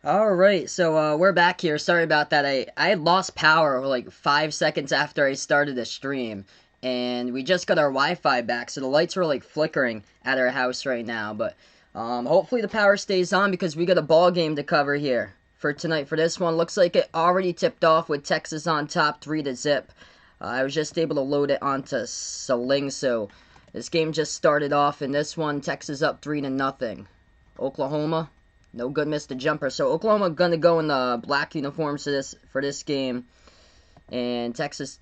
Alright, so we're back here. Sorry about that. I had lost power like 5 seconds after I started the stream. And we just got our Wi-Fi back, so the lights were like flickering at our house right now. But hopefully the power stays on because we got a ball game to cover here for tonight. For this one, looks like it already tipped off with Texas on top 3-0. I was just able to load it onto Sling, so this game just started off. In this one, Texas up 3-0. Oklahoma. No good, missed the jumper. So Oklahoma gonna go in the black uniforms for this game, and Texas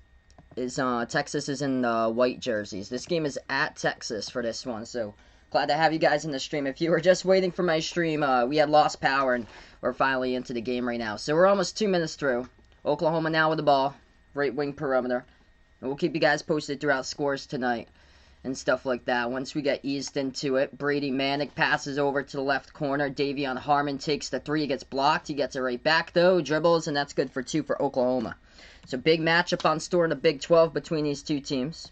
is in the white jerseys. This game is at Texas for this one. So glad to have you guys in the stream. If you were just waiting for my stream, we had lost power and we're finally into the game right now. So we're almost 2 minutes through. Oklahoma now with the ball, right wing perimeter, and we'll keep you guys posted throughout scores tonight and stuff like that. Once we get eased into it, Brady Manick passes over to the left corner. Davion Harmon takes the three, gets blocked. He gets it right back, though, dribbles, and that's good for 2 for Oklahoma. So big matchup on store in the Big 12 between these two teams.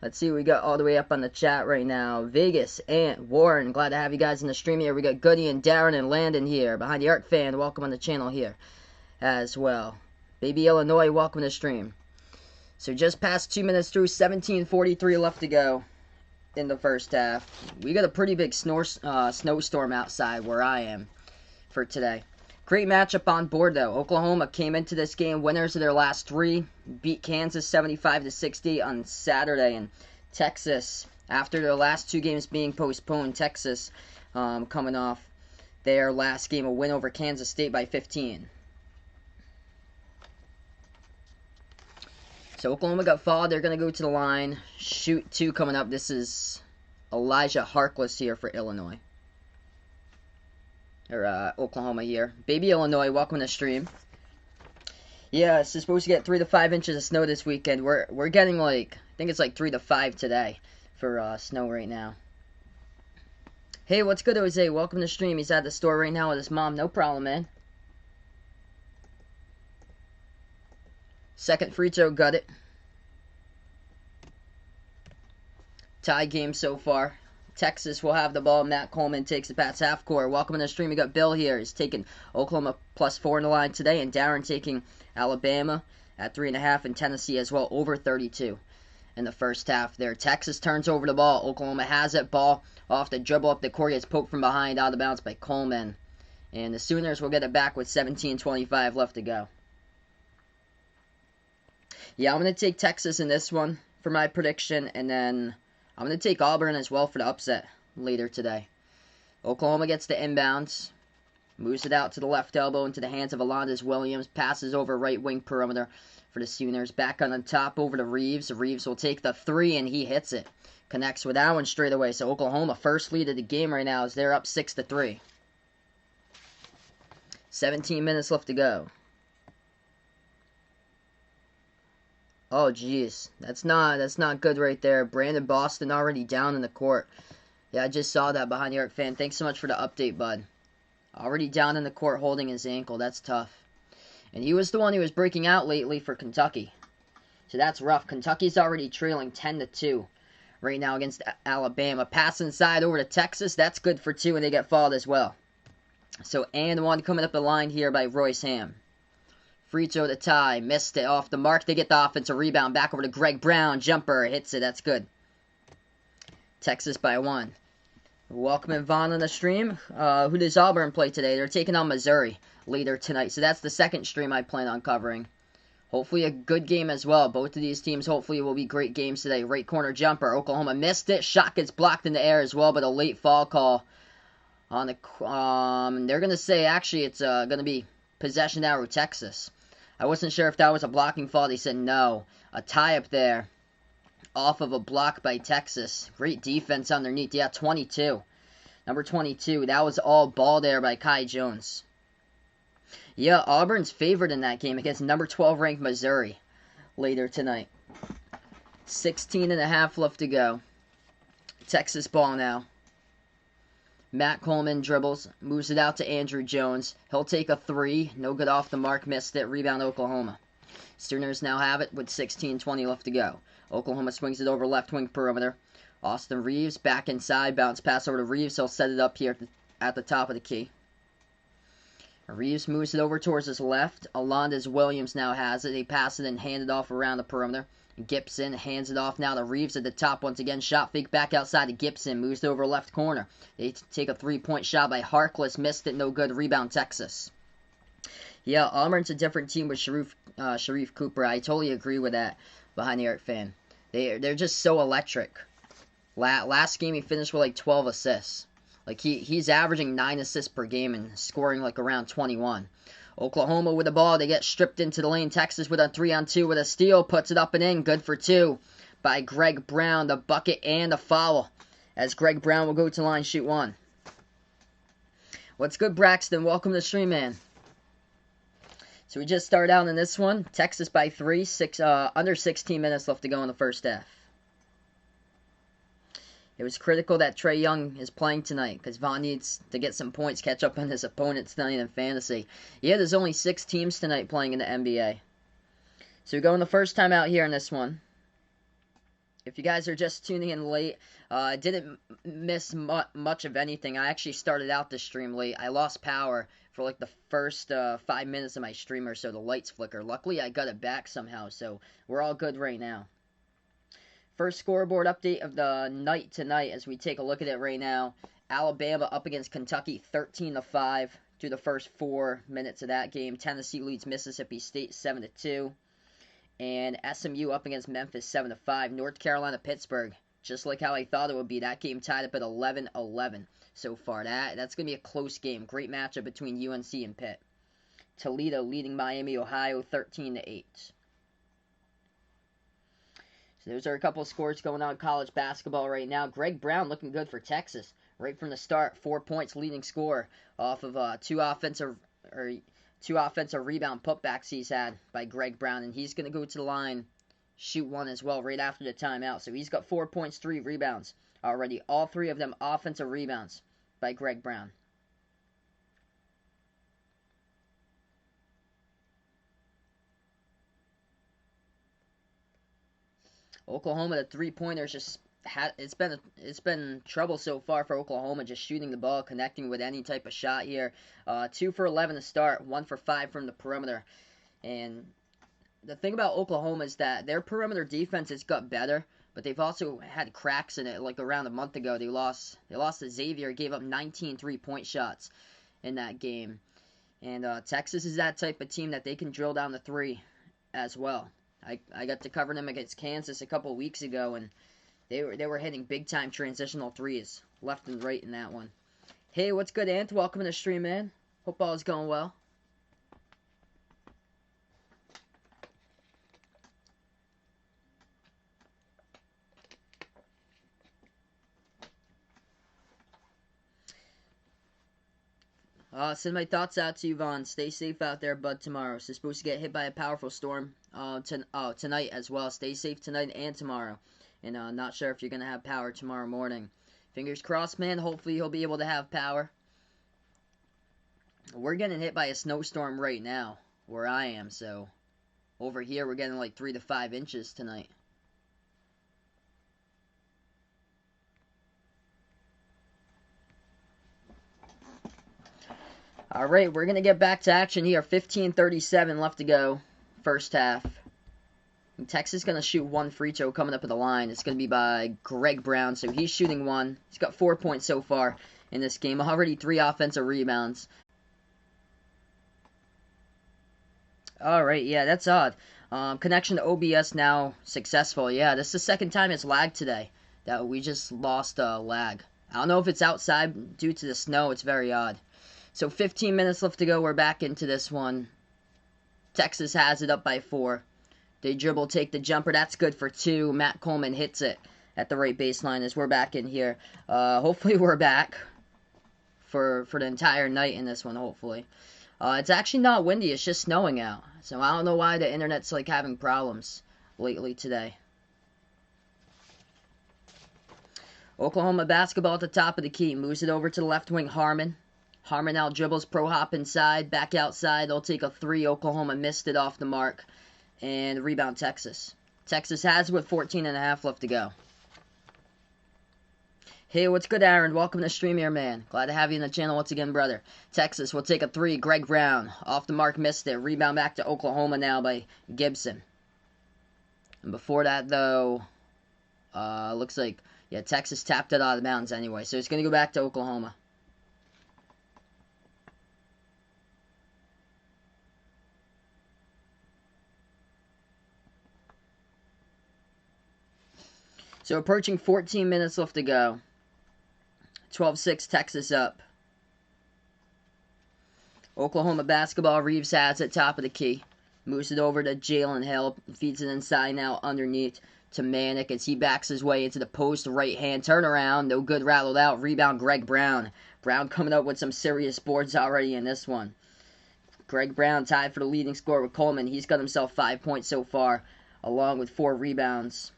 Let's see what we got all the way up on the chat right now. Vegas and Warren, glad to have you guys in the stream here. We got Goody and Darren and Landon here. Behind the Arc fan, welcome on the channel here as well. Baby Illinois, welcome to the stream. So just past 2 minutes through, 17:43 left to go in the first half. We got a pretty big snowstorm outside where I am for today. Great matchup on board though. Oklahoma came into this game winners of their last 3, beat Kansas 75-60 on Saturday, and Texas, after their last 2 games being postponed, Texas coming off their last game, a win over Kansas State by 15. So Oklahoma got fouled. They're going to go to the line. Shoot 2 coming up. This is Elijah Harkless here for Illinois. Or Oklahoma here. Baby Illinois, welcome to the stream. Yeah, it's supposed to get 3 to 5 inches of snow this weekend. We're getting like, I think it's like 3 to 5 today for snow right now. Hey, what's good, Jose? Welcome to the stream. He's at the store right now with his mom. No problem, man. Second free throw, got it. Tie game so far. Texas will have the ball. Matt Coleman takes it past half court. Welcome to the stream. We got Bill here. He's taking Oklahoma +4 in the line today, and Darren taking Alabama at 3.5, and Tennessee as well over 32 in the first half there. Texas turns over the ball. Oklahoma has it. Ball off the dribble up the court. Gets poked from behind, out of bounds by Coleman. And the Sooners will get it back with 17:25 left to go. Yeah, I'm going to take Texas in this one for my prediction, and then I'm going to take Auburn as well for the upset later today. Oklahoma gets the inbounds, moves it out to the left elbow into the hands of Alondes Williams, passes over right wing perimeter for the Sooners. Back on the top over to Reeves. Reeves will take the 3, and he hits it. Connects with that one straight away. So Oklahoma, first lead of the game right now, as they're up 6-3. 17 minutes left to go. Oh, jeez. That's not good right there. Brandon Boston already down in the court. Yeah, I just saw that behind the Arc fan. Thanks so much for the update, bud. Already down in the court holding his ankle. That's tough. And he was the one who was breaking out lately for Kentucky. So that's rough. Kentucky's already trailing 10-2 right now against Alabama. Pass inside over to Texas. That's good for 2, and they get fouled as well. So, and one coming up the line here by Royce Ham. Free throw to tie. Missed it off the mark. They get the offensive rebound. Back over to Greg Brown. Jumper. Hits it. That's good. Texas by 1. Welcome Vaughn on the stream. Who does Auburn play today? They're taking on Missouri later tonight. So that's the second stream I plan on covering. Hopefully a good game as well. Both of these teams hopefully will be great games today. Right corner jumper. Oklahoma missed it. Shot gets blocked in the air as well, but a late foul call on the... they're going to say actually it's going to be possession arrow Texas. I wasn't sure if that was a blocking foul. They said no. A tie up there off of a block by Texas. Great defense underneath. Yeah, 22. Number 22. That was all ball there by Kai Jones. Yeah, Auburn's favored in that game against number 12 ranked Missouri later tonight. 16.5 left to go. Texas ball now. Matt Coleman dribbles, moves it out to Andrew Jones. He'll take a 3. No good off the mark, missed it. Rebound Oklahoma. Sooners now have it with 16:20 left to go. Oklahoma swings it over left wing perimeter. Austin Reeves back inside, bounce pass over to Reeves. He'll set it up here at the top of the key. Reeves moves it over towards his left. Alondes Williams now has it. They pass it and hand it off around the perimeter. Gibson hands it off now to Reeves at the top once again. Shot fake back outside to Gibson. Moves it over left corner. They take a three-point shot by Harkless. Missed it. No good. Rebound Texas. Yeah, Auburn's a different team with Sharif Cooper. I totally agree with that behind the arc fan. They're just so electric. Last game he finished with like 12 assists. Like he's averaging 9 assists per game and scoring like around 21. Oklahoma with the ball. They get stripped into the lane. Texas with a 3-on-2 with a steal. Puts it up and in. Good for 2 by Greg Brown. The bucket and the foul. As Greg Brown will go to the line, shoot 1. What's good, Braxton? Welcome to the stream, man. So we just started out in this one. Texas by 3. Under 16 minutes left to go in the first half. It was critical that Trae Young is playing tonight because Vaughn needs to get some points, catch up on his opponents tonight in fantasy. Yeah, there's only 6 teams tonight playing in the NBA. So we go in the first time out here in this one. If you guys are just tuning in late, I didn't miss much of anything. I actually started out this stream late. I lost power for like the first 5 minutes of my stream or so. The lights flicker. Luckily, I got it back somehow, so we're all good right now. First scoreboard update of the night tonight as we take a look at it right now. Alabama up against Kentucky 13-5 through the first 4 minutes of that game. Tennessee leads Mississippi State 7-2. And SMU up against Memphis 7-5. North Carolina Pittsburgh, just like how I thought it would be. That game tied up at 11-11 so far. That's going to be a close game. Great matchup between UNC and Pitt. Toledo leading Miami, Ohio 13-8. Those are a couple of scores going on in college basketball right now. Greg Brown looking good for Texas. Right from the start, 4 points leading score off of two offensive rebound putbacks he's had by Greg Brown. And he's going to go to the line, shoot 1 as well right after the timeout. So he's got 4 points, 3 rebounds already. All 3 of them offensive rebounds by Greg Brown. Oklahoma, the three-pointers just it's been trouble so far for Oklahoma, just shooting the ball, connecting with any type of shot here. 2 for 11 to start, 1 for 5 from the perimeter. And the thing about Oklahoma is that their perimeter defense has got better, but they've also had cracks in it. Like around a month ago, they lost to Xavier, gave up 19 3-point shots in that game. And Texas is that type of team that they can drill down the 3 as well. I got to cover them against Kansas a couple weeks ago, and they were hitting big-time transitional 3s left and right in that one. Hey, what's good, Ant? Welcome to the stream, man. Hope all is going well. Send my thoughts out to you, Vaughn. Stay safe out there, bud, tomorrow. So supposed to get hit by a powerful storm tonight as well. Stay safe tonight and tomorrow. And not sure if you're going to have power tomorrow morning. Fingers crossed, man. Hopefully you'll be able to have power. We're getting hit by a snowstorm right now where I am. So over here we're getting like 3 to 5 inches tonight. Alright, we're going to get back to action here. 15:37 left to go. First half. And Texas is going to shoot 1 free throw coming up at the line. It's going to be by Greg Brown. So he's shooting 1. He's got 4 points so far in this game. Already 3 offensive rebounds. Alright, yeah, that's odd. Connection to OBS now successful. Yeah, this is the second time it's lagged today. That we just lost lag. I don't know if it's outside due to the snow. It's very odd. So 15 minutes left to go. We're back into this one. Texas has it up by 4. They dribble, take the jumper. That's good for 2. Matt Coleman hits it at the right baseline as we're back in here. Hopefully we're back for the entire night in this one, hopefully. It's actually not windy. It's just snowing out. So I don't know why the internet's like having problems lately today. Oklahoma basketball at the top of the key. Moves it over to the left wing, Harmon. Harmon now dribbles, pro hop inside, back outside. They'll take a 3. Oklahoma missed it off the mark. And rebound Texas. Texas has it with 14.5 left to go. Hey, what's good, Aaron? Welcome to Stream here, man. Glad to have you in the channel once again, brother. Texas will take a 3. Greg Brown. Off the mark, missed it. Rebound back to Oklahoma now by Gibson. And before that, though, looks like, yeah, Texas tapped it out of bounds anyway. So it's going to go back to Oklahoma. So approaching 14 minutes left to go. 12-6, Texas up. Oklahoma basketball. Reeves has it, top of the key. Moves it over to Jalen Hill. Feeds it inside now underneath to Manick as he backs his way into the post. Right hand turnaround. No good, rattled out. Rebound, Greg Brown. Brown coming up with some serious boards already in this one. Greg Brown tied for the leading scorer with Coleman. He's got himself 5 points so far, along with 4 rebounds.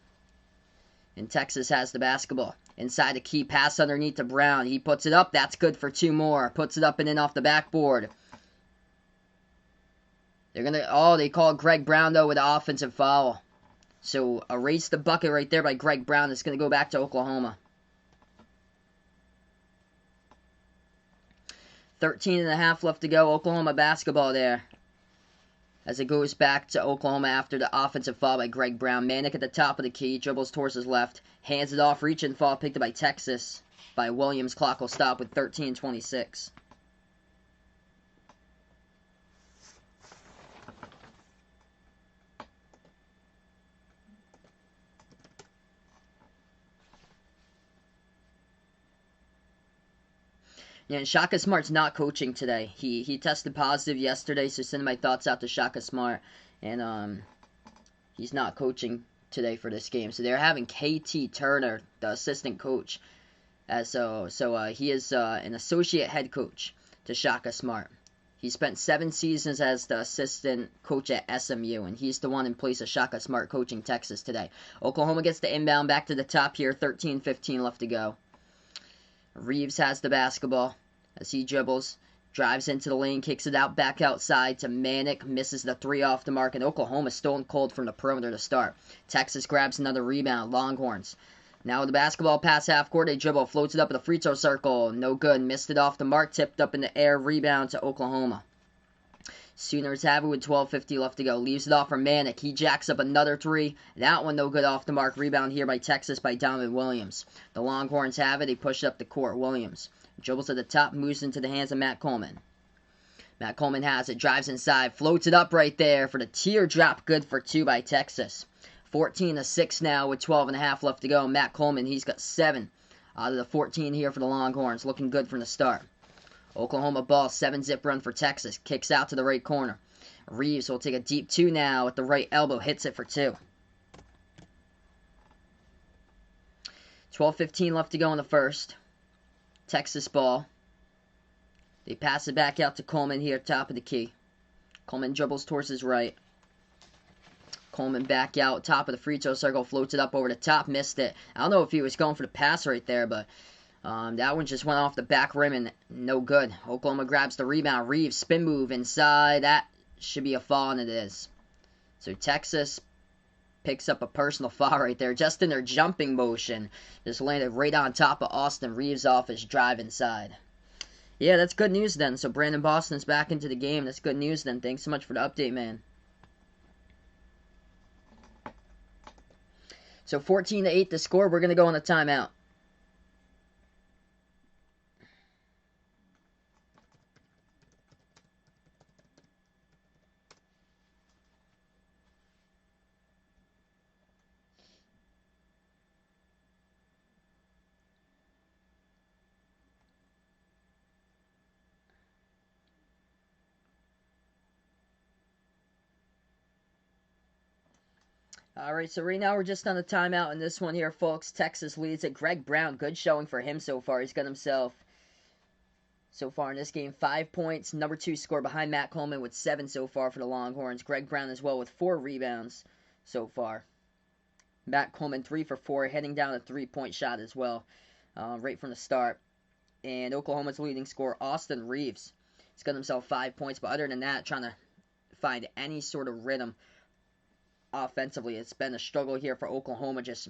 And Texas has the basketball. Inside the key, pass underneath to Brown. He puts it up. That's good for 2 more. Puts it up and in off the backboard. They're going to, they call Greg Brown, though, with an offensive foul. So, erase the bucket right there by Greg Brown. It's going to go back to Oklahoma. 13.5 left to go. Oklahoma basketball there. As it goes back to Oklahoma after the offensive foul by Greg Brown. Manick at the top of the key. Dribbles towards his left. Hands it off. Reach and fall. Picked up by Texas. By Williams. Clock will stop with 13:26. Yeah, and Shaka Smart's not coaching today. He tested positive yesterday, so sending my thoughts out to Shaka Smart. And he's not coaching today for this game. So they're having KT Turner, the assistant coach. He is an associate head coach to Shaka Smart. He spent 7 seasons as the assistant coach at SMU, and he's the one in place of Shaka Smart coaching Texas today. Oklahoma gets the inbound back to the top here. 13:15 left to go. Reeves has the basketball as he dribbles, drives into the lane, kicks it out back outside to Manick, misses the 3 off the mark, and Oklahoma stolen cold from the perimeter to start. Texas grabs another rebound. Longhorns. Now with the basketball past half court, they dribble, floats it up in the free throw circle. No good. Missed it off the mark, tipped up in the air, rebound to Oklahoma. Sooners have it with 12:50 left to go. Leaves it off for Manick. He jacks up another 3. That one no good off the mark. Rebound here by Texas by Donovan Williams. The Longhorns have it. They push it up the court. Williams dribbles at the top, moves into the hands of Matt Coleman. Matt Coleman has it, drives inside, floats it up right there for the teardrop. Good for 2 by Texas. 14-6 now with 12.5 left to go. Matt Coleman, he's got 7 out of the 14 here for the Longhorns. Looking good from the start. Oklahoma ball, 7-zip run for Texas. Kicks out to the right corner. Reeves will take a deep 2 now with the right elbow. Hits it for 2. 12:15 left to go in the first. Texas ball. They pass it back out to Coleman here, top of the key. Coleman dribbles towards his right. Coleman back out, top of the free throw circle, floats it up over the top, missed it. I don't know if he was going for the pass right there, but that one just went off the back rim and no good. Oklahoma grabs the rebound. Reeves, spin move inside. That should be a foul, and it is. So Texas picks up a personal foul right there, just in their jumping motion. Just landed right on top of Austin Reeves off his drive inside. Yeah, that's good news then. So Brandon Boston's back into the game. That's good news then. Thanks so much for the update, man. So 14-8 the score. We're going to go on a timeout. Alright, so right now we're just on a timeout in this one here, folks. Texas leads it. Greg Brown, good showing for him so far. He's got himself, so far in this game, 5 points. Number 2 score behind Matt Coleman with 7 so far for the Longhorns. Greg Brown as well with 4 rebounds so far. Matt Coleman 3 for 4, heading down a 3-point shot as well, right from the start. And Oklahoma's leading scorer, Austin Reeves. He's got himself 5 points, but other than that, trying to find any sort of rhythm offensively. It's been a struggle here for Oklahoma, just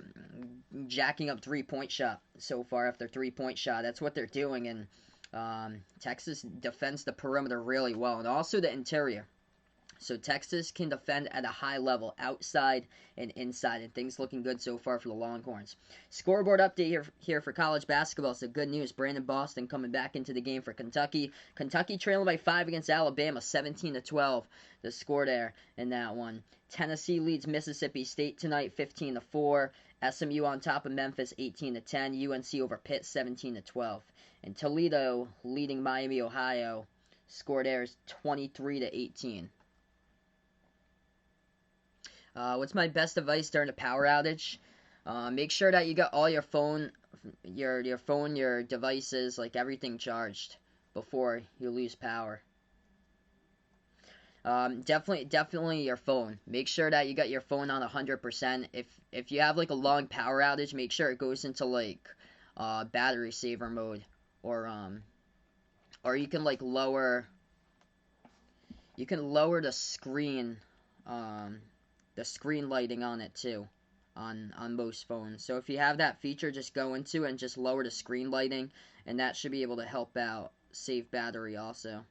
jacking up three-point shot so far after three-point shot. That's what they're doing, and Texas defends the perimeter really well, and also the interior. So Texas can defend at a high level, outside and inside, and things looking good so far for the Longhorns. Scoreboard update here for college basketball. So good news, Brandon Boston coming back into the game for Kentucky. Kentucky trailing by 5 against Alabama, 17-12. The score there in that one. Tennessee leads Mississippi State tonight, 15-4. SMU on top of Memphis, 18-10. UNC over Pitt, 17-12. And Toledo leading Miami, Ohio. Score there is 23-18. What's my best advice during a power outage? Make sure that you got all your phone, your devices, like everything charged before you lose power. Definitely your phone. Make sure that you got your phone on 100%. If you have like a long power outage, make sure it goes into like battery saver mode, or you can like lower the screen. The screen lighting on it too, on most phones. So if you have that feature, just go into it and just lower the screen lighting, and that should be able to help out save battery also.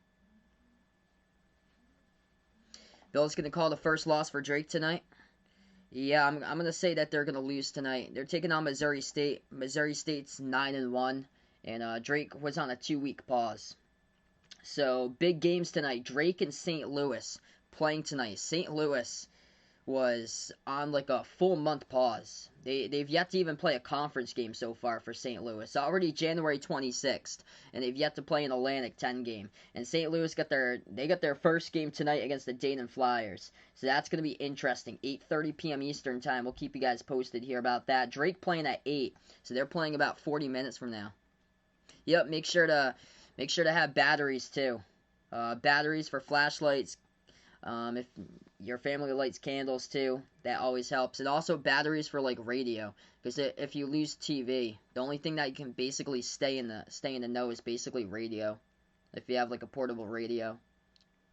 Bill's going to call the first loss for Drake tonight. Yeah, I'm going to say that they're going to lose tonight. They're taking on Missouri State. Missouri State's 9-1, and Drake was on a 2-week pause. So big games tonight. Drake and St. Louis playing tonight. St. Louis was on like a full month pause. They've yet to even play a conference game so far for St. Louis. Already January 26th, and they've yet to play an Atlantic 10 game. And St. Louis got their first game tonight against the Dayton Flyers. So that's going to be interesting. 8:30 p.m. Eastern time. We'll keep you guys posted here about that. Drake playing at 8, so they're playing about 40 minutes from now. Yep, make sure to have batteries too. Batteries for flashlights. If your family lights candles too, that always helps. And also batteries for like radio, because if you lose TV, the only thing that you can basically stay in the know is basically radio. If you have like a portable radio,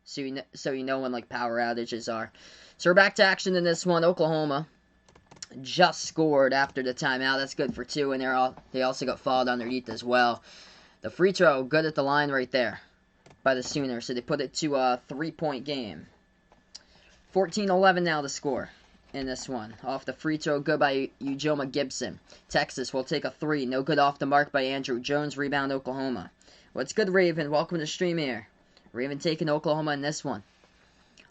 so you know when like power outages are. So we're back to action in this one. Oklahoma just scored after the timeout. That's good for 2, and they also got fouled underneath as well. The free throw good at the line right there by the Sooners, so they put it to a 3-point game. 14-11 now the score in this one. Off the free throw, good by Ujoma Gibson. Texas will take a 3. No good off the mark by Andrew Jones. Rebound Oklahoma. What's good, Raven? Welcome to the stream here. Raven taking Oklahoma in this one.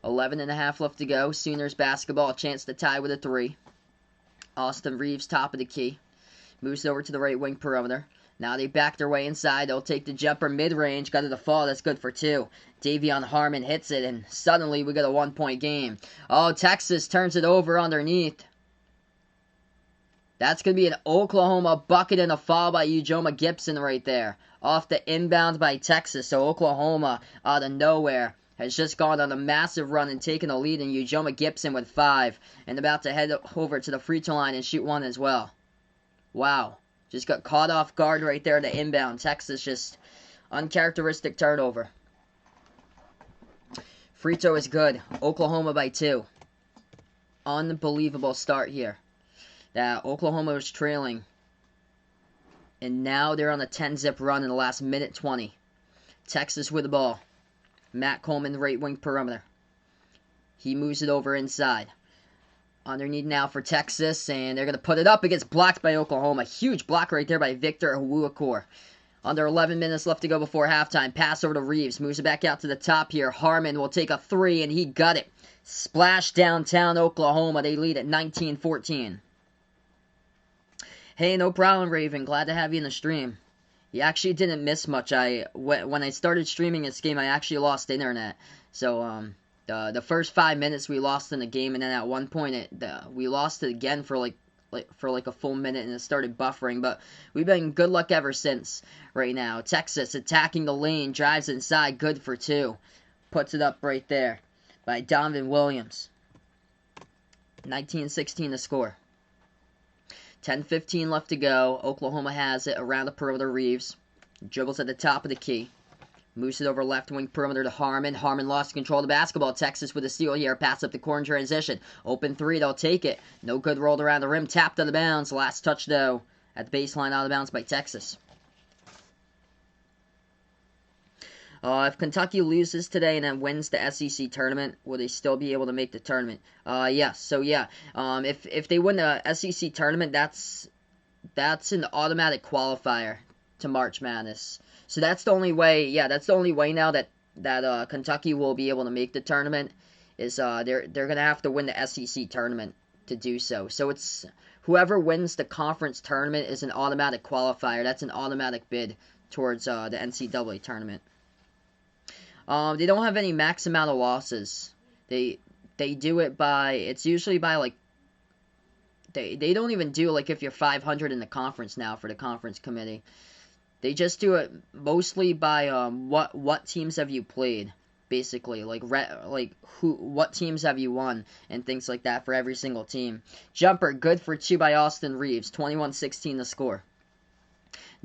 11.5 left to go. Sooners basketball, a chance to tie with a 3. Austin Reeves, top of the key. Moves over to the right wing perimeter. Now they back their way inside. They'll take the jumper mid-range. Got it to fall. That's good for 2. Davion Harmon hits it, and suddenly we got a 1-point game. Oh, Texas turns it over underneath. That's going to be an Oklahoma bucket and a foul by Ujoma Gibson right there. Off the inbound by Texas. So Oklahoma, out of nowhere, has just gone on a massive run and taken a lead. And Ujoma Gibson with 5. And about to head over to the free throw line and shoot 1 as well. Wow. Just got caught off guard right there at the inbound. Texas just uncharacteristic turnover. Free throw is good. Oklahoma by 2. Unbelievable start here. That Oklahoma was trailing. And now they're on a 10-zip run in the last minute 20. Texas with the ball. Matt Coleman, right wing perimeter. He moves it over inside. Underneath now for Texas, and they're going to put it up. It gets blocked by Oklahoma. Huge block right there by Victor Awuakor. Under 11 minutes left to go before halftime. Pass over to Reeves. Moves it back out to the top here. Harmon will take a 3, and he got it. Splash downtown Oklahoma. They lead at 19-14. Hey, no problem, Raven. Glad to have you in the stream. You actually didn't miss much. When I started streaming this game, I actually lost internet. So, the first 5 minutes we lost in the game, and then at one point we lost it again for like a full minute, and it started buffering. But we've been good luck ever since. Right now, Texas attacking the lane, drives inside, good for 2, puts it up right there by Donovan Williams. 19-16 to score. 10:15 left to go. Oklahoma has it around the perimeter. Reeves dribbles at the top of the key. Moves it over left wing perimeter to Harmon. Harmon lost control of the basketball. Texas with a steal here. Pass up the corner transition. Open three. They'll take it. No good. Rolled around the rim. Tapped out of bounds. Last touch, though, at the baseline out of bounds by Texas. If Kentucky loses today and then wins the SEC tournament, will they still be able to make the tournament? Yes. So, yeah. If they win the SEC tournament, that's an automatic qualifier to March Madness. So that's the only way. Yeah, that's the only way now that Kentucky will be able to make the tournament. Is they're gonna have to win the SEC tournament to do so. So it's whoever wins the conference tournament is an automatic qualifier. That's an automatic bid towards the NCAA tournament. They don't have any max amount of losses. They do it by, it's usually by like, they don't even do like if you're 500 in the conference now for the conference committee. They just do it mostly by what teams have you played, basically, what teams have you won and things like that for every single team. Jumper good for 2 by Austin Reeves, 21-16 the score.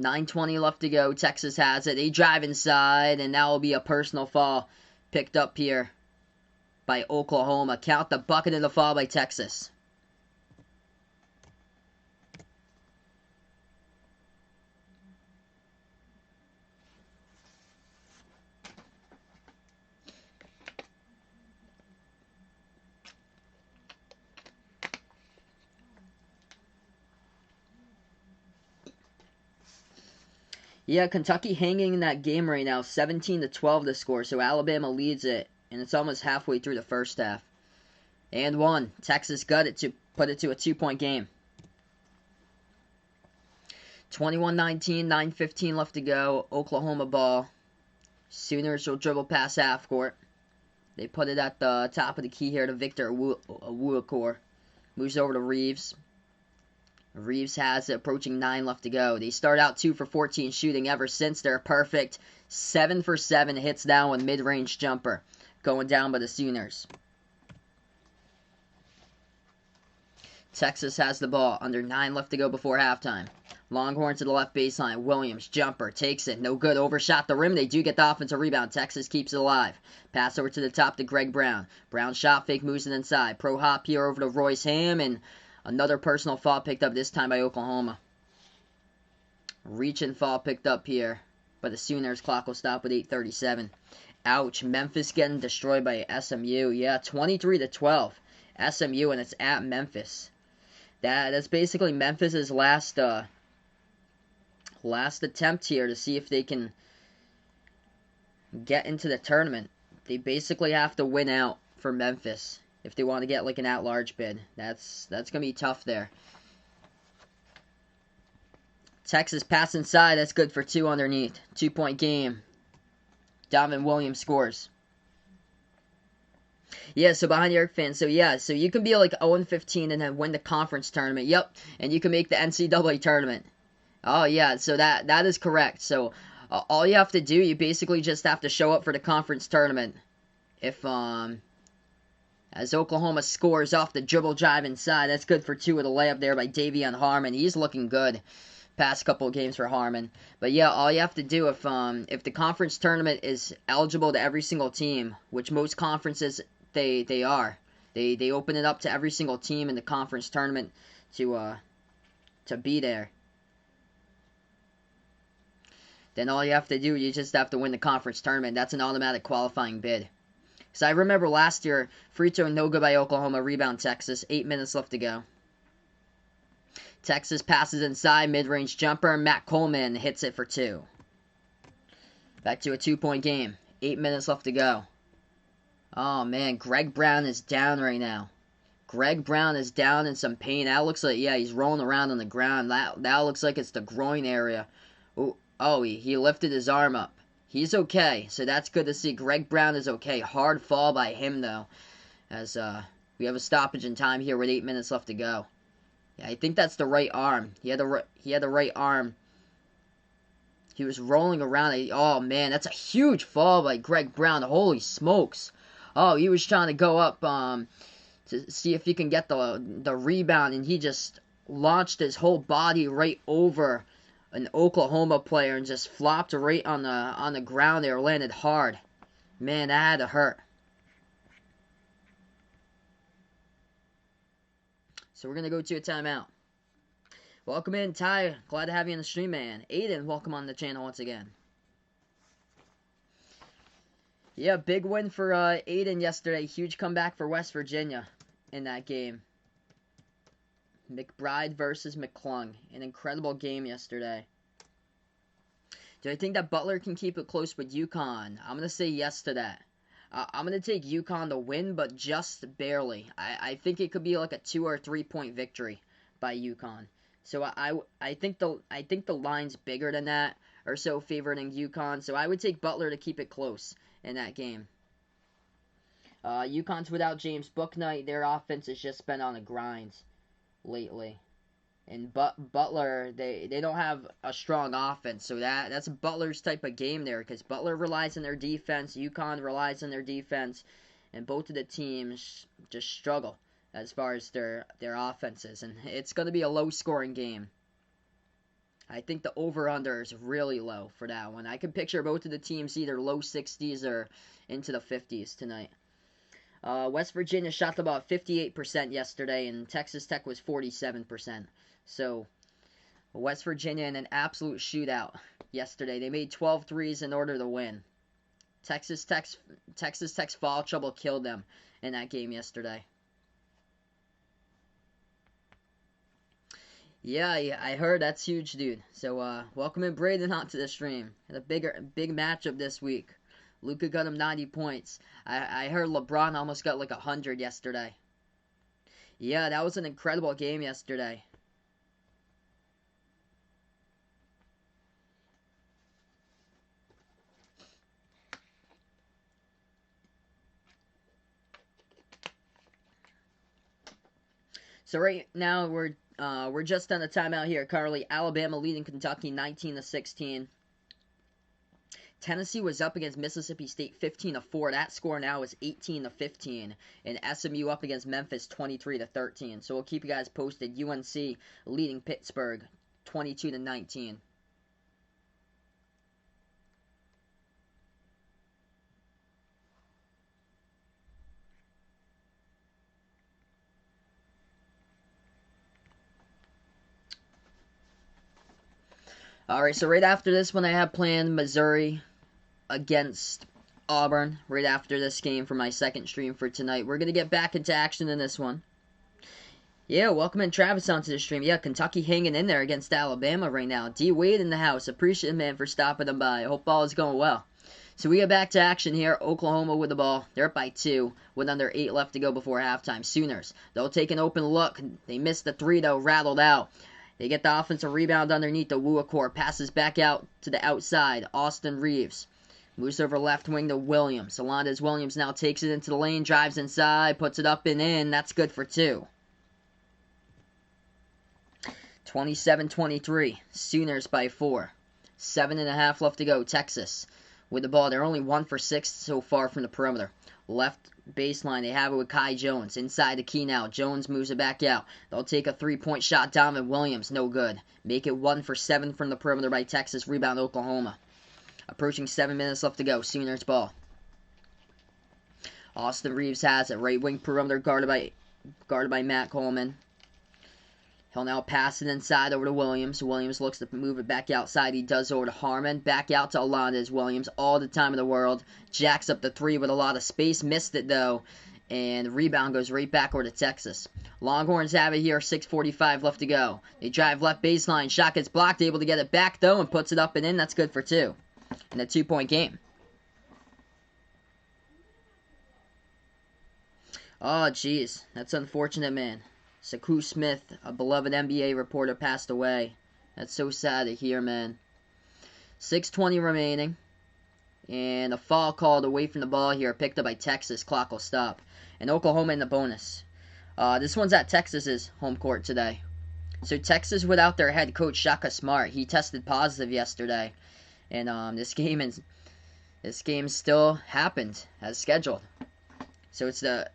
9:20 left to go. Texas has it. They drive inside, and that will be a personal foul picked up here by Oklahoma. Count the bucket of the foul by Texas. Yeah, Kentucky hanging in that game right now, 17-12 the score, so Alabama leads it, and it's almost halfway through the first half. And one, Texas got it to put it to a 2-point game. 21-19, 9:15 left to go, Oklahoma ball. Sooners will dribble past half court. They put it at the top of the key here to Victor Awuakor. Moves over to Reeves. Reeves has it, approaching 9 left to go. They start out 2 for 14 shooting ever since. They're perfect. 7 for 7 hits down with mid-range jumper. Going down by the Sooners. Texas has the ball. Under 9 left to go before halftime. Longhorns to the left baseline. Williams, jumper, takes it. No good. Overshot the rim. They do get the offensive rebound. Texas keeps it alive. Pass over to the top to Greg Brown. Brown shot fake, moves it inside. Pro hop here over to Royce Ham, and another personal foul picked up this time by Oklahoma. Reach and foul picked up here. But the Sooners clock will stop with 8:37. Ouch. Memphis getting destroyed by SMU. Yeah, 23-12. SMU, and it's at Memphis. That's basically Memphis' last attempt here to see if they can get into the tournament. They basically have to win out for Memphis if they want to get like an at-large bid. That's going to be tough there. Texas pass inside. That's good for 2 underneath. 2-point game. Donovan Williams scores. Yeah, so behind the arc fans. So you can be like 0-15 and then win the conference tournament. Yep, and you can make the NCAA tournament. Oh yeah, so that is correct. So all you have to do, you basically just have to show up for the conference tournament. If as Oklahoma scores off the dribble drive inside, that's good for 2 with a layup there by Davion Harmon. He's looking good past couple of games for Harmon. But yeah, all you have to do if the conference tournament is eligible to every single team, which most conferences they are. They open it up to every single team in the conference tournament to be there. Then all you have to do, you just have to win the conference tournament. That's an automatic qualifying bid. So I remember last year, free throw no good by Oklahoma, rebound Texas, 8 minutes left to go. Texas passes inside, mid-range jumper, Matt Coleman hits it for 2. Back to a 2-point game, 8 minutes left to go. Oh man, Greg Brown is down right now. Greg Brown is down in some pain. That looks like, yeah, he's rolling around on the ground. That looks like it's the groin area. Oh, he lifted his arm up. He's okay, so that's good to see. Greg Brown is okay. Hard fall by him, though, as we have a stoppage in time here with 8 minutes left to go. Yeah, I think that's the right arm. He had the right arm. He was rolling around. Oh, man, that's a huge fall by Greg Brown. Holy smokes. Oh, he was trying to go up to see if he can get the rebound, and he just launched his whole body right over an Oklahoma player and just flopped right on the ground there, landed hard. Man, that had to hurt. So we're going to go to a timeout. Welcome in, Ty. Glad to have you on the stream, man. Aiden, welcome on the channel once again. Yeah, big win for Aiden yesterday. Huge comeback for West Virginia in that game. McBride versus McClung. An incredible game yesterday. Do I think that Butler can keep it close with UConn? I'm going to say yes to that. I'm going to take UConn to win, but just barely. I think it could be like a 2 or 3 point victory by UConn. So I think the line's bigger than that, or so favoring UConn. So I would take Butler to keep it close in that game. UConn's without James Bouknight. Their offense has just been on a grind lately. And Butler, they don't have a strong offense, so that's Butler's type of game there, because Butler relies on their defense, UConn relies on their defense, and both of the teams just struggle as far as their offenses, and it's going to be a low-scoring game. I think the over-under is really low for that one. I can picture both of the teams either low 60s or into the 50s tonight. West Virginia shot the ball at 58% yesterday, and Texas Tech was 47%. So, West Virginia in an absolute shootout yesterday. They made 12 threes in order to win. Texas Tech's foul trouble killed them in that game yesterday. Yeah, I heard. That's huge, dude. So, welcome in Braden onto the stream. Had a big matchup this week. Luka got him 90 points. I heard LeBron almost got like 100 yesterday. Yeah, that was an incredible game yesterday. So right now we're just on the timeout here. Currently, Alabama leading Kentucky 19-16. Tennessee was up against Mississippi State 15-4. That score now is 18-15. And SMU up against Memphis 23-13. So we'll keep you guys posted. UNC leading Pittsburgh 22-19. Alright, so right after this one I have planned Missouri against Auburn right after this game for my second stream for tonight. We're going to get back into action in this one. Yeah, welcome in Travis onto the stream. Yeah, Kentucky hanging in there against Alabama right now. D. Wade in the house. Appreciate it, man, for stopping them by. Hope all is going well. So we get back to action here. Oklahoma with the ball. They're up by 2 with under 8 left to go before halftime. Sooners, they'll take an open look. They missed the 3, though, rattled out. They get the offensive rebound underneath the Wuakor. Passes back out to the outside. Austin Reeves moves over left wing to Williams. Alondes Williams now takes it into the lane, drives inside, puts it up and in. That's good for 2. 27-23. Sooners by 4. 7.5 left to go. Texas with the ball. They're only 1 for 6 so far from the perimeter. Left baseline, they have it with Kai Jones. Inside the key now. Jones moves it back out. They'll take a 3-point shot. Donovan Williams, no good. Make it 1 for 7 from the perimeter by Texas. Rebound Oklahoma. Approaching 7 minutes left to go. Sooners ball. Austin Reeves has it. Right wing perimeter guarded by Matt Coleman. He'll now pass it inside over to Williams. Williams looks to move it back outside. He does over to Harmon. Back out to Alondes Williams. All the time in the world. Jacks up the 3 with a lot of space. Missed it, though. And the rebound goes right back over to Texas. Longhorns have it here. 6:45 left to go. They drive left baseline. Shot gets blocked. Able to get it back, though, and puts it up and in. That's good for 2. In a 2-point game. Oh, jeez. That's unfortunate, man. Saku Smith, a beloved NBA reporter, passed away. That's so sad to hear, man. 6:20 remaining. And a foul called away from the ball here, picked up by Texas. Clock will stop. And Oklahoma in the bonus. This one's at Texas's home court today. So Texas without their head coach, Shaka Smart. He tested positive yesterday. And this game still happened as scheduled. So it's the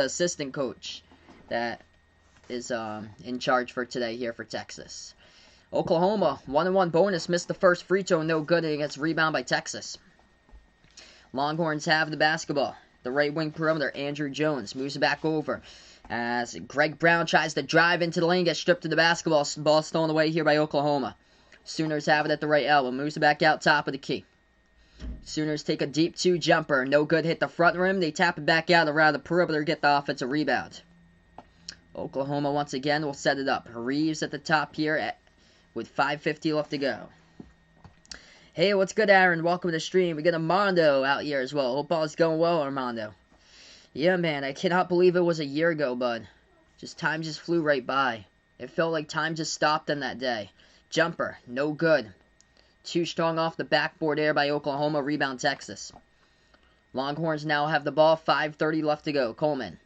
assistant coach that is in charge for today here for Texas. Oklahoma, 1-1 bonus, missed the first free throw, no good, and it gets rebound by Texas. Longhorns have the basketball. The right wing perimeter, Andrew Jones moves it back over as Greg Brown tries to drive into the lane, gets stripped to the basketball. Ball stolen away here by Oklahoma. Sooners have it at the right elbow, moves it back out top of the key. Sooners take a deep 2 jumper, no good, hit the front rim. They tap it back out around the perimeter, get the offensive rebound. Oklahoma once again will set it up. Reeves at the top here with 5:50 left to go. Hey, what's good, Aaron? Welcome to the stream. We got Armando out here as well. Hope all is going well, Armando. Yeah, man, I cannot believe it was a year ago, bud. Time just flew right by. It felt like time just stopped on that day. Jumper, no good. Too strong off the backboard there by Oklahoma. Rebound Texas. Longhorns now have the ball. 5:30 left to go. Coleman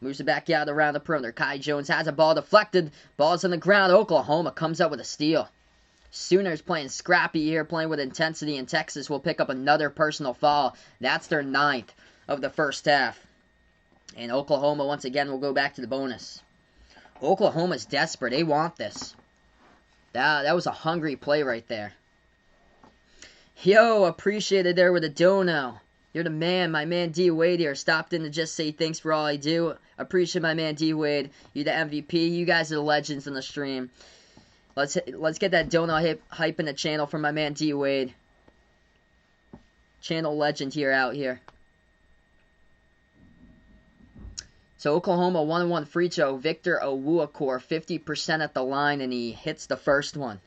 moves it back out around the perimeter. Kai Jones has a ball deflected. Ball's on the ground. Oklahoma comes up with a steal. Sooners playing scrappy here, playing with intensity, and Texas will pick up another personal foul. That's their 9th of the first half. And Oklahoma, once again, will go back to the bonus. Oklahoma's desperate. They want this. That was a hungry play right there. Yo, appreciate it there with a dono. You're the man. My man D. Wade here stopped in to just say thanks for all I do. Appreciate my man D. Wade. You the MVP. You guys are the legends in the stream. Let's get that donut hype in the channel for my man D. Wade. Channel legend here out here. So Oklahoma 1-1 free throw. Victor Owuakor 50% at the line, and he hits the first one.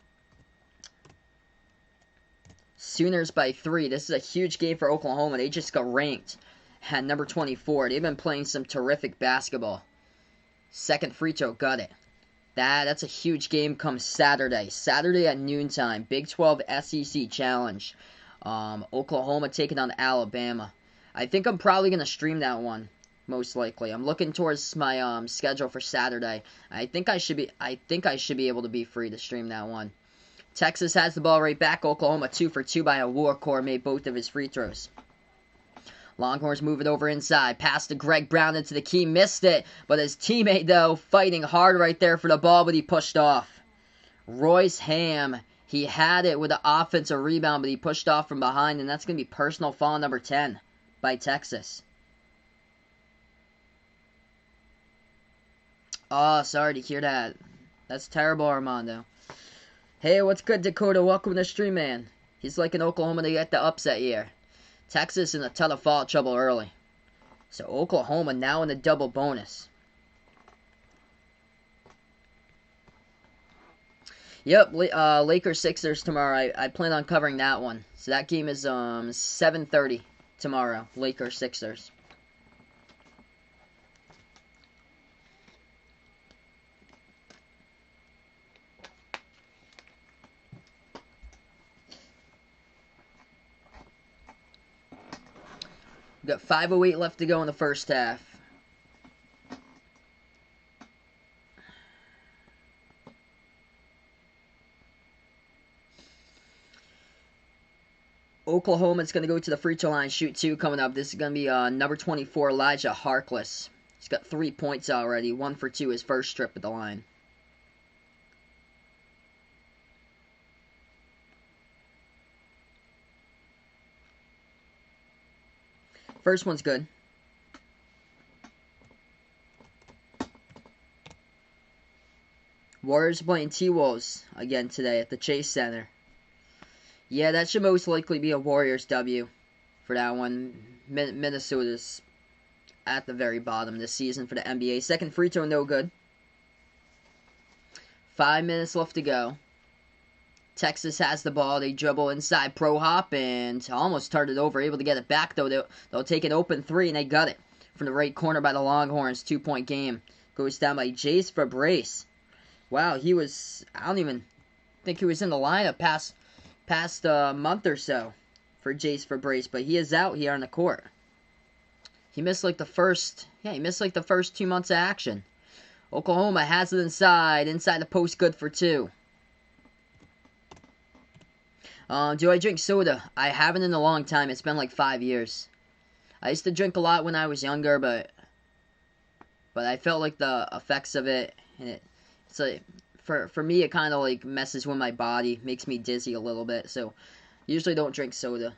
Sooners by 3. This is a huge game for Oklahoma. They just got ranked at number 24. They've been playing some terrific basketball. Second free throw, got it. That's a huge game come Saturday. Saturday at noontime. Big 12 SEC Challenge. Oklahoma taking on Alabama. I think I'm probably going to stream that one. Most likely. I'm looking towards my schedule for Saturday. I think I should be able to be free to stream that one. Texas has the ball right back. Oklahoma 2 for 2 by Owuakor. Made both of his free throws. Longhorns move it over inside. Pass to Greg Brown into the key. Missed it. But his teammate, though, fighting hard right there for the ball, but he pushed off. Royce Ham. He had it with an offensive rebound, but he pushed off from behind, and that's going to be personal foul number 10 by Texas. Oh, sorry to hear that. That's terrible, Armando. Hey, what's good, Dakota? Welcome to the stream, man. He's like in Oklahoma to get the upset here. Texas in a ton of foul trouble early. So Oklahoma now in the double bonus. Yep, Lakers Sixers tomorrow. I plan on covering that one. So that game is 7:30 tomorrow. Lakers Sixers. We've got 5:08 left to go in the first half. Oklahoma's going to go to the free throw line, shoot 2 coming up. This is going to be number 24, Elijah Harkless. He's got 3 points already. 1 for 2 his first trip at the line. First one's good. Warriors playing T-Wolves again today at the Chase Center. Yeah, that should most likely be a Warriors W for that one. Minnesota's at the very bottom this season for the NBA. Second free throw, no good. 5 minutes left to go. Texas has the ball. They dribble inside, pro hop, and almost turned it over. Able to get it back, though. They'll take an open 3, and they got it from the right corner by the Longhorns. 2-point game. Goes down by Jace Fabrice. Wow, he was... I don't even think he was in the lineup past a month or so for Jace Fabrice, but he is out here on the court. He missed like the first 2 months of action. Oklahoma has it inside the post, good for 2. Do I drink soda? I haven't in a long time. It's been like 5 years. I used to drink a lot when I was younger, but I felt like the effects of it, and it's like for me, it kind of like messes with my body, makes me dizzy a little bit. So usually don't drink soda.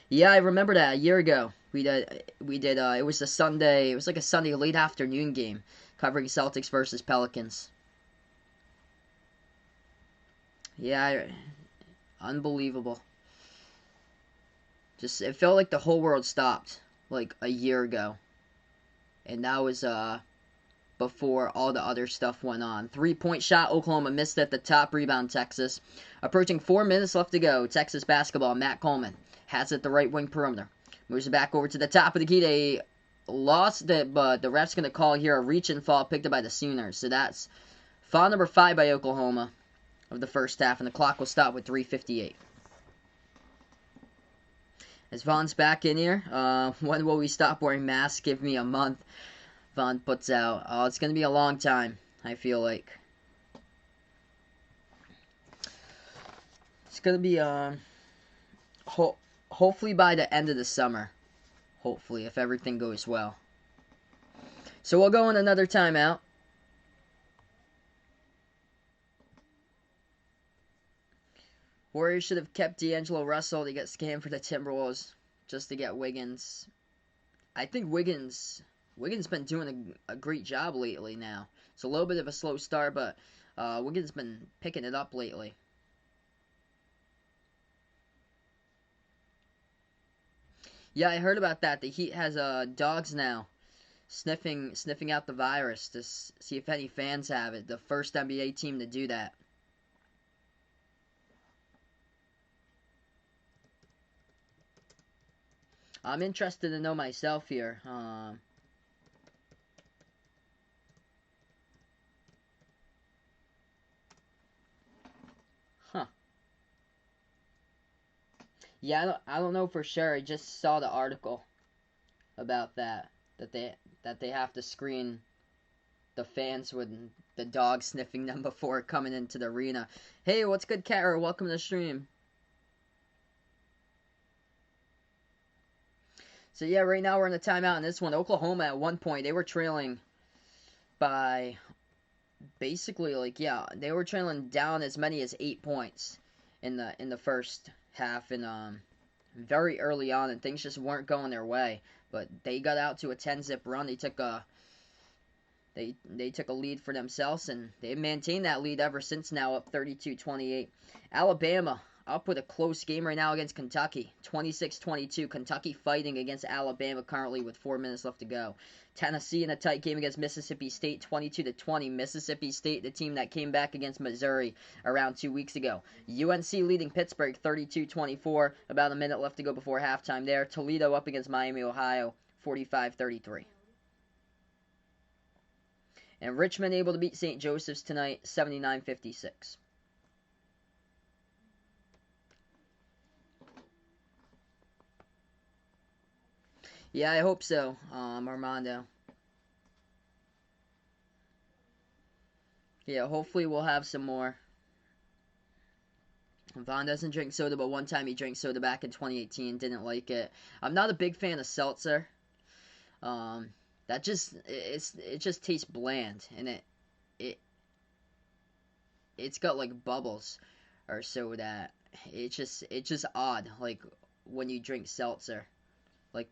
Yeah, I remember that a year ago. We did. It was a Sunday. It was like a Sunday late afternoon game, covering Celtics versus Pelicans. Yeah, unbelievable. Just it felt like the whole world stopped like a year ago, and that was before all the other stuff went on. 3-point shot, Oklahoma missed at the top. Rebound, Texas. Approaching 4 minutes left to go. Texas basketball. Matt Coleman has it the right wing perimeter. Moves it back over to the top of the key. They lost it, but the ref's going to call here a reach and fall picked up by the Sooners. So that's foul number 5 by Oklahoma of the first half, and the clock will stop with 3:58. As Vaughn's back in here, when will we stop wearing masks? Give me a month. Vaughn puts out. Oh, it's going to be a long time, I feel like. It's going to be, hopefully by the end of the summer. Hopefully, if everything goes well. So we'll go in another timeout. Warriors should have kept D'Angelo Russell to get scammed for the Timberwolves just to get Wiggins. I think Wiggins been doing a great job lately now. It's a little bit of a slow start, but Wiggins been picking it up lately. Yeah, I heard about that. The Heat has dogs now sniffing out the virus to see if any fans have it. The first NBA team to do that. I'm interested to know myself here. Huh. Yeah, I don't know for sure. I just saw the article about that they have to screen the fans with the dog sniffing them before coming into the arena. Hey, what's good, Kara? Welcome to the stream. So yeah, right now we're in the timeout in this one. Oklahoma at one point they were trailing by basically they were trailing down as many as 8 points in the first half, and very early on, and things just weren't going their way. But they got out to a 10-zip run. They took a lead for themselves, and they've maintained that lead ever since. Now up 32-28. Alabama up with a close game right now against Kentucky, 26-22. Kentucky fighting against Alabama currently with 4 minutes left to go. Tennessee in a tight game against Mississippi State, 22-20. Mississippi State, the team that came back against Missouri around 2 weeks ago. UNC leading Pittsburgh, 32-24. About a minute left to go before halftime there. Toledo up against Miami, Ohio, 45-33. And Richmond able to beat St. Joseph's tonight, 79-56. Yeah, I hope so, Armando. Yeah, hopefully we'll have some more. Vaughn doesn't drink soda, but one time he drank soda back in 2018, didn't like it. I'm not a big fan of seltzer. It just tastes bland, and it's got like bubbles or so that it's just odd, like when you drink seltzer, like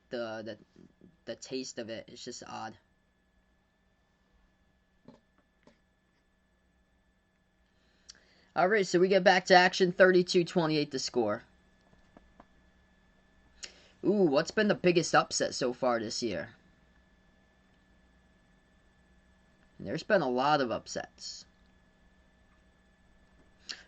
the taste of it is just odd. Alright, so we get back to action. 32-28 the score. Ooh, what's been the biggest upset so far this year? There's been a lot of upsets.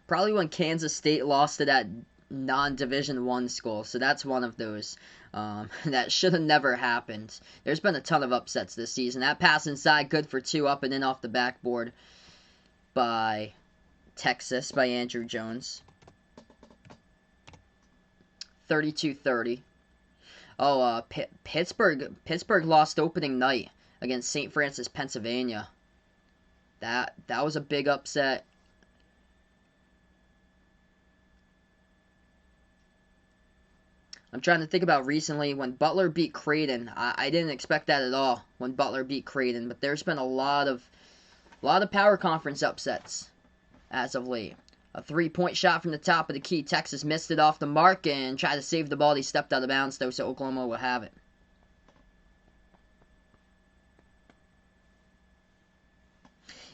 Probably when Kansas State lost to that non-Division I school, so that's one of those. That should have never happened. There's been a ton of upsets this season. That pass inside, good for two, up and in off the backboard by Texas, by Andrew Jones. 32-30. Oh, Pittsburgh lost opening night against St. Francis, Pennsylvania. That was a big upset. I'm trying to think about recently when Butler beat Creighton. I didn't expect that at all when Butler beat Creighton, but there's been a lot of A lot of power conference upsets as of late. A three-point shot from the top of the key. Texas missed it off the mark and tried to save the ball. He stepped out of bounds, though, so Oklahoma will have it.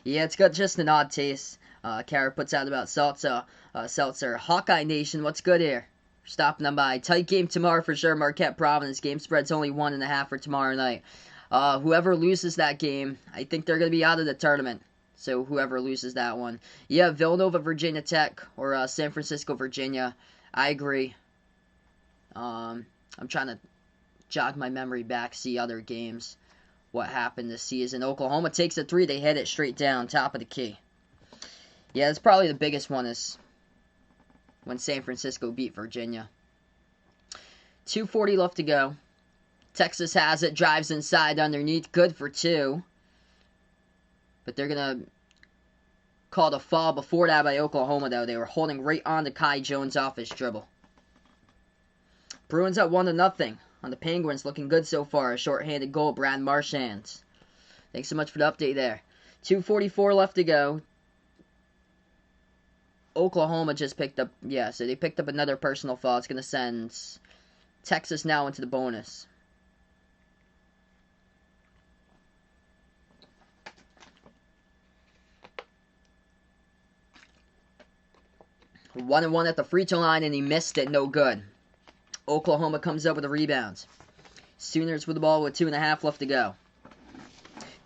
Yeah, it's got just an odd taste. Kara puts out about Seltzer. Hawkeye Nation, what's good here? Stopping them by. Tight game tomorrow for sure. Marquette Providence. Game spread's only 1.5 for tomorrow night. Whoever loses that game, I think they're going to be out of the tournament. So whoever loses that one. Yeah, Villanova, Virginia Tech, or San Francisco, Virginia. I agree. I'm trying to jog my memory back, see other games. What happened this season. Oklahoma takes a 3. They hit it straight down, top of the key. Yeah, that's probably the biggest one is when San Francisco beat Virginia. 2:40 left to go. Texas has it, drives inside underneath, good for 2. But they're going to call the foul before that by Oklahoma, though. They were holding right on to Kai Jones off his dribble. Bruins up 1-0 on the Penguins, looking good so far. A shorthanded goal, Brad Marchand. Thanks so much for the update there. 2:44 left to go. Oklahoma just picked up, so they picked up another personal foul. It's going to send Texas now into the bonus. One and one at the free throw line, and he missed it. No good. Oklahoma comes up with a rebound. Sooners with the ball with 2.5 left to go.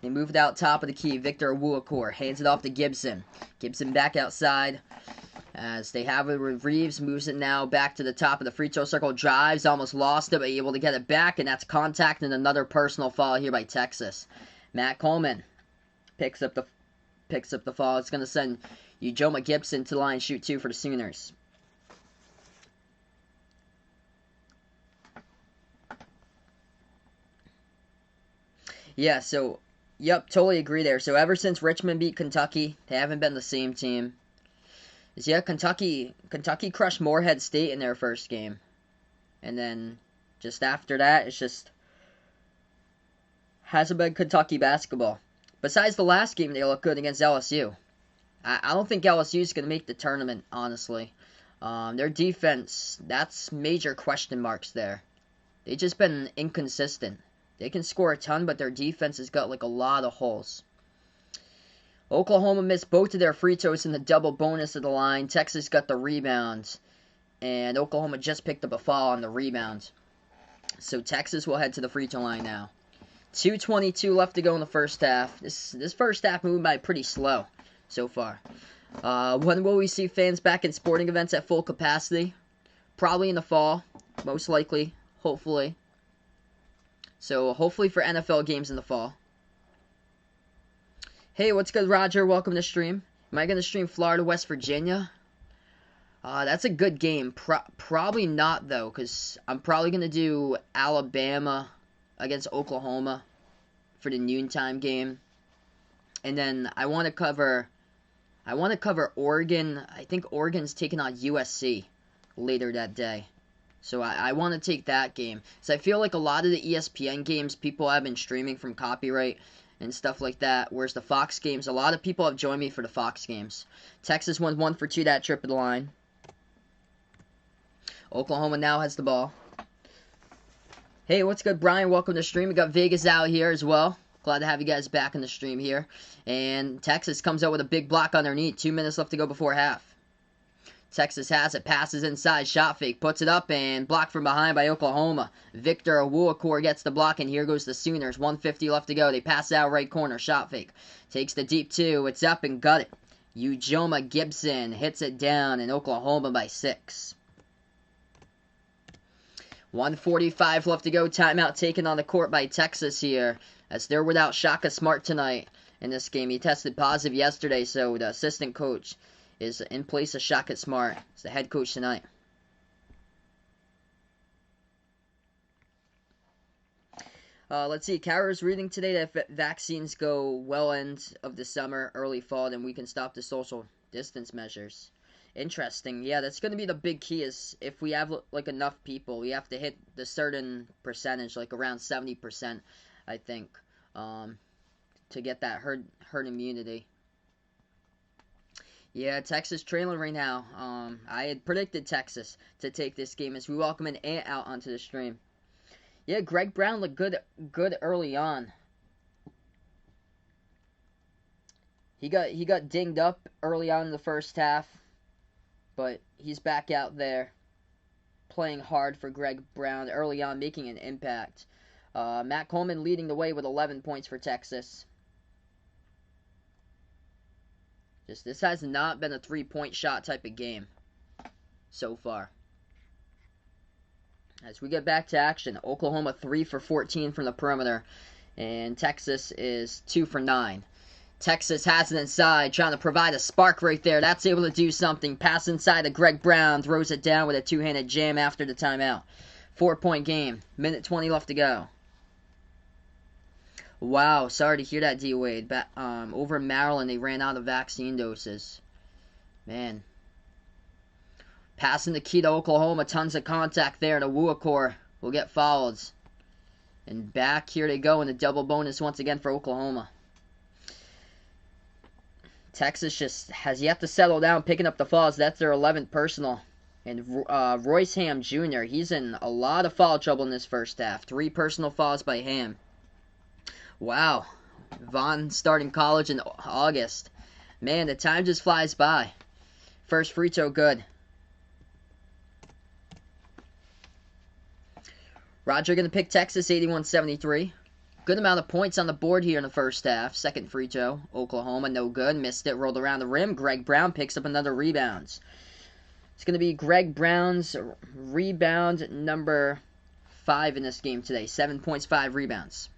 They move it out top of the key. Victor Awuakor hands it off to Gibson. Gibson back outside as they have it with Reeves. Moves it now back to the top of the free throw circle. Drives, almost lost it, but able to get it back, and that's contact and another personal foul here by Texas. Matt Coleman picks up the foul. It's going to send Ujoma Gibson to the line, shoot 2 for the Sooners. Yeah, so, yep, totally agree there. So ever since Richmond beat Kentucky, they haven't been the same team. Yeah, Kentucky crushed Morehead State in their first game. And then just after that, it's just hasn't been Kentucky basketball. Besides the last game, they look good against LSU. I don't think LSU is going to make the tournament, honestly. Their defense, that's major question marks there. They've just been inconsistent. They can score a ton, but their defense has got like a lot of holes. Oklahoma missed both of their free throws in the double bonus of the line. Texas got the rebound. And Oklahoma just picked up a foul on the rebound. So Texas will head to the free throw line now. 2:22 left to go in the first half. This first half moved by pretty slow so far. When will we see fans back in sporting events at full capacity? Probably in the fall. Most likely. Hopefully. So hopefully for NFL games in the fall. Hey, what's good, Roger? Welcome to stream. Am I going to stream Florida, West Virginia? That's a good game. Probably not, though, because I'm probably going to do Alabama against Oklahoma for the noontime game. And then I want to cover Oregon. I think Oregon's taking on USC later that day. So I want to take that game. So I feel like a lot of the ESPN games, people have been streaming from copyright and stuff like that. Whereas the Fox games, a lot of people have joined me for the Fox games. Texas won 1 for 2 that trip of the line. Oklahoma now has the ball. Hey, what's good, Brian? Welcome to the stream. We got Vegas out here as well. Glad to have you guys back in the stream here. And Texas comes out with a big block underneath. 2 minutes left to go before half. Texas has it, passes inside, shot fake, puts it up, and blocked from behind by Oklahoma. Victor Awuakor gets the block, and here goes the Sooners. 1:50 left to go. They pass it out right corner, shot fake. Takes the deep 2, it's up and got it. Ujoma Gibson hits it down, and Oklahoma by 6. 1:45 left to go. Timeout taken on the court by Texas here, as they're without Shaka Smart tonight in this game. He tested positive yesterday, so the assistant coach is in place of Shaka Smart. He's the head coach tonight. Let's see. Kara's reading today that if vaccines go well end of the summer, early fall, then we can stop the social distance measures. Interesting. Yeah, that's going to be the big key is if we have like enough people, we have to hit the certain percentage, like around 70%, I think, to get that herd immunity. Yeah, Texas trailing right now. I had predicted Texas to take this game as we welcome an Ant out onto the stream. Yeah, Greg Brown looked good early on. He got dinged up early on in the first half, but he's back out there playing hard for Greg Brown early on, making an impact. Matt Coleman leading the way with 11 points for Texas. This has not been a three-point shot type of game so far. As we get back to action, Oklahoma 3 for 14 from the perimeter, and Texas is 2 for 9. Texas has it inside, trying to provide a spark right there. That's able to do something. Pass inside to Greg Brown, throws it down with a two-handed jam after the timeout. 4-point game, minute 20 left to go. Wow, sorry to hear that, D-Wade. Over in Maryland, they ran out of vaccine doses. Man. Passing the key to Oklahoma, tons of contact there, and Awuakor will get fouled. And back here they go in the double bonus once again for Oklahoma. Texas just has yet to settle down, picking up the fouls. That's their 11th personal. And Royce Ham Jr., he's in a lot of foul trouble in this first half. 3 personal fouls by Ham. Wow. Vaughn starting college in August. Man, the time just flies by. First free throw good. Roger going to pick Texas 81-73. Good amount of points on the board here in the first half. Second free throw. Oklahoma, no good. Missed it. Rolled around the rim. Greg Brown picks up another rebound. It's going to be Greg Brown's rebound number 5 in this game today. 7 points, 5 rebounds.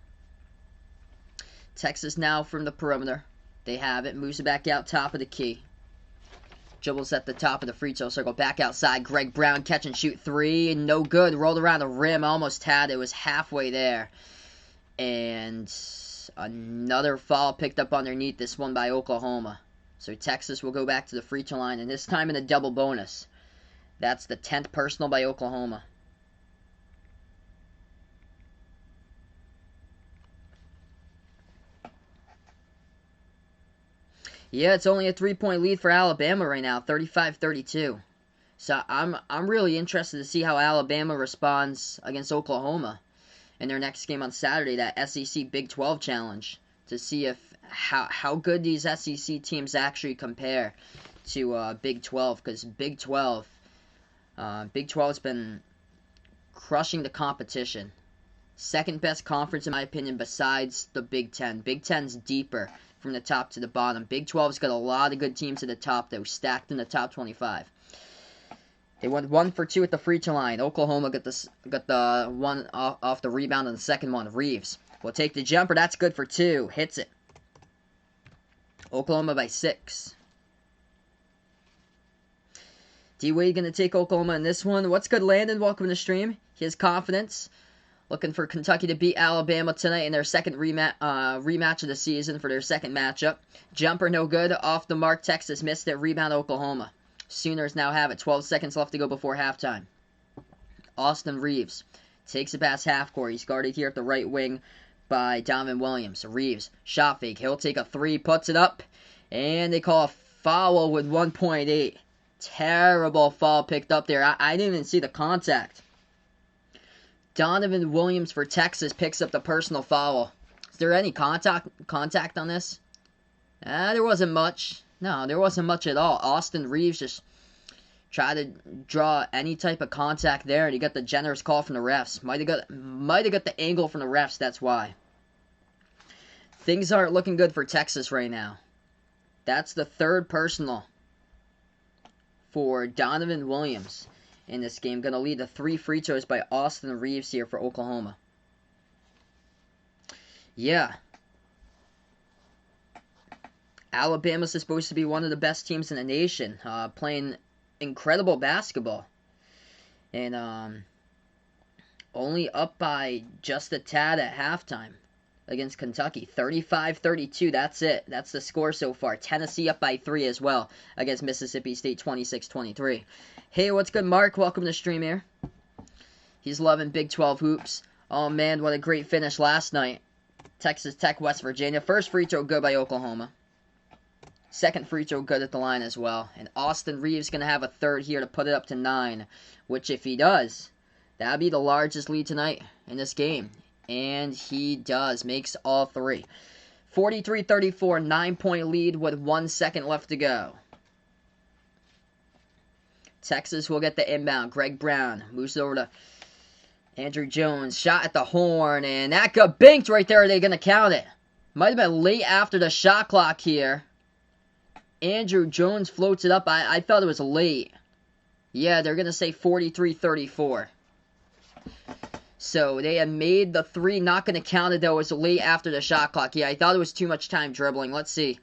Texas now from the perimeter. They have it. Moves it back out top of the key. Dribbles at the top of the free throw circle. Back outside. Greg Brown catch and shoot 3. No good. Rolled around the rim. Almost had it. Was halfway there. And another foul picked up underneath, this one by Oklahoma. So Texas will go back to the free throw line, and this time in a double bonus. That's the 10th personal by Oklahoma. Yeah, it's only a 3-point lead for Alabama right now, 35-32. So I'm really interested to see how Alabama responds against Oklahoma in their next game on Saturday, that SEC Big 12 challenge, to see if how good these SEC teams actually compare to Big 12, because Big 12's been crushing the competition. Second best conference in my opinion besides the Big 10. Big 10's deeper from the top to the bottom. Big 12's got a lot of good teams at the top, though, stacked in the top 25. They went 1 for 2 at the free throw line. Oklahoma got the one off the rebound on the second one. Reeves will take the jumper. That's good for 2. Hits it. Oklahoma by 6. D-Wade going to take Oklahoma in this one. What's good, Landon? Welcome to the stream. He has confidence. Looking for Kentucky to beat Alabama tonight in their second rematch of the season for their second matchup. Jumper no good. Off the mark. Texas missed it. Rebound Oklahoma. Sooners now have it. 12 seconds left to go before halftime. Austin Reeves takes it past half court. He's guarded here at the right wing by Donovan Williams. Reeves, shot fake. He'll take a 3, puts it up, and they call a foul with 1.8. Terrible foul picked up there. I didn't even see the contact. Donovan Williams for Texas picks up the personal foul. Is there any contact on this? There wasn't much. No, there wasn't much at all. Austin Reeves just tried to draw any type of contact there, and he got the generous call from the refs. Might have got the angle from the refs, that's why. Things aren't looking good for Texas right now. That's the 3rd personal for Donovan Williams in this game. Going to lead to 3 free throws by Austin Reeves here for Oklahoma. Yeah. Alabama's supposed to be one of the best teams in the nation, playing incredible basketball. And only up by just a tad at halftime against Kentucky. 35-32, that's it. That's the score so far. Tennessee up by 3 as well against Mississippi State, 26-23. Hey, what's good, Mark? Welcome to the stream here. He's loving Big 12 hoops. Oh, man, what a great finish last night Texas Tech, West Virginia. First free throw good by Oklahoma. Second free throw good at the line as well. And Austin Reeves going to have a third here to put it up to 9. Which, if he does, that would be the largest lead tonight in this game. And he does. Makes all 3. 43-34, 9-point lead with 1 second left to go. Texas will get the inbound. Greg Brown moves it over to Andrew Jones. Shot at the horn, and that got banked right there. Are they going to count it? Might have been late after the shot clock here. Andrew Jones floats it up. I thought it was late. Yeah, they're going to say 43-34. So they had made the 3, not going to count it though. It was late after the shot clock. Yeah, I thought it was too much time dribbling. Let's see.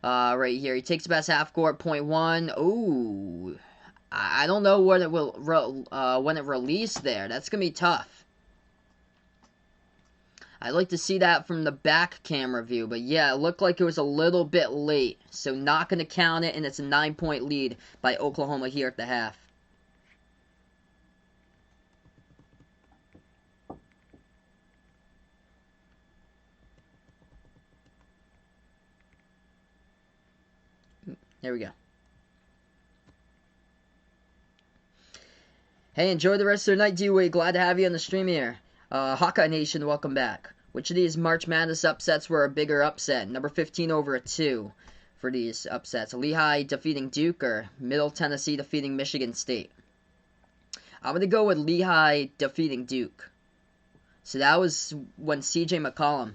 Right here, he takes the best half court, .1. Ooh, I don't know when it will when it released there. That's going to be tough. I'd like to see that from the back camera view, but yeah, it looked like it was a little bit late. So not going to count it, and it's a 9-point lead by Oklahoma here at the half. There we go. Hey, enjoy the rest of the night, D-Wade. Glad to have you on the stream here. Hawkeye Nation, welcome back. Which of these March Madness upsets were a bigger upset? Number 15 over a 2 for these upsets. Lehigh defeating Duke or Middle Tennessee defeating Michigan State? I'm going to go with Lehigh defeating Duke. So that was when C.J. McCollum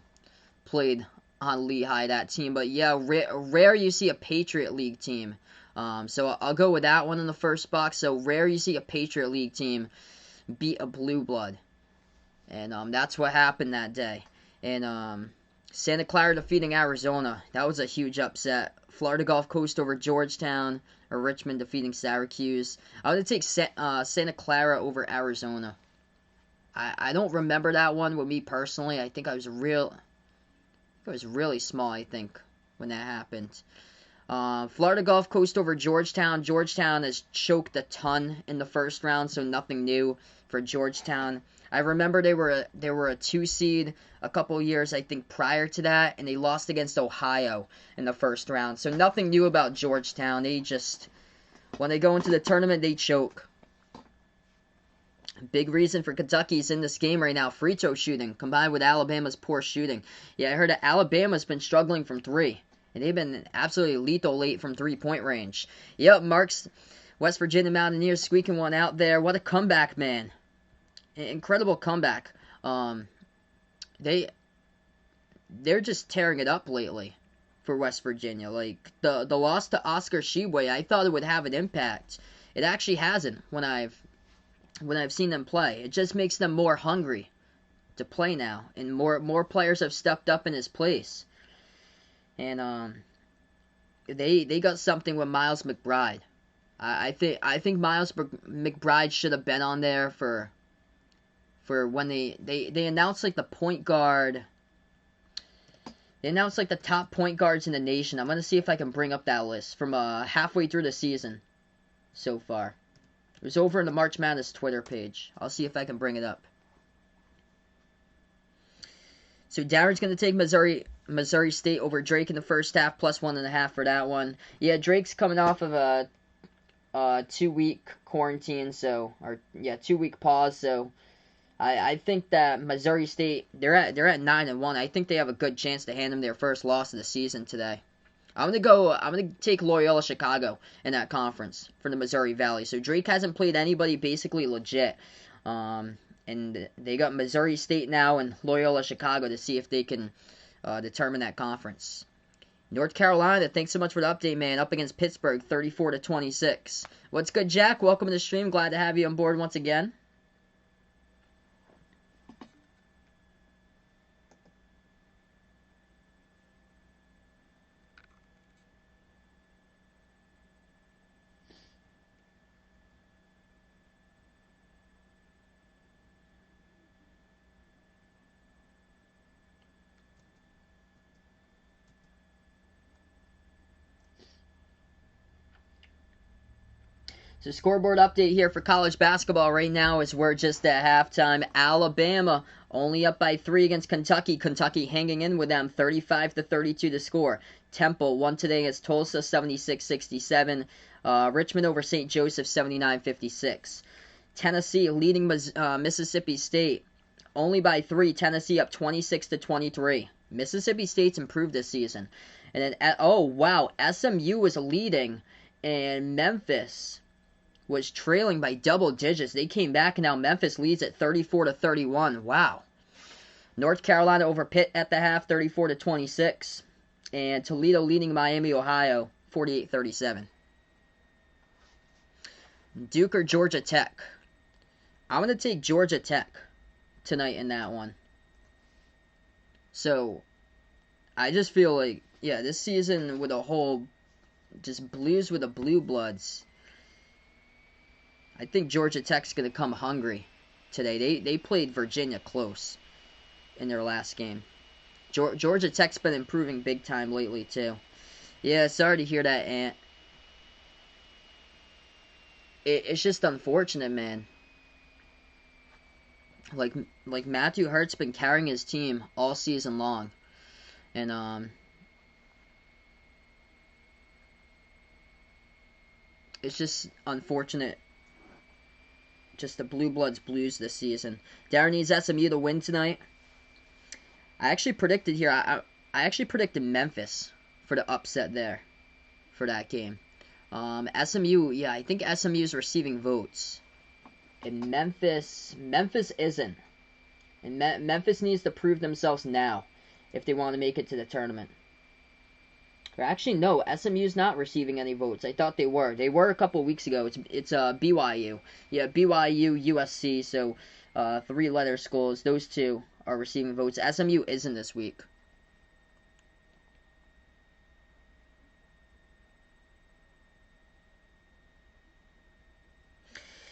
played on Lehigh, that team. But yeah, rare you see a Patriot League team. So I'll go with that one in the first box. So rare you see a Patriot League team beat a Blue Blood. And that's what happened that day. And Santa Clara defeating Arizona. That was a huge upset. Florida Gulf Coast over Georgetown. Or Richmond defeating Syracuse. I would take Santa Clara over Arizona. I don't remember that one with me personally. I think I was really small, I think, when that happened. Florida Gulf Coast over Georgetown. Georgetown has choked a ton in the first round, so nothing new for Georgetown. I remember they were a 2 seed a couple years, I think, prior to that, and they lost against Ohio in the first round. So nothing new about Georgetown. They just, when they go into the tournament, they choke. Big reason for Kentucky's in this game right now, free throw shooting, combined with Alabama's poor shooting. Yeah, I heard that Alabama's been struggling from 3, and they've been absolutely lethal late from 3-point range. Yep, Mark's West Virginia Mountaineers squeaking one out there. What a comeback, man. Incredible comeback. They're just tearing it up lately for West Virginia. Like, the loss to Oscar Tshiebwe, I thought it would have an impact. It actually hasn't when I've seen them play. It just makes them more hungry to play now, and more players have stepped up in his place. And they got something with Miles McBride. I think Miles McBride should have been on there for when they announced like the point guard. They announced like the top point guards in the nation. I'm gonna see if I can bring up that list from halfway through the season so far. It was over in the March Madness Twitter page. I'll see if I can bring it up. So Darren's going to take Missouri State over Drake in the first half, plus 1.5 for that one. Yeah, Drake's coming off of a 2-week quarantine, 2-week pause. So I think that Missouri State, they're at 9-1. I think they have a good chance to hand them their first loss of the season today. I'm gonna take Loyola Chicago in that conference for the Missouri Valley. So Drake hasn't played anybody basically legit. And they got Missouri State now and Loyola Chicago to see if they can determine that conference. North Carolina, thanks so much for the update, man. Up against Pittsburgh, 34-26. What's good, Jack? Welcome to the stream. Glad to have you on board once again. So scoreboard update here for college basketball right now is we're just at halftime. Alabama only up by 3 against Kentucky. Kentucky hanging in with them, 35-32 to score. Temple won today against Tulsa, 76-67. Richmond over St. Joseph, 79-56. Tennessee leading Mississippi State only by 3. Tennessee up 26-23. Mississippi State's improved this season. And then, oh wow, SMU was leading, and Memphis was trailing by double digits. They came back, and now Memphis leads at 34-31. Wow. North Carolina over Pitt at the half, 34-26. And Toledo leading Miami, Ohio, 48-37. Duke or Georgia Tech? I'm going to take Georgia Tech tonight in that one. So, I just feel like, yeah, this season with a whole, just Blues with the Blue Bloods, I think Georgia Tech's going to come hungry today. They played Virginia close in their last game. Georgia Tech's been improving big time lately, too. Yeah, sorry to hear that, Ant. It's just unfortunate, man. Like Matthew Hurt's been carrying his team all season long. And, it's just unfortunate. Just the Blue Bloods Blues this season. Darren needs SMU to win tonight. I actually predicted here. I actually predicted Memphis for the upset there for that game. SMU, yeah, I think SMU is receiving votes, and Memphis isn't. And Memphis needs to prove themselves now if they want to make it to the tournament. Or actually, no, SMU's not receiving any votes. I thought they were. They were a couple of weeks ago. It's BYU. Yeah, BYU, USC, so 3-letter schools. Those two are receiving votes. SMU isn't this week.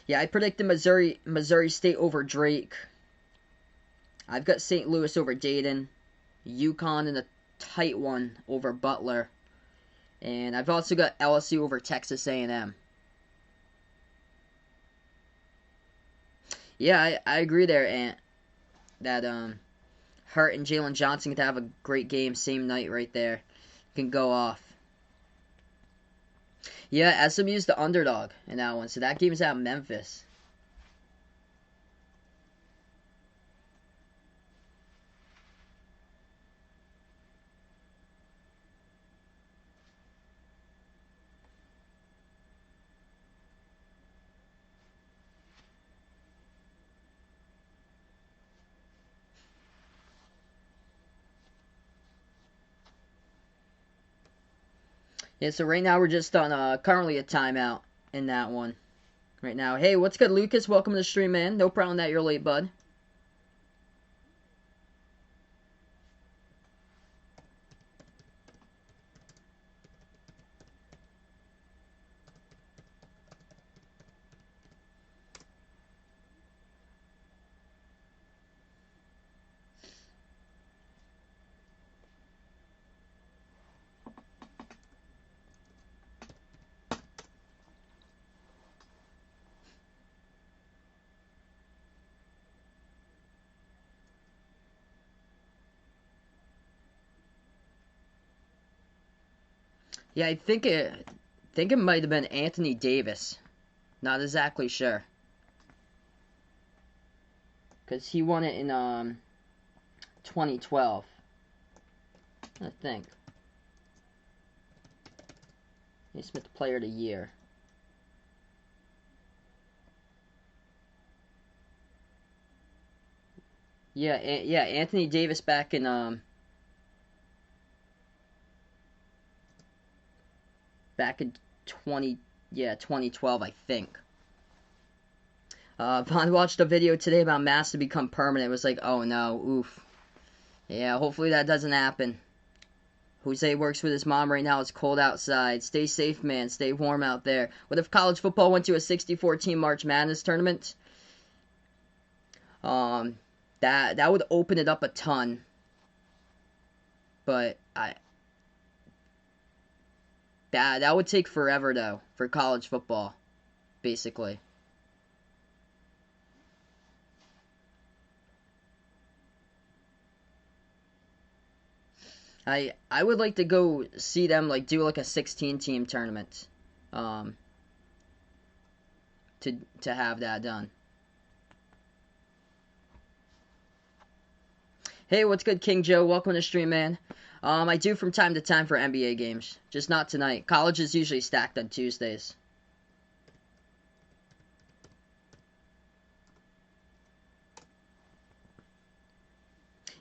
Yeah, I predicted Missouri State over Drake. I've got St. Louis over Dayton. UConn in a tight one over Butler. And I've also got LSU over Texas A&M. Yeah, I agree there, Ant. That Hurt and Jalen Johnson can have a great game same night right there. Can go off. Yeah, SMU's the underdog in that one. So that game's out in Memphis. Yeah, so right now we're just on currently a timeout in that one. Right now. Hey, what's good, Lucas? Welcome to the stream, man. No problem that you're late, bud. Yeah, I think it might have been Anthony Davis. Not exactly sure. Cause he won it in 2012. I think. Naismith Player of the Year. Yeah, Anthony Davis back in 2012, I think. Vaughn watched a video today about masks to become permanent. It was like, oh no, oof. Yeah, hopefully that doesn't happen. Jose works with his mom right now. It's cold outside. Stay safe, man. Stay warm out there. What if college football went to a 64-team March Madness tournament? That would open it up a ton. But that would take forever though for college football. basically. I would like to go see them like do like a 16 team tournament, um, to have that done. Hey, what's good, King Joe? Welcome to the stream, man. I do from time to time for NBA games, just not tonight. College is usually stacked on Tuesdays.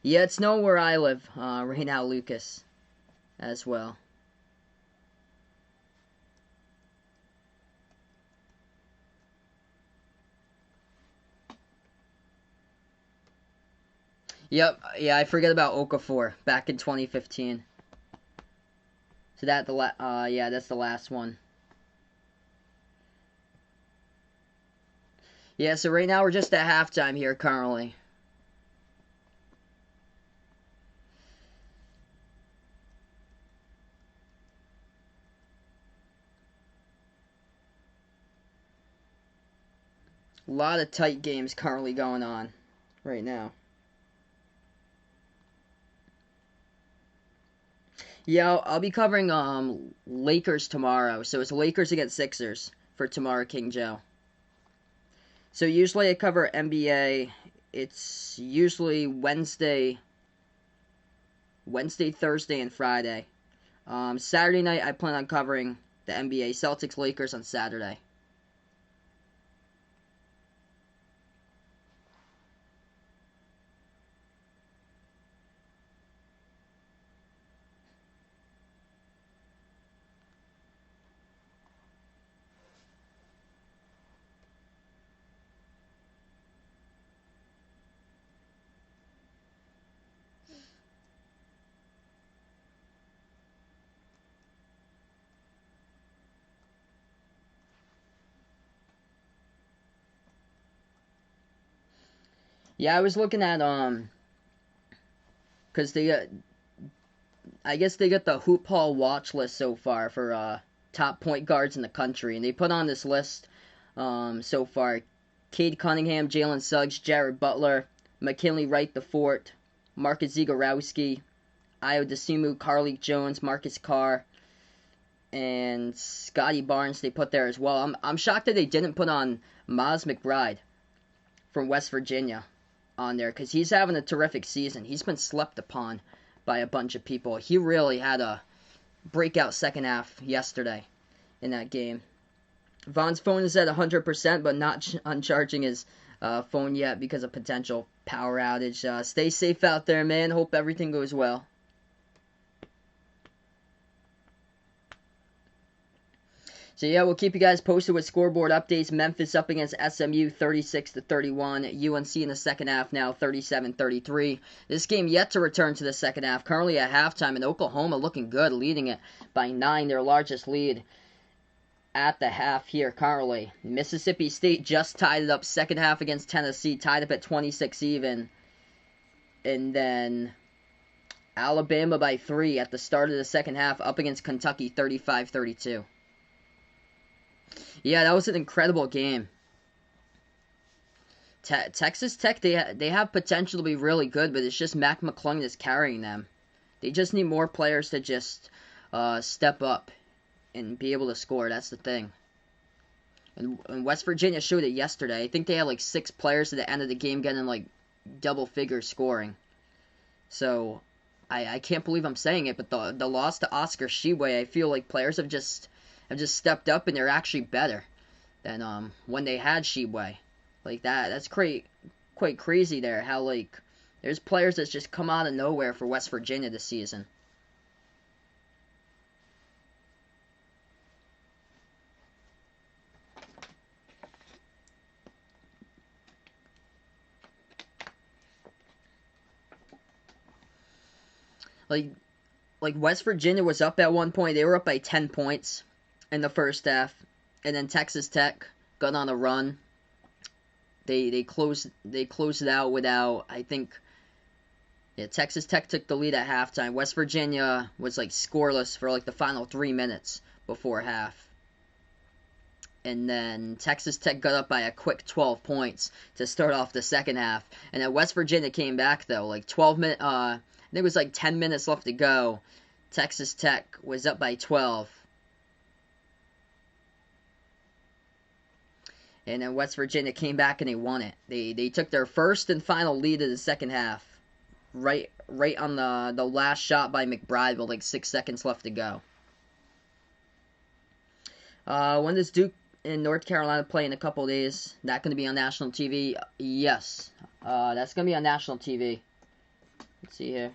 Yeah, it's snowing where I live right now, Lucas, as well. Yep, yeah, I forget about Okafor back in 2015. So yeah, that's the last one. Yeah, so right now we're just at halftime here currently. A lot of tight games currently going on right now. Yeah, I'll be covering Lakers tomorrow. So it's Lakers against Sixers for tomorrow, King Joe. So usually I cover NBA. It's usually Wednesday, Thursday, and Friday. Saturday night I plan on covering the NBA Celtics Lakers on Saturday. Yeah, I was looking at because I guess they got the Hoop Hall watch list so far for top point guards in the country, and they put on this list so far: Cade Cunningham, Jalen Suggs, Jared Butler, McKinley Wright the Fort, Marcus Zagorowski, Io DeSumo, Carlik Jones, Marcus Carr, and Scotty Barnes. They put there as well. I'm shocked that they didn't put on Maz McBride from West Virginia on there because he's having a terrific season. He's been slept upon by a bunch of people. He really had a breakout second half yesterday in that game. Vaughn's phone is at 100%, but not uncharging his phone yet because of potential power outage. Stay safe out there, man. Hope everything goes well. So yeah, we'll keep you guys posted with scoreboard updates. Memphis up against SMU 36-31. UNC in the second half now 37-33. This game yet to return to the second half. Currently at halftime, and Oklahoma looking good, leading it by 9, their largest lead at the half here currently. Mississippi State just tied it up second half against Tennessee, tied up at 26 even. And then Alabama by 3 at the start of the second half up against Kentucky 35-32. Yeah, that was an incredible game. Texas Tech, they have potential to be really good, but it's just Mac McClung that's carrying them. They just need more players to just step up and be able to score. That's the thing. And West Virginia showed it yesterday. I think they had like 6 players at the end of the game getting like double figure scoring. So I can't believe I'm saying it, but the loss to Oscar Tshiebwe, I feel like players have just stepped up and they're actually better than when they had Tshiebwe. Like that's quite crazy there. How like there's players that's just come out of nowhere for West Virginia this season. Like West Virginia was up at one point. They were up by 10 points in the first half, and then Texas Tech got on a run. They closed it out without, I think. Yeah, Texas Tech took the lead at halftime. West Virginia was like scoreless for like the final 3 minutes before half. And then Texas Tech got up by a quick 12 points to start off the second half. And then West Virginia came back, though. Like 12 minutes, I think it was like 10 minutes left to go. Texas Tech was up by 12. And then West Virginia came back and they won it. They took their first and final lead of the second half. Right on the last shot by McBride with like 6 seconds left to go. When does Duke in North Carolina play in a couple of days? That going to be on national TV? Yes. That's going to be on national TV. Let's see here.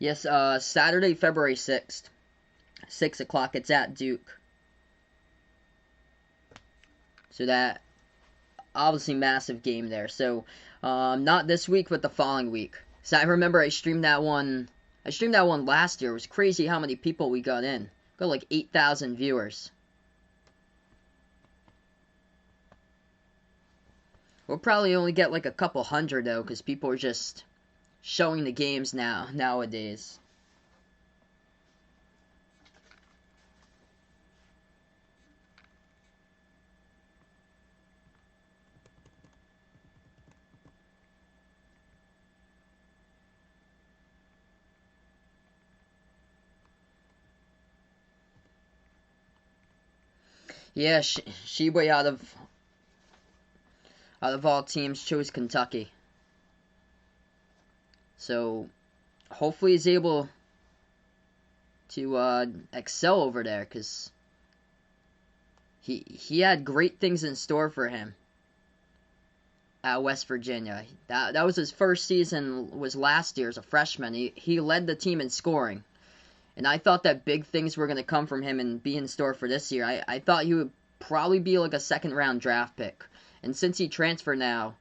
Yes, Saturday, February 6th. 6 o'clock. It's at Duke. So that, obviously massive game there. So, not this week, but the following week. So I remember I streamed that one last year. It was crazy how many people we got in. Got like 8,000 viewers. We'll probably only get like a couple hundred though, because people are just showing the games nowadays. Yeah, Sheboy out of all teams chose Kentucky. So hopefully he's able to excel over there, because he had great things in store for him at West Virginia. That was his first season, was last year as a freshman. He led the team in scoring. And I thought that big things were going to come from him and be in store for this year. I thought he would probably be like a second-round draft pick. And since he transferred now,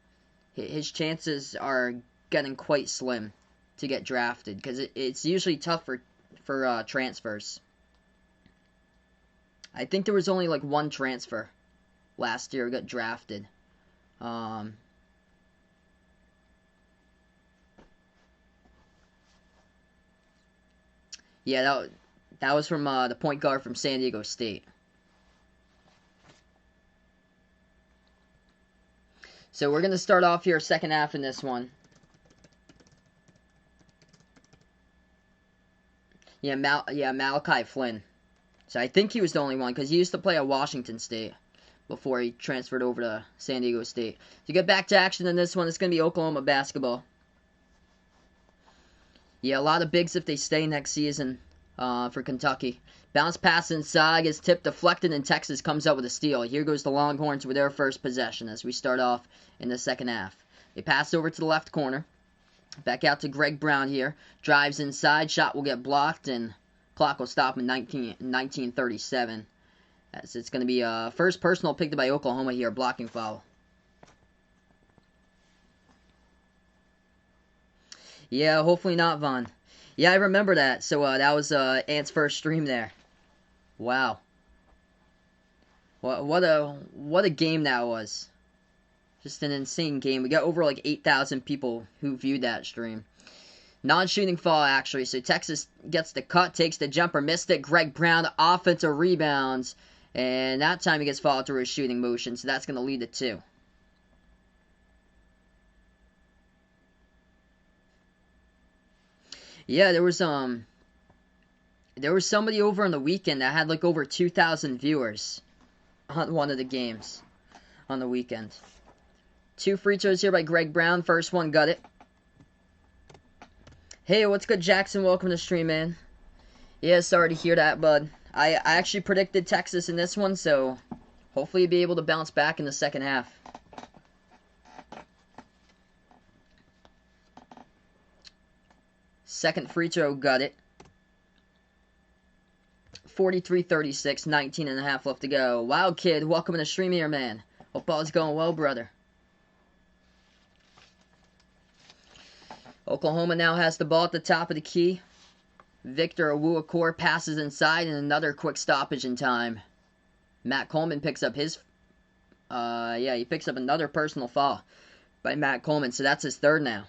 his chances are getting quite slim to get drafted, because it's usually tough for transfers. I think there was only like one transfer last year who got drafted. Yeah, that was from the point guard from San Diego State. So we're going to start off here second half in this one. Yeah, Malachi Flynn. So I think he was the only one, because he used to play at Washington State before he transferred over to San Diego State. To get back to action in this one, it's going to be Oklahoma basketball. Yeah, a lot of bigs if they stay next season for Kentucky. Bounce pass inside, gets tipped, deflected, and Texas comes out with a steal. Here goes the Longhorns with their first possession as we start off in the second half. They pass over to the left corner. Back out to Greg Brown here. Drives inside, shot will get blocked, and clock will stop in 19:37. As it's going to be first personal picked by Oklahoma here, blocking foul. Yeah, hopefully not, Vaughn. Yeah, I remember that. So that was Ant's first stream there. Wow. What a game that was. Just an insane game. We got over like 8,000 people who viewed that stream. Non-shooting foul, actually. So Texas gets the cut, takes the jumper, missed it. Greg Brown, offensive rebounds. And that time he gets fouled through his shooting motion. So that's going to lead to 2. Yeah, there was somebody over on the weekend that had like over 2,000 viewers on one of the games on the weekend. 2 free throws here by Greg Brown. First one, got it. Hey, what's good, Jackson? Welcome to the stream, man. Yeah, sorry to hear that, bud. I actually predicted Texas in this one, so hopefully you'll be able to bounce back in the second half. Second free throw, got it. 43-36, 19 and a half left to go. Wow, kid, welcome to the stream here, man. Hope all's going well, brother. Oklahoma now has the ball at the top of the key. Victor Awuakor passes inside, and another quick stoppage in time. Matt Coleman picks up his Yeah, he picks up another personal foul by Matt Coleman, so that's his third now.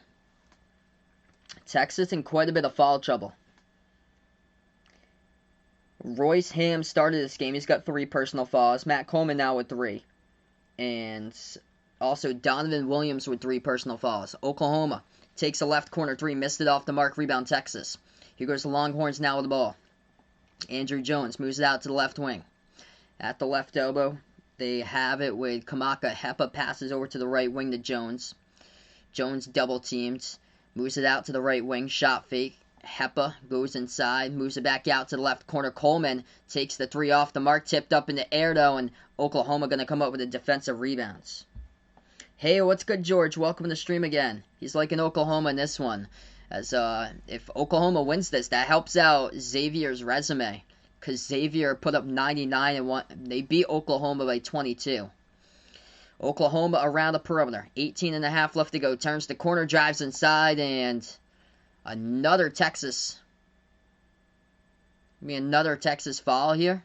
Texas in quite a bit of foul trouble. Royce Ham started this game. He's got 3 personal fouls. Matt Coleman now with 3. And also Donovan Williams with 3 personal fouls. Oklahoma takes a left corner 3, missed it off the mark, rebound Texas. Here goes the Longhorns now with the ball. Andrew Jones moves it out to the left wing. At the left elbow, they have it with Kamaka. Hepa passes over to the right wing to Jones. Jones double teamed, moves it out to the right wing, shot fake. Hepa goes inside, moves it back out to the left corner. Coleman takes the 3 off the mark, tipped up in the air though, and Oklahoma going to come up with the defensive rebounds. Hey, what's good, George? Welcome to the stream again. He's liking Oklahoma in this one. As if Oklahoma wins this, that helps out Xavier's resume. Because Xavier put up 99 and they beat Oklahoma by 22. Oklahoma around the perimeter. 18.5 left to go. Turns the corner, drives inside, and another Texas. Another Texas foul here?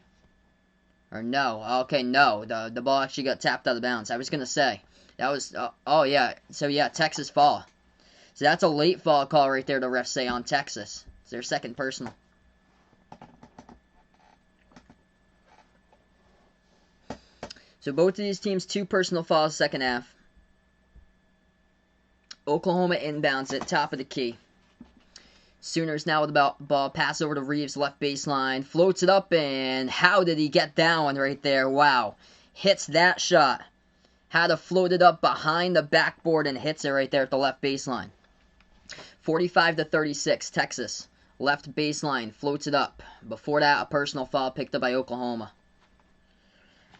Or no? Okay, no. The ball actually got tapped out of bounds. I was going to say. That was, oh yeah. So yeah, Texas foul. So that's a late foul call right there, the refs say, on Texas. It's their second personal. So both of these teams, 2 personal fouls second half. Oklahoma inbounds it, top of the key. Sooners now with the ball, pass over to Reeves, left baseline, floats it up, and how did he get down right there? Wow. Hits that shot. Had to float it up behind the backboard and hits it right there at the left baseline. 45-36, Texas. Left baseline, floats it up. Before that, a personal foul picked up by Oklahoma.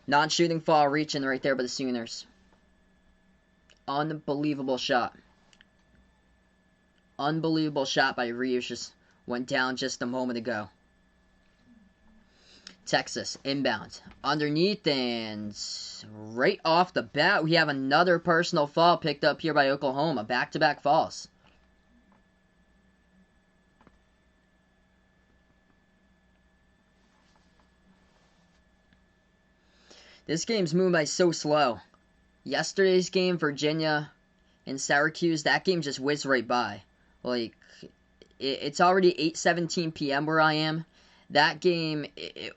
Non-shooting foul reaching right there by the Sooners. Unbelievable shot. Unbelievable shot by Reeves. Just went down just a moment ago. Texas inbound. Underneath, and right off the bat, we have another personal foul picked up here by Oklahoma. Back-to-back fouls. This game's moving by so slow. Yesterday's game, Virginia and Syracuse, that game just whizzed right by. Like, it's already 8:17 p.m. where I am. That game,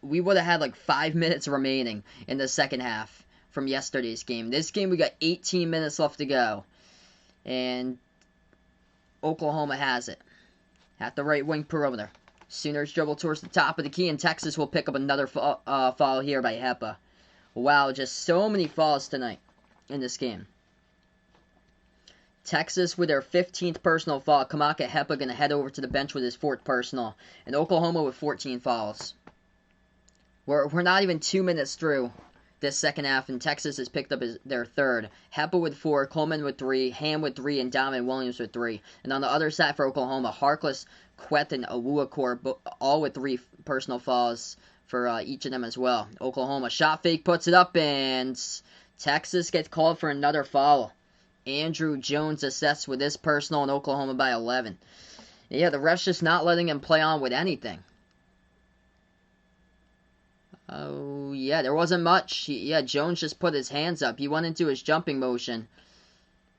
we would have had like 5 minutes remaining in the second half from yesterday's game. This game, we got 18 minutes left to go. And Oklahoma has it. At the right wing perimeter. Sooners dribble towards the top of the key, and Texas will pick up another foul here by Hepa. Wow, just so many fouls tonight in this game. Texas with their 15th personal foul. Kamaka Hepa going to head over to the bench with his 4th personal. And Oklahoma with 14 fouls. We're not even 2 minutes through this second half, and Texas has picked up their 3rd. Hepa with 4, Coleman with 3, Ham with 3, and Donovan Williams with 3. And on the other side for Oklahoma, Harkless, Quet, and Awuakor, all with 3 personal fouls for each of them as well. Oklahoma shot fake, puts it up, and Texas gets called for another foul. Andrew Jones assessed with his personal, and Oklahoma by 11. Yeah, the ref's just not letting him play on with anything. Oh, yeah, there wasn't much. Jones just put his hands up. He went into his jumping motion.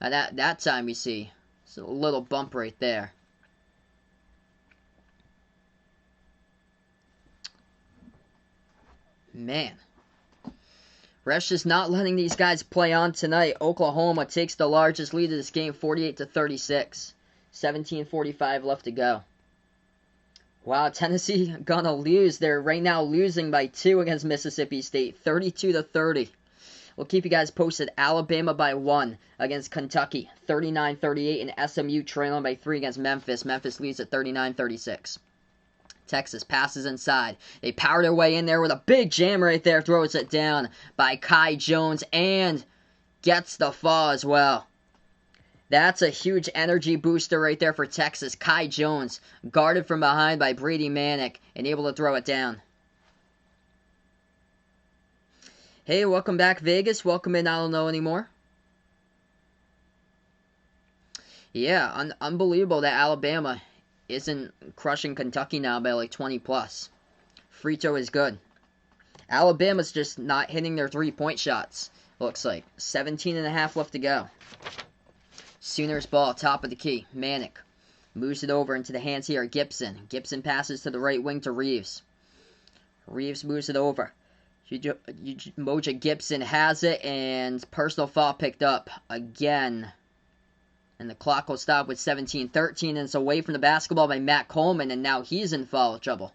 At that time, you see. It's a little bump right there. Man. Ref's just not letting these guys play on tonight. Oklahoma takes the largest lead of this game, 48-36. 17:45 left to go. Wow, Tennessee gonna lose. They're right now losing by 2 against Mississippi State, 32-30. We'll keep you guys posted. Alabama by 1 against Kentucky, 39-38, and SMU trailing by 3 against Memphis. Memphis leads at 39-36. Texas passes inside. They power their way in there with a big jam right there. Throws it down by Kai Jones and gets the fall as well. That's a huge energy booster right there for Texas. Kai Jones guarded from behind by Brady Manick and able to throw it down. Hey, welcome back, Vegas. Welcome in, I don't know anymore. Yeah, unbelievable that Alabama isn't crushing Kentucky now by like 20 plus. Free throw is good. Alabama's just not hitting their 3-point shots. Looks like 17.5 left to go. Sooners ball, top of the key. Manick moves it over into the hands here of Gibson. Gibson passes to the right wing to Reeves. Reeves moves it over. Moja Gibson has it, and personal foul picked up again. And the clock will stop with 17-13, and it's away from the basketball by Matt Coleman, and now he's in foul trouble.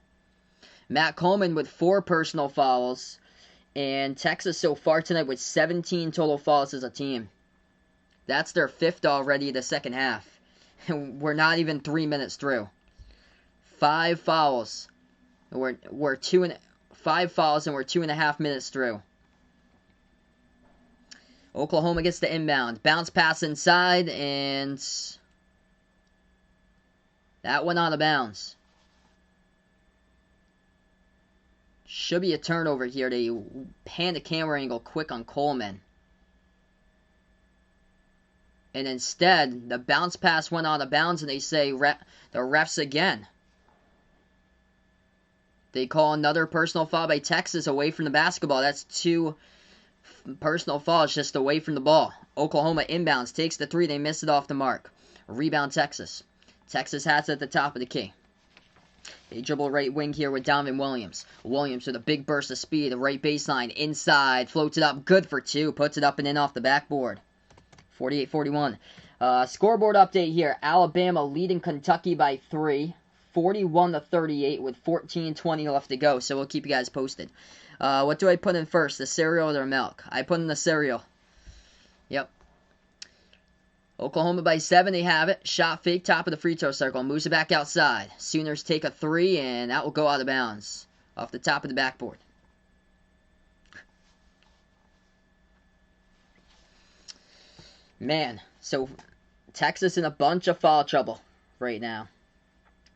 Matt Coleman with 4 personal fouls, and Texas so far tonight with 17 total fouls as a team. That's their 5th already the second half. And we're not even 3 minutes through. 5 fouls. We're 5 fouls, and we're 2.5 minutes through. Oklahoma gets the inbound. Bounce pass inside, and that went out of bounds. Should be a turnover here. They pan the camera angle quick on Coleman. And instead, the bounce pass went out of bounds, and they say the refs again. They call another personal foul by Texas away from the basketball. That's 2 personal fouls just away from the ball. Oklahoma inbounds, takes the 3. They miss it off the mark. Rebound Texas. Texas has it at the top of the key. They dribble right wing here with Donovan Williams. Williams with a big burst of speed. The right baseline inside. Floats it up. Good for 2. Puts it up and in off the backboard. 48-41. Scoreboard update here. Alabama leading Kentucky by 3. 41-38 with 14:20 left to go. So we'll keep you guys posted. What do I put in first? The cereal or milk? I put in the cereal. Yep. Oklahoma by 7. They have it. Shot fake. Top of the free throw circle. Moves it back outside. Sooners take a 3, and that will go out of bounds. Off the top of the backboard. Man, so Texas in a bunch of foul trouble right now.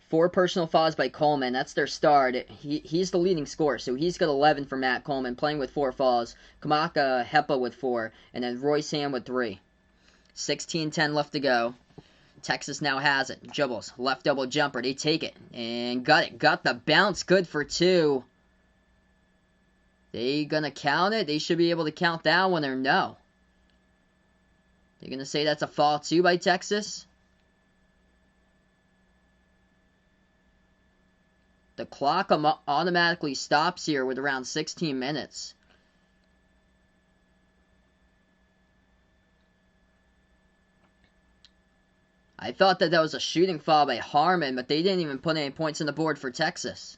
4 personal fouls by Coleman. That's their start. He's the leading scorer, so he's got 11 for Matt Coleman, playing with 4 fouls. Kamaka Hepa with 4, and then Royce Ham with 3. 16-10 left to go. Texas now has it. Dribbles. Left double jumper. They take it. And got it. Got the bounce. Good for 2. They gonna count it? They should be able to count that one or no? They're going to say that's a foul too by Texas? The clock automatically stops here with around 16 minutes. I thought that was a shooting foul by Harmon, but they didn't even put any points on the board for Texas.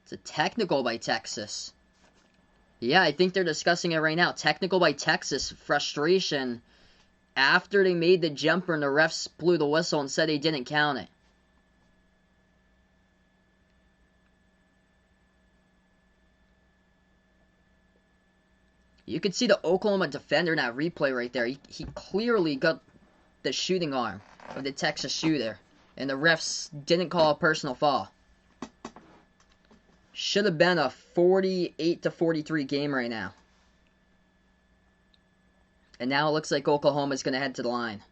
It's a technical by Texas. Yeah, I think they're discussing it right now. Technical by Texas. Frustration after they made the jumper and the refs blew the whistle and said they didn't count it. You could see the Oklahoma defender in that replay right there. He clearly got the shooting arm of the Texas shooter. And the refs didn't call a personal foul. Should have been a 48-43 game right now. And now it looks like Oklahoma's going to head to the line.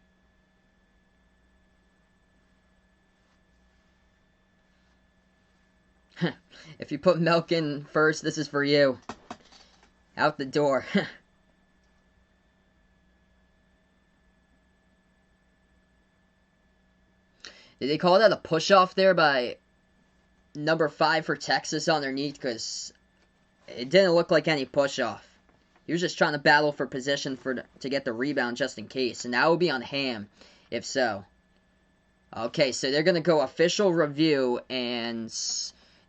If you put milk in first, this is for you. Out the door. Did they call that a push-off there by number 5 for Texas underneath? Because it didn't look like any push-off. He was just trying to battle for position to get the rebound just in case. And that would be on Ham, if so. Okay, so they're going to go official review, and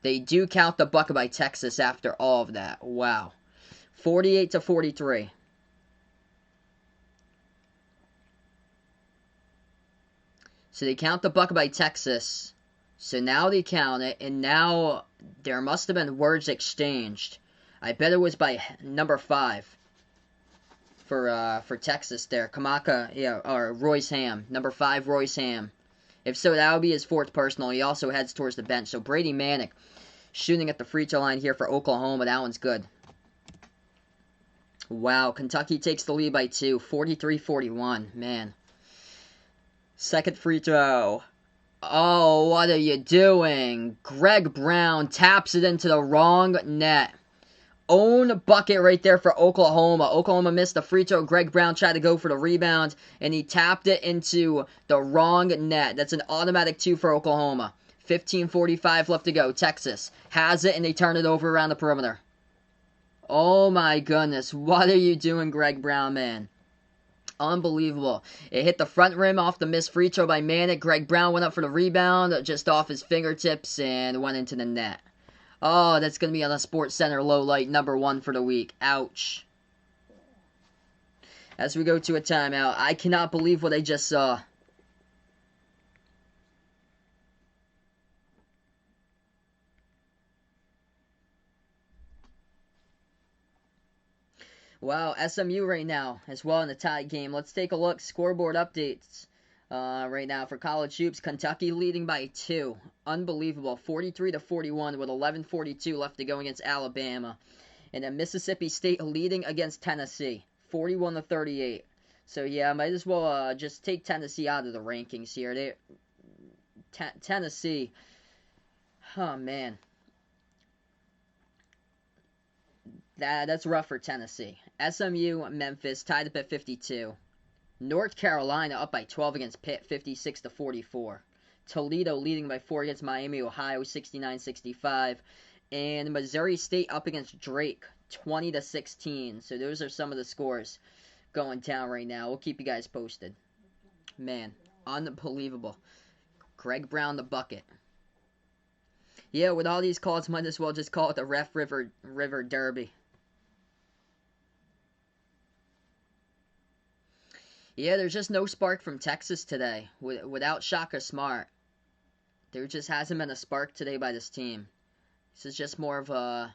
they do count the bucket by Texas after all of that. Wow. 48-43. So they count the bucket by Texas. So now they count it, and now there must have been words exchanged. I bet it was by number 5 for Texas there. Kamaka, yeah, or Royce Ham. Number 5, Royce Ham. If so, that would be his 4th personal. He also heads towards the bench. So Brady Manick shooting at the free throw line here for Oklahoma. That one's good. Wow, Kentucky takes the lead by 2. 43-41. Man. Second free throw. Oh, what are you doing? Greg Brown taps it into the wrong net. Own bucket right there for Oklahoma. Oklahoma missed the free throw. Greg Brown tried to go for the rebound, and he tapped it into the wrong net. That's an automatic 2 for Oklahoma. 15:45 left to go. Texas has it, and they turn it over around the perimeter. Oh my goodness. What are you doing, Greg Brown, man? Unbelievable. It hit the front rim off the missed free throw by Manic. Greg Brown went up for the rebound just off his fingertips and went into the net. Oh, that's going to be on the Sports Center low light number 1 for the week. Ouch. As we go to a timeout, I cannot believe what I just saw. Wow, SMU right now as well in the tie game. Let's take a look. Scoreboard updates right now for college hoops. Kentucky leading by 2. Unbelievable. 43-41 with 11:42 left to go against Alabama. And then Mississippi State leading against Tennessee. 41-38. So yeah, might as well just take Tennessee out of the rankings here. Tennessee. Oh man. That's rough for Tennessee. SMU, Memphis tied up at 52. North Carolina up by 12 against Pitt, 56-44. Toledo leading by 4 against Miami, Ohio, 69-65. And Missouri State up against Drake, 20-16. So those are some of the scores going down right now. We'll keep you guys posted. Man, unbelievable. Greg Brown the bucket. Yeah, with all these calls, might as well just call it the Ref River Derby. Yeah, there's just no spark from Texas today. Without Shaka Smart, there just hasn't been a spark today by this team. This is just more of an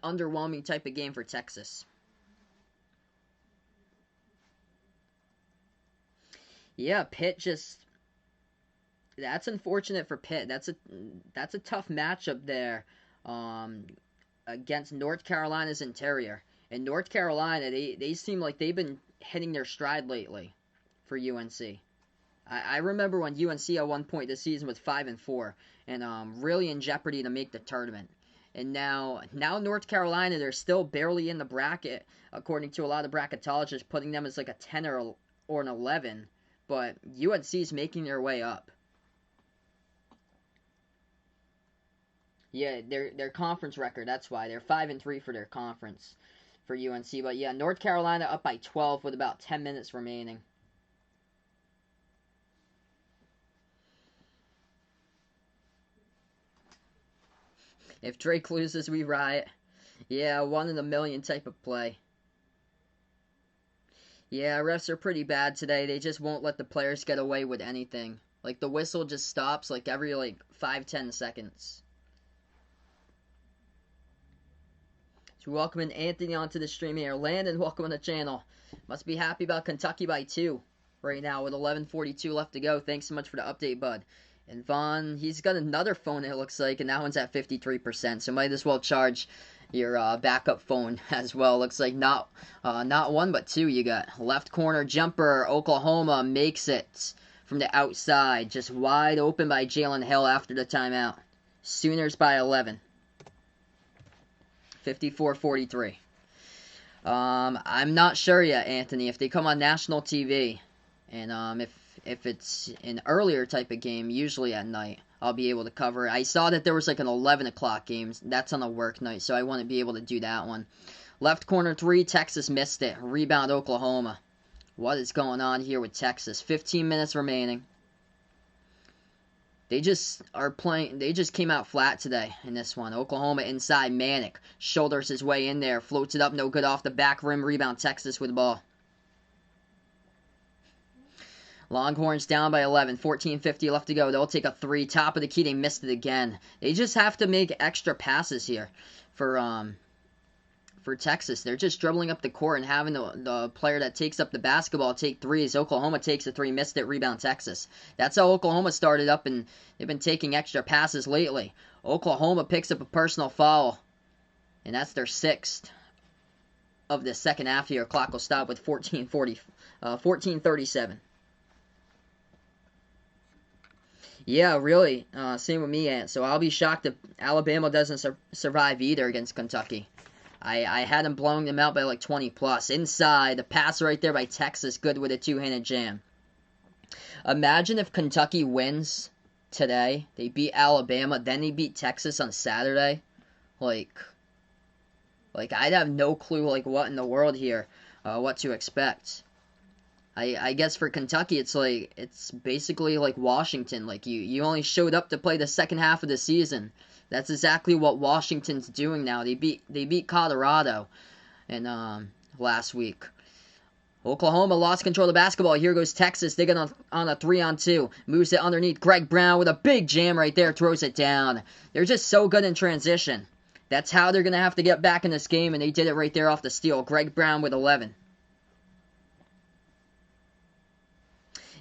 underwhelming type of game for Texas. Yeah, Pitt just. That's unfortunate for Pitt. That's a tough matchup there, against North Carolina's interior. And North Carolina, they seem like they've been hitting their stride lately for UNC. I remember when UNC at one point this season was 5-4 and really in jeopardy to make the tournament. And now North Carolina, they're still barely in the bracket, according to a lot of bracketologists, putting them as like a 10 or an 11. But UNC's making their way up. Yeah, their conference record, that's why. They're 5-3 for their conference for UNC. But yeah, North Carolina up by 12 with about 10 minutes remaining. If Drake loses, we riot. Yeah, 1 in a million type of play. Yeah, refs are pretty bad today. They just won't let the players get away with anything. Like, the whistle just stops like every 5-10 seconds. So welcoming Anthony onto the stream here. Landon, welcome on the channel. Must be happy about Kentucky by 2 right now with 11:42 left to go. Thanks so much for the update, bud. And Vaughn, he's got another phone, it looks like, and that one's at 53%. So might as well charge your backup phone as well. Looks like not 1 but 2 you got. Left corner jumper. Oklahoma makes it from the outside. Just wide open by Jalen Hill after the timeout. Sooners by 11. 54-43. I'm not sure yet, Anthony, if they come on national TV. And if it's an earlier type of game, usually at night, I'll be able to cover it. I saw that there was like an 11 o'clock game. That's on a work night, so I want to be able to do that one. Left corner 3, Texas missed it. Rebound, Oklahoma. What is going on here with Texas? 15 minutes remaining. They just came out flat today in this one. Oklahoma inside, Manic shoulders his way in there, floats it up, no good off the back rim. Rebound, Texas with the ball. Longhorns down by 11, 14:50 left to go. They'll take a 3. Top of the key, they missed it again. They just have to make extra passes here for Texas. They're just dribbling up the court and having the player that takes up the basketball take threes. Oklahoma takes a 3, missed it, rebound Texas. That's how Oklahoma started up, and they've been taking extra passes lately. Oklahoma picks up a personal foul, and that's their 6th of the second half here. Clock will stop with 14:37. Yeah, really. Same with me, Ant. So I'll be shocked if Alabama doesn't survive either against Kentucky. I had them blowing them out by like 20 plus. Inside, the pass right there by Texas, good with a two-handed jam. Imagine if Kentucky wins today. They beat Alabama, then they beat Texas on Saturday. Like, I'd have no clue like what in the world here, what to expect. I guess for Kentucky, it's basically like Washington. Like you only showed up to play the second half of the season. That's exactly what Washington's doing now. They beat Colorado, and last week. Oklahoma lost control of the basketball. Here goes Texas. They get on a 3-on-2. Moves it underneath. Greg Brown with a big jam right there. Throws it down. They're just so good in transition. That's how they're going to have to get back in this game, and they did it right there off the steal. Greg Brown with 11.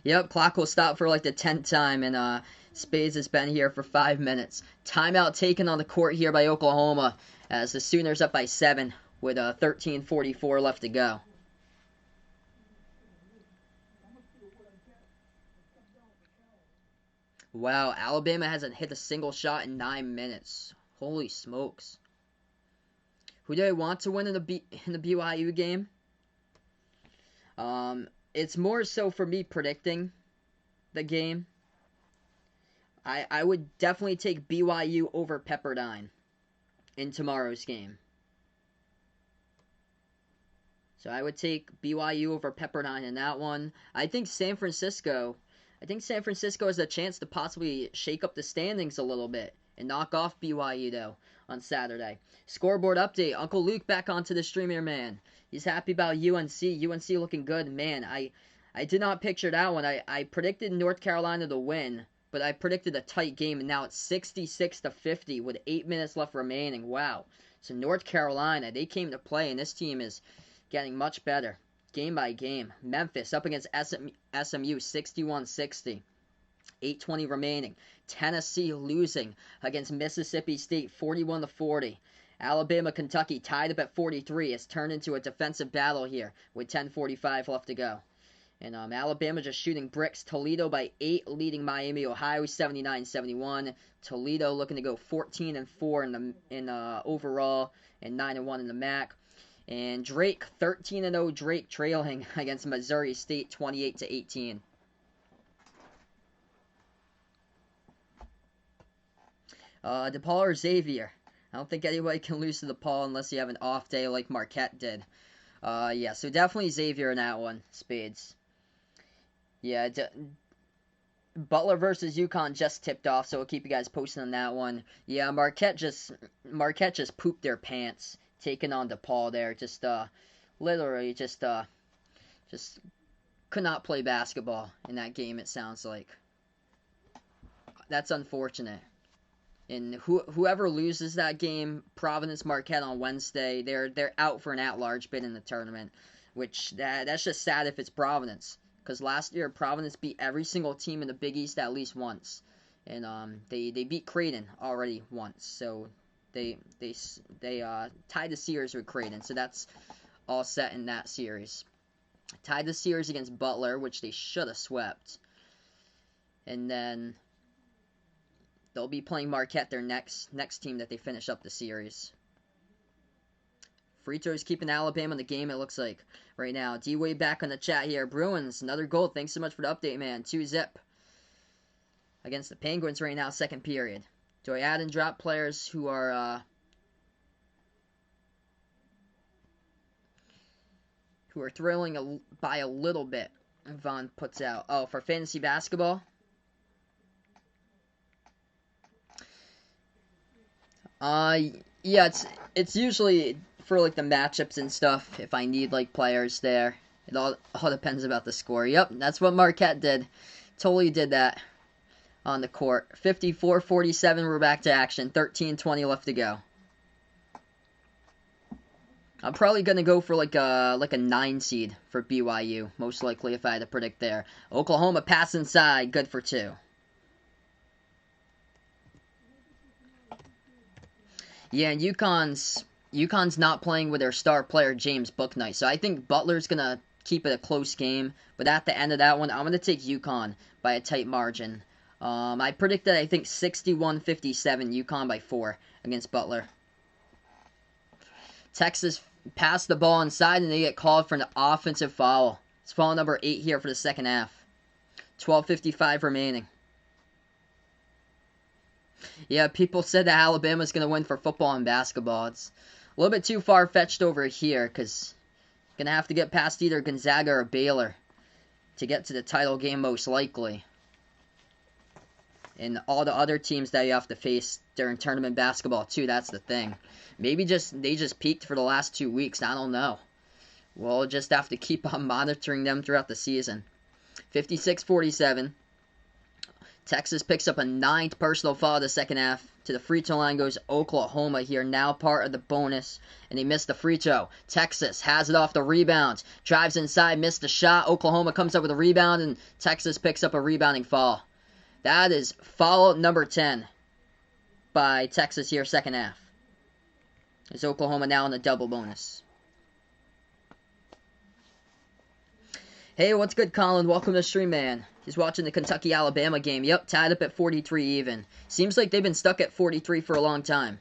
Yep, clock will stop for like the 10th time, and Spades has been here for 5 minutes. Timeout taken on the court here by Oklahoma as the Sooners up by 7 with 13:44 left to go. Wow, Alabama hasn't hit a single shot in 9 minutes. Holy smokes. Who do I want to win in the BYU game? It's more so for me predicting the game. I would definitely take BYU over Pepperdine in tomorrow's game. So I would take BYU over Pepperdine in that one. I think San Francisco has a chance to possibly shake up the standings a little bit and knock off BYU, though, on Saturday. Scoreboard update. Uncle Luke back onto the stream here, man. He's happy about UNC. UNC looking good. Man, I did not picture that one. I predicted North Carolina to win, but I predicted a tight game, and now it's 66-50 with 8 minutes left remaining. Wow. So North Carolina, they came to play, and this team is getting much better. Game by game. Memphis up against SMU 61-60. 8:20 remaining. Tennessee losing against Mississippi State 41-40. Alabama, Kentucky tied up at 43. It's turned into a defensive battle here with 10:45 left to go. And Alabama just shooting bricks. Toledo by 8, leading Miami, Ohio 79-71. Toledo looking to go 14-4 in overall and 9-1 in the MAC. And Drake 13-0. Drake trailing against Missouri State 28-18. DePaul or Xavier? I don't think anybody can lose to DePaul unless you have an off day like Marquette did. Yeah, so definitely Xavier in that one. Spades. Yeah, Butler versus UConn just tipped off, so we'll keep you guys posted on that one. Yeah, Marquette just pooped their pants, taking on DePaul there. Literally just could not play basketball in that game, it sounds like. That's unfortunate. And whoever loses that game, Providence Marquette on Wednesday, they're out for an at-large bid in the tournament, which that's just sad if it's Providence. Because last year, Providence beat every single team in the Big East at least once. And they beat Creighton already once. So they tied the series with Creighton. So that's all set in that series. Tied the series against Butler, which they should have swept. And then they'll be playing Marquette, their next team that they finish up the series. Free throws keeping Alabama in the game, it looks like, right now. D-Wade back on the chat here. Bruins, another goal. Thanks so much for the update, man. 2-0 against the Penguins right now, second period. Do I add and drop players who are thrilling by a little bit? Vaughn puts out. Oh, for fantasy basketball? Yeah, it's usually for like the matchups and stuff. If I need like players there, it all depends about the score. Yep, that's what Marquette did. Totally did that on the court. 54-47. We're back to action. 13:20 left to go. I'm probably gonna go for like a 9 seed for BYU, most likely if I had to predict there. Oklahoma pass inside, good for 2. Yeah, and UConn's not playing with their star player, James Bouknight. So I think Butler's going to keep it a close game. But at the end of that one, I'm going to take UConn by a tight margin I predicted, I think, 61-57, UConn by 4 against Butler. Texas passed the ball inside, and they get called for an offensive foul. It's foul number 8 here for the second half. 12:55 remaining. Yeah, people said that Alabama's going to win for football and basketball. It's a little bit too far-fetched over here, because going to have to get past either Gonzaga or Baylor to get to the title game most likely. And all the other teams that you have to face during tournament basketball too, that's the thing. Maybe they just peaked for the last 2 weeks, I don't know. We'll just have to keep on monitoring them throughout the season. 56-47. Texas picks up a 9th personal foul of the second half. To the free throw line goes Oklahoma here, now part of the bonus, and they missed the free throw. Texas has it off the rebound, drives inside, missed the shot. Oklahoma comes up with a rebound, and Texas picks up a rebounding foul. That is foul number 10 by Texas here, second half. Is Oklahoma now in the double bonus. Hey, what's good, Colin? Welcome to the stream, man. He's watching the Kentucky-Alabama game. Yep, tied up at 43 even. Seems like they've been stuck at 43 for a long time.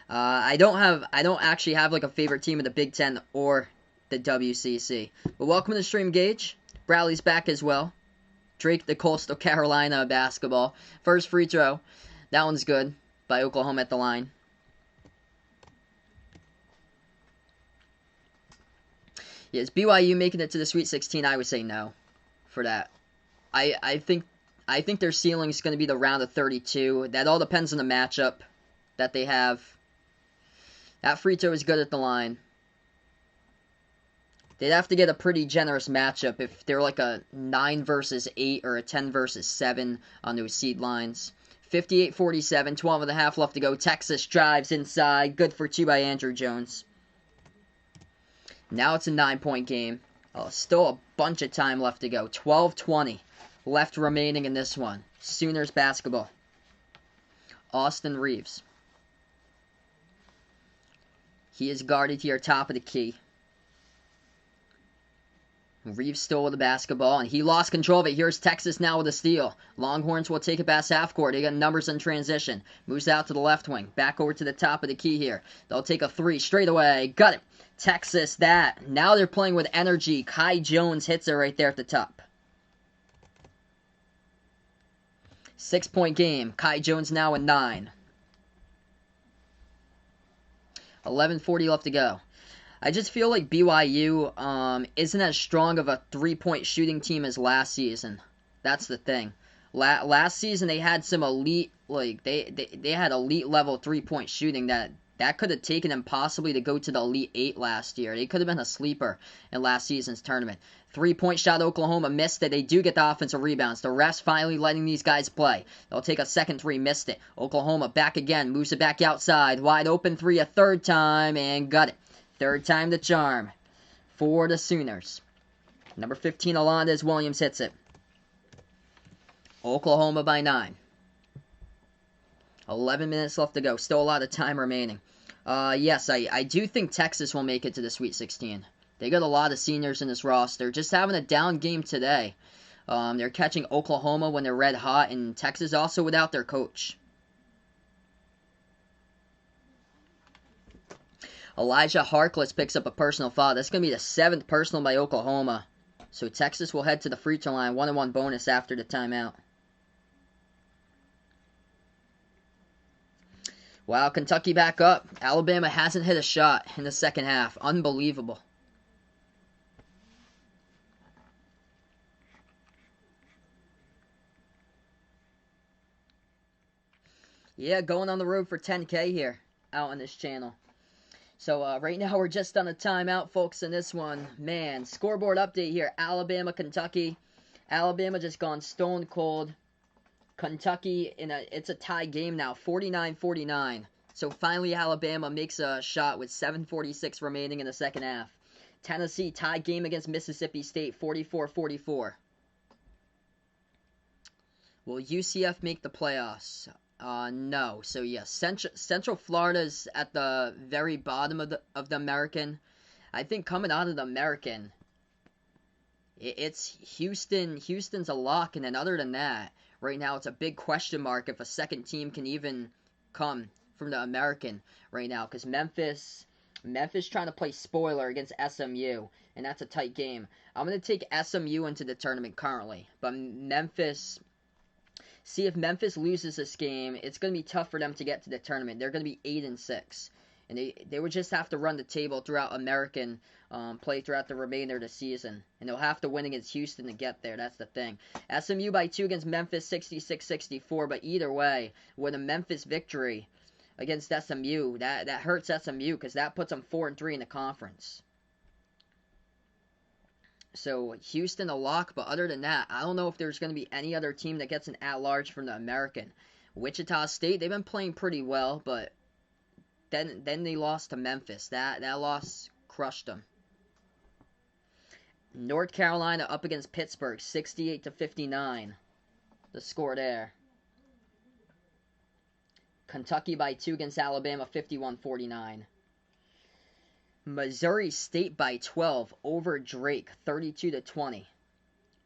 I don't actually have like a favorite team in the Big Ten or the WCC. But welcome to the stream, Gage. Bradley's back as well. Drake, the Coastal Carolina basketball. First free throw. That one's good by Oklahoma at the line. Yeah, is BYU making it to the Sweet 16? I would say no for that. I think their ceiling is going to be the round of 32. That all depends on the matchup that they have. That free throw is good at the line. They'd have to get a pretty generous matchup if they're like a 9 versus 8 or a 10 versus 7 on those seed lines. 58-47, 12 and a half left to go. Texas drives inside. Good for 2 by Andrew Jones. Now it's a 9-point game. Still a bunch of time left to go. 12:20 left remaining in this one. Sooners basketball. Austin Reeves. He is guarded here, top of the key. Reeves stole the basketball, and he lost control of it. Here's Texas now with a steal. Longhorns will take it past half court. They got numbers in transition. Moves out to the left wing. Back over to the top of the key here. They'll take a 3 straight away. Got it. Texas that. Now they're playing with energy. Kai Jones hits it right there at the top. 6-point game. Kai Jones now at 9. 11:40 left to go. I just feel like BYU isn't as strong of a three-point shooting team as last season. That's the thing. Last season they had some elite, like they had elite level three-point shooting that could have taken them possibly to go to the Elite 8 last year. They could have been a sleeper in last season's tournament. 3-point shot, Oklahoma missed it. They do get the offensive rebounds. The refs finally letting these guys play. They'll take a second 3, missed it. Oklahoma back again, moves it back outside. Wide open 3 a third time, and got it. Third time the charm for the Sooners. Number 15, Alondes Williams hits it. Oklahoma by 9. 11 minutes left to go. Still a lot of time remaining. Yes, I do think Texas will make it to the Sweet 16. They got a lot of seniors in this roster. Just having a down game today. They're catching Oklahoma when they're red hot, and Texas also without their coach. Elijah Harkless picks up a personal foul. That's going to be the 7th personal by Oklahoma. So Texas will head to the free throw line. 1-on-1 bonus after the timeout. Wow, Kentucky back up. Alabama hasn't hit a shot in the second half. Unbelievable. Yeah, going on the road for 10K here out on this channel. So right now we're just on a timeout, folks, in this one. Man, scoreboard update here. Alabama, Kentucky. Alabama just gone stone cold. Kentucky, it's a tie game now, 49-49. So finally Alabama makes a shot with 7:46 remaining in the second half. Tennessee, tie game against Mississippi State, 44-44. Will UCF make the playoffs? No. So yes, Central Florida's at the very bottom of the American. I think coming out of the American, it's Houston. Houston's a lock, and then other than that, right now it's a big question mark if a second team can even come from the American right now, because Memphis trying to play spoiler against SMU, and that's a tight game. I'm going to take SMU into the tournament currently, but Memphis, see if Memphis loses this game, it's going to be tough for them to get to the tournament. They're going to be 8-6. And they would just have to run the table throughout American play throughout the remainder of the season. And they'll have to win against Houston to get there. That's the thing. SMU by 2 against Memphis, 66-64. But either way, with a Memphis victory against SMU, that hurts SMU because that puts them 4-3 in the conference. So Houston a lock, but other than that, I don't know if there's going to be any other team that gets an at-large from the American. Wichita State, they've been playing pretty well, but then they lost to Memphis. That loss crushed them. North Carolina up against Pittsburgh, 68-59. The score there. Kentucky by 2 against Alabama, 51-49. Missouri State by 12 over Drake, 32-20.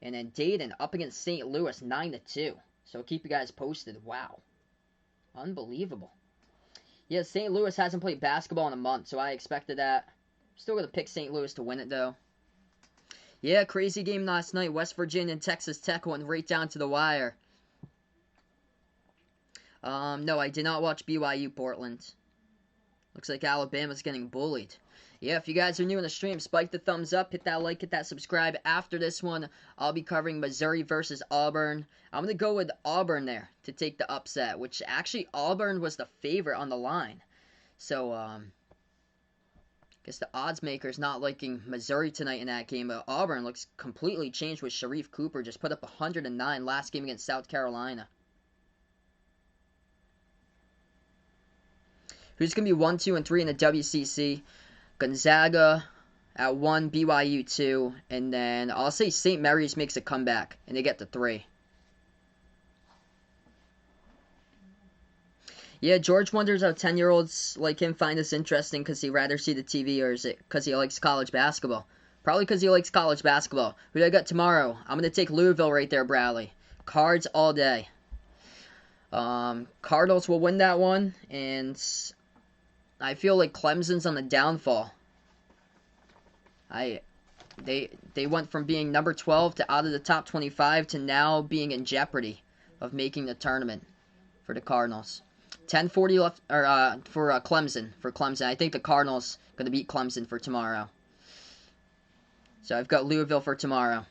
And then Dayton up against St. Louis, 9-2. So keep you guys posted. Wow. Unbelievable. Yeah, St. Louis hasn't played basketball in a month, so I expected that. Still going to pick St. Louis to win it, though. Yeah, crazy game last night. West Virginia and Texas Tech went right down to the wire. No, I did not watch BYU Portland. Looks like Alabama's getting bullied. Yeah, if you guys are new in the stream, spike the thumbs up, hit that like, hit that subscribe. After this one, I'll be covering Missouri versus Auburn. I'm going to go with Auburn there to take the upset, which actually Auburn was the favorite on the line. So, I guess the odds maker's not liking Missouri tonight in that game, but Auburn looks completely changed with Sharif Cooper. Just put up 109 last game against South Carolina. Who's going to be 1, 2, and 3 in the WCC? Gonzaga at 1, BYU 2, and then I'll say St. Mary's makes a comeback, and they get to 3. Yeah, George wonders how 10-year-olds like him find this interesting because he'd rather see the TV, or is it because he likes college basketball? Probably because he likes college basketball. Who do I got tomorrow? I'm going to take Louisville right there, Bradley. Cards all day. Cardinals will win that one, and I feel like Clemson's on the downfall. They went from being number 12 to out of the top 25 to now being in jeopardy of making the tournament for the Cardinals. 10:40 left for Clemson. For Clemson, I think the Cardinals going to beat Clemson for tomorrow. So I've got Louisville for tomorrow.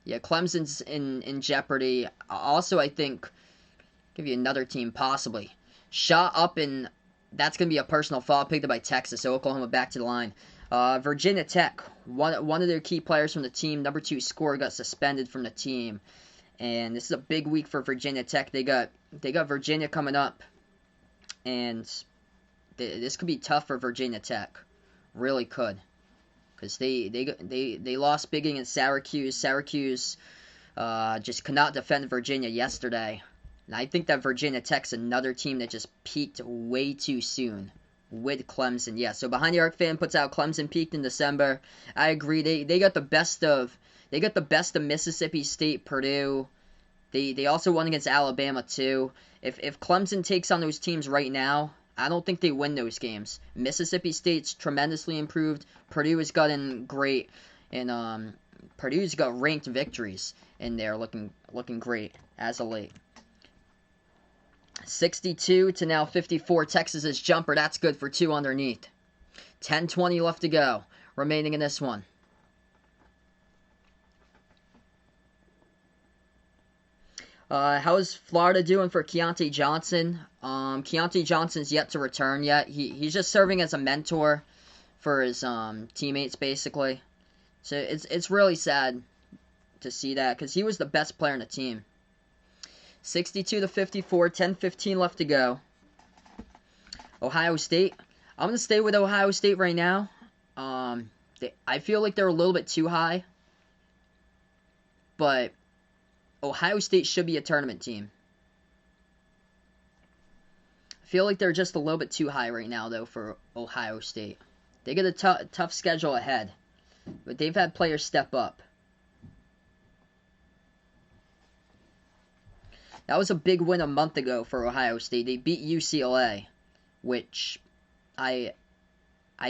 Yeah, Clemson's in jeopardy. Also, I think give you another team possibly. Shot up in. That's going to be a personal foul picked up by Texas, so Oklahoma back to the line. Virginia Tech, one of their key players from the team, number 2 scorer, got suspended from the team. And this is a big week for Virginia Tech. They got Virginia coming up. And this could be tough for Virginia Tech. Really could. Because they lost big against Syracuse. Syracuse just could not defend Virginia yesterday. And I think that Virginia Tech's another team that just peaked way too soon with Clemson. Yeah, so Behind the Arc fan puts out Clemson peaked in December. I agree. They got the best of Mississippi State, Purdue. They also won against Alabama too. If Clemson takes on those teams right now, I don't think they win those games. Mississippi State's tremendously improved. Purdue has gotten great, and Purdue's got ranked victories in there, looking great as of late. 62 to now 54. Texas's jumper. That's good for 2 underneath. 10:20 left to go. Remaining in this one. How's Florida doing for Keontae Johnson? Keontae Johnson's yet to return yet. He's just serving as a mentor for his teammates, basically. So it's really sad to see that because he was the best player on the team. 62 to 54, 10:15 left to go. Ohio State. I'm going to stay with Ohio State right now. I feel like they're a little bit too high. But Ohio State should be a tournament team. I feel like they're just a little bit too high right now, though, for Ohio State. They get a tough schedule ahead. But they've had players step up. That was a big win a month ago for Ohio State. They beat UCLA, which I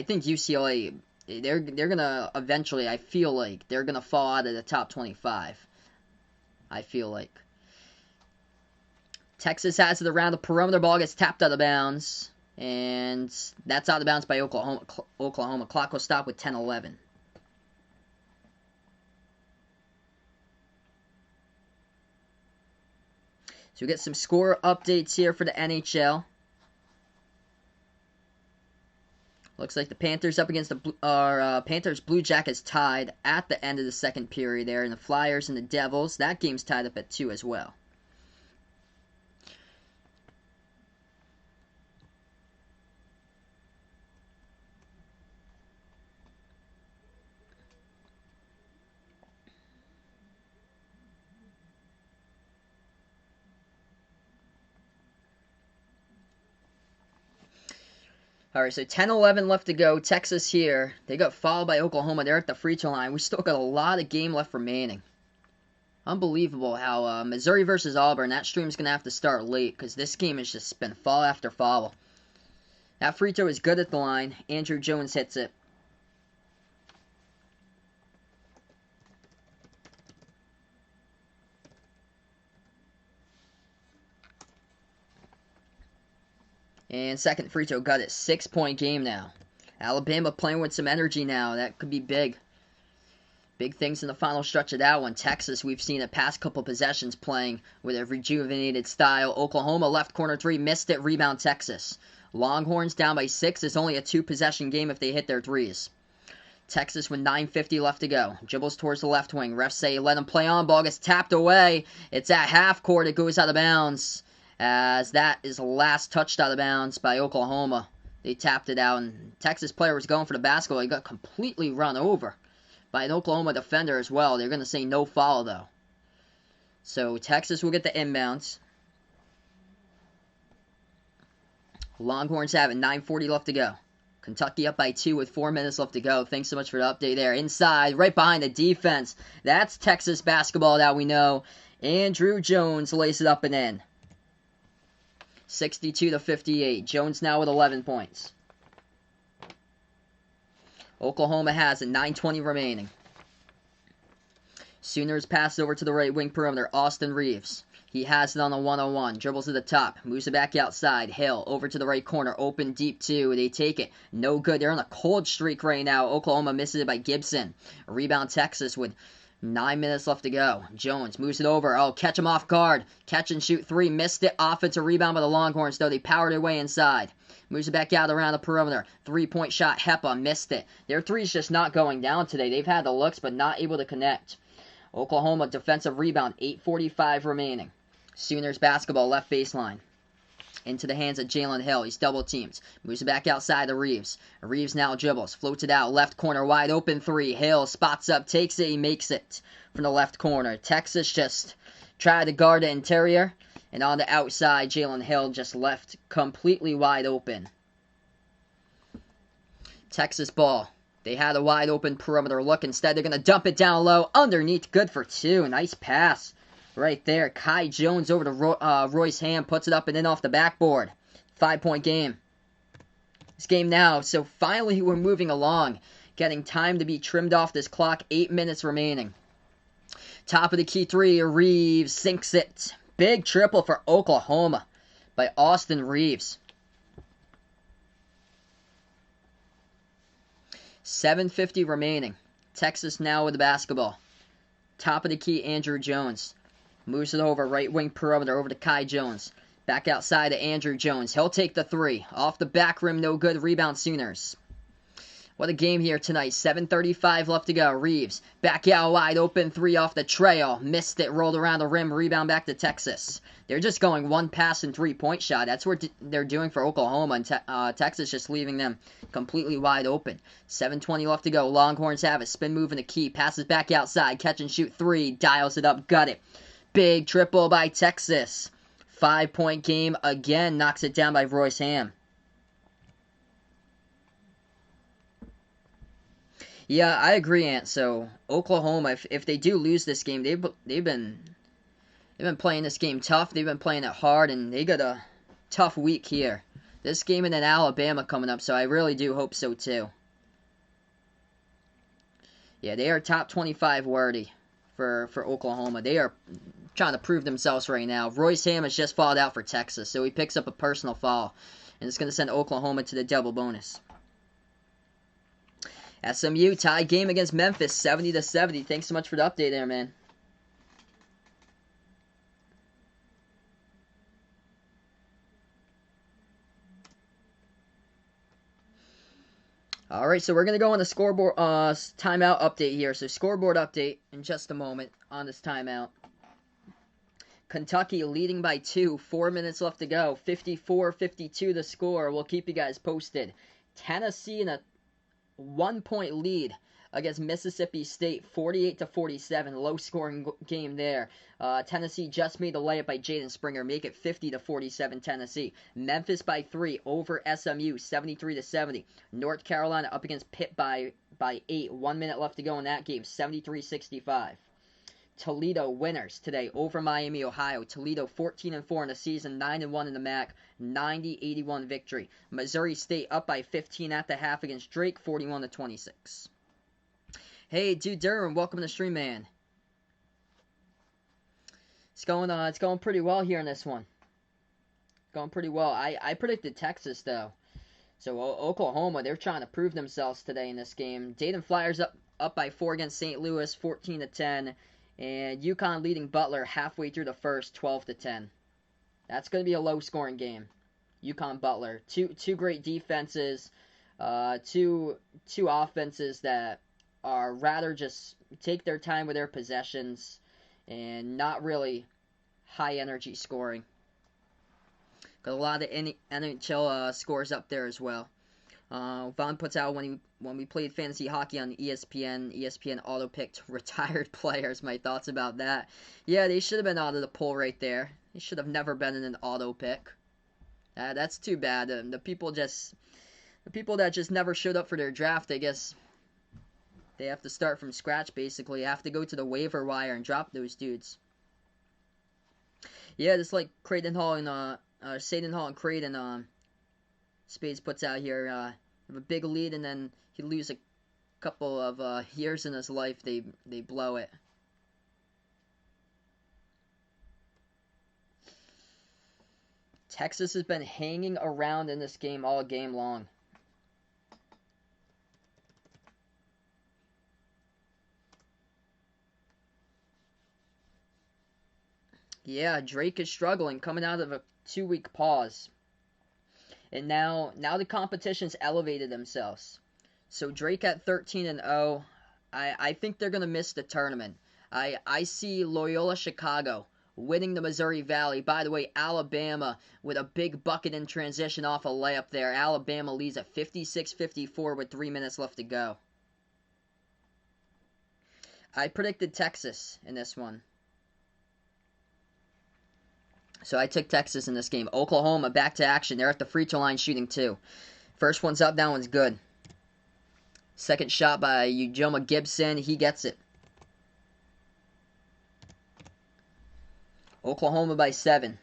think UCLA they're gonna eventually. I feel like they're gonna fall out of the top 25. I feel like Texas has it around the perimeter. Ball gets tapped out of bounds, and that's out of bounds by Oklahoma. Oklahoma clock will stop with 10:11. So we get some score updates here for the NHL. Looks like the Panthers up against the Panthers Blue Jackets tied at the end of the second period there, and the Flyers and the Devils. That game's tied up at 2 as well. Alright, so 10-11 left to go. Texas here. They got followed by Oklahoma. They're at the free throw line. We still got a lot of game left remaining. Unbelievable how Missouri versus Auburn, that stream's going to have to start late because this game has just been foul after foul. That free throw is good at the line. Andrew Jones hits it. And second free throw, got it. 6-point game now. Alabama playing with some energy now. That could be big. Big things in the final stretch of that one. Texas, we've seen the past couple possessions playing with a rejuvenated style. Oklahoma, left corner 3, missed it. Rebound, Texas. Longhorns down by 6. It's only a 2-possession game if they hit their threes. Texas with 9:50 left to go. Dribbles towards the left wing. Refs say let him play on. Ball gets tapped away. It's at half court. It goes out of bounds. As that is the last touched out of bounds by Oklahoma. They tapped it out, and Texas player was going for the basketball. He got completely run over by an Oklahoma defender as well. They're going to say no foul, though. So Texas will get the inbounds. Longhorns have it. 9:40 left to go. Kentucky up by 2 with 4 minutes left to go. Thanks so much for the update there. Inside, right behind the defense. That's Texas basketball that we know. Andrew Jones lays it up and in. 62-58. Jones now with 11 points. Oklahoma has it. 9:20 remaining. Sooners pass over to the right wing perimeter. Austin Reeves. He has it on a 1-on-1. Dribbles to the top. Moves it back outside. Hill over to the right corner. Open deep 2. They take it. No good. They're on a cold streak right now. Oklahoma misses it by Gibson. A rebound Texas with 9 minutes left to go. Jones moves it over. Oh, catch him off guard. Catch and shoot 3. Missed it. Offensive rebound by the Longhorns, though. They powered their way inside. Moves it back out around the perimeter. 3-point shot. Hepa missed it. Their three's just not going down today. They've had the looks, but not able to connect. Oklahoma defensive rebound. 8:45 remaining. Sooners basketball left baseline. Into the hands of Jalen Hill. He's double teamed. Moves it back outside to Reeves. Reeves now dribbles. Floats it out. Left corner wide open 3. Hill spots up. Takes it. He makes it from the left corner. Texas just tried to guard the interior. And on the outside, Jalen Hill just left completely wide open. Texas ball. They had a wide open perimeter look. Instead, they're going to dump it down low. Underneath. Good for 2. Nice pass. Right there, Kai Jones over to Royce Ham, puts it up and in off the backboard. 5-point game. This game now, so finally we're moving along. Getting time to be trimmed off this clock. 8 minutes remaining. Top of the key 3, Reeves sinks it. Big triple for Oklahoma by Austin Reeves. 7:50 remaining. Texas now with the basketball. Top of the key, Andrew Jones. Moves it over, right wing perimeter, over to Kai Jones. Back outside to Andrew Jones. He'll take the 3. Off the back rim, no good. Rebound Sooners. What a game here tonight. 7:35 left to go. Reeves. Back out wide open 3 off the trail. Missed it, rolled around the rim. Rebound back to Texas. They're just going 1 pass and 3-point shot. That's what they're doing for Oklahoma. And Texas just leaving them completely wide open. 7:20 left to go. Longhorns have it. Spin move in the key. Passes back outside. Catch and shoot 3. Dials it up. Got it. Big triple by Texas. 5-point game again. Knocks it down by Royce Ham. Yeah, I agree, Ant. So Oklahoma, if they do lose this game, they've been They've been playing this game tough. They've been playing it hard, and they got a tough week here. This game and then Alabama coming up, so I really do hope so too. Yeah, they are top 25 worthy for Oklahoma. They are trying to prove themselves right now. Royce Ham has just fouled out for Texas, so he picks up a personal foul, and it's going to send Oklahoma to the double bonus. SMU tie game against Memphis, 70-70. Thanks so much for the update there, man. Alright, so we're going to go on the scoreboard timeout update here. So scoreboard update in just a moment on this timeout. Kentucky leading by 2, 4 minutes left to go. 54-52 the score. We'll keep you guys posted. Tennessee in a 1-point lead against Mississippi State, 48-47. Low-scoring game there. Tennessee just made the layup by Jaden Springer, make it 50-47 Tennessee. Memphis by 3 over SMU, 73-70. North Carolina up against Pitt by 8. 1 minute left to go in that game, 73-65. Toledo winners today over Miami, Ohio. Toledo 14-4 in the season, 9-1 in the MAC, 90-81 victory. Missouri State up by 15 at the half against Drake, 41-26. Hey, Dude Durham, welcome to the stream, man. It's going pretty well here in this one. Going pretty well. I predicted Texas though, so Oklahoma, they're trying to prove themselves today in this game. Dayton Flyers up by 4 against St. Louis, 14-10. And UConn leading Butler halfway through the first, 12-10. That's going to be a low-scoring game. UConn Butler, two great defenses, two offenses that are rather just take their time with their possessions and not really high-energy scoring. Got a lot of NHL scores up there as well. Vaughn puts out when we played fantasy hockey on ESPN auto-picked retired players. My thoughts about that. Yeah, they should have been out of the poll right there. They should have never been in an auto-pick. That's too bad. The people that just never showed up for their draft, I guess they have to start from scratch basically. Have to go to the waiver wire and drop those dudes. Yeah, just like Creighton Hall and Sadin Hall and Creighton. Spades puts out here, have a big lead, and then he lose a couple of years in his life. They blow it. Texas has been hanging around in this game all game long. Yeah, Drake is struggling, coming out of a 2-week pause. And now the competition's elevated themselves. So Drake at 13-0, I think they're going to miss the tournament. I see Loyola Chicago winning the Missouri Valley. By the way, Alabama with a big bucket in transition off a layup there. Alabama leads at 56-54 with 3 minutes left to go. I predicted Texas in this one. So I took Texas in this game. Oklahoma back to action. They're at the free throw line shooting too. First one's up, that one's good. Second shot by Ujoma Gibson. He gets it. Oklahoma by 7.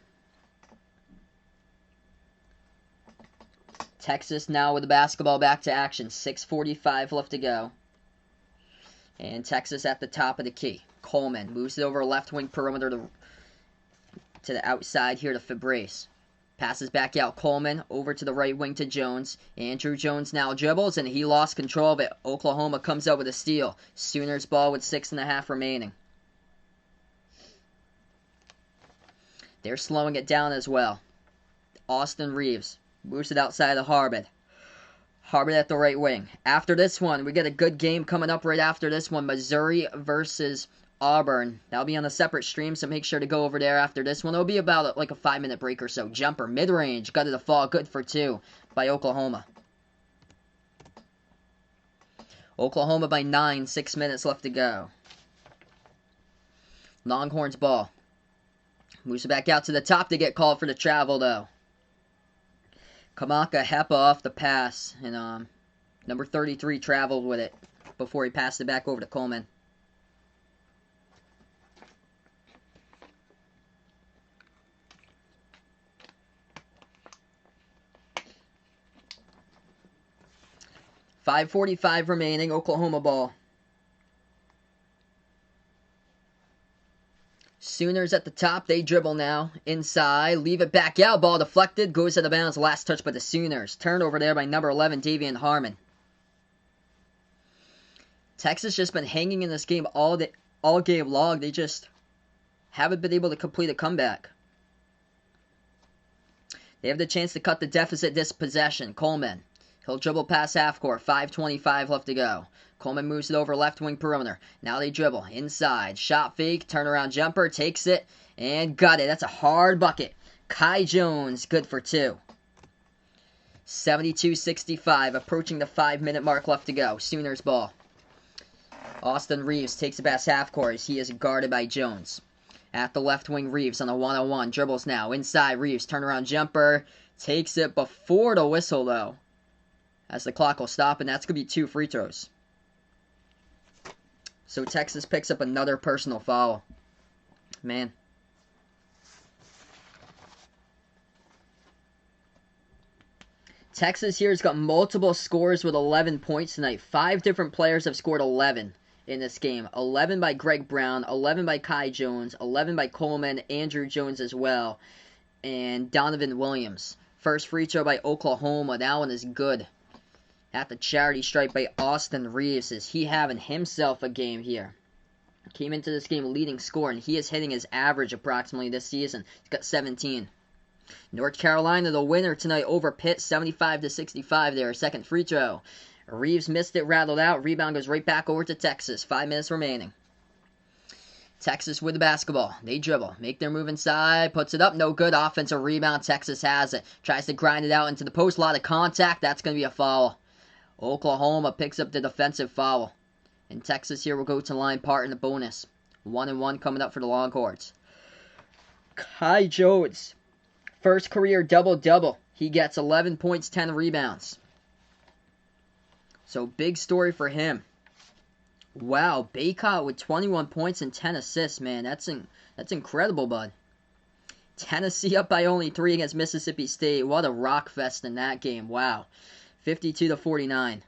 Texas now with the basketball back to action. 6:45 left to go. And Texas at the top of the key. Coleman moves it over left wing perimeter to the outside here to Fabrice. Passes back out Coleman over to the right wing to Jones. Andrew Jones now dribbles and he lost control of it. Oklahoma comes out with a steal. Sooners ball with 6.5 remaining. They're slowing it down as well. Austin Reeves moves it outside of Harbin. Harbin at the right wing. After this one, we get a good game coming up right after this one. Missouri versus Auburn. That'll be on a separate stream, so make sure to go over there after this one. It'll be about like a 5-minute break or so. Jumper, mid-range, got it to fall, good for 2 by Oklahoma. Oklahoma by 9, 6 minutes left to go. Longhorns ball. Moves it back out to the top to get called for the travel, though. Kamaka Hepa off the pass, and number 33 traveled with it before he passed it back over to Coleman. 5:45 remaining, Oklahoma ball. Sooners at the top, they dribble now. Inside, leave it back out, ball deflected, goes out of bounds, last touch by the Sooners. Turnover there by number 11, Davian Harmon. Texas just been hanging in this game all game long. They just haven't been able to complete a comeback. They have the chance to cut the deficit this possession. Coleman. He'll dribble past half court. 5:25 left to go. Coleman moves it over left wing perimeter. Now they dribble. Inside. Shot fake. Turnaround jumper. Takes it. And got it. That's a hard bucket. Kai Jones. Good for 2. 72-65. Approaching the 5-minute mark left to go. Sooners ball. Austin Reeves takes it past half court. He is guarded by Jones. At the left wing, Reeves on a 1-on-1. Dribbles now. Inside, Reeves. Turnaround jumper. Takes it before the whistle, though. As the clock will stop, and that's going to be 2 free throws. So Texas picks up another personal foul. Man. Texas here has got multiple scores with 11 points tonight. 5 different players have scored 11 in this game. 11 by Greg Brown, 11 by Kai Jones, 11 by Coleman, Andrew Jones as well, and Donovan Williams. First free throw by Oklahoma. That one is good. At the charity stripe by Austin Reeves. Is he having himself a game here? Came into this game leading scorer, and he is hitting his average approximately this season. He's got 17. North Carolina, the winner tonight over Pitt, 75-65 there. Second free throw. Reeves missed it, rattled out. Rebound goes right back over to Texas. 5 minutes remaining. Texas with the basketball. They dribble. Make their move inside. Puts it up. No good. Offensive rebound. Texas has it. Tries to grind it out into the post. A lot of contact. That's going to be a foul. Oklahoma picks up the defensive foul. And Texas here will go to line part in the bonus. 1-1 coming up for the Longhorns. Kai Jones. First career double-double. He gets 11 points, 10 rebounds. So big story for him. Wow, Baycott with 21 points and 10 assists, man. That's incredible, bud. Tennessee up by only 3 against Mississippi State. What a rock fest in that game. Wow. 52-49.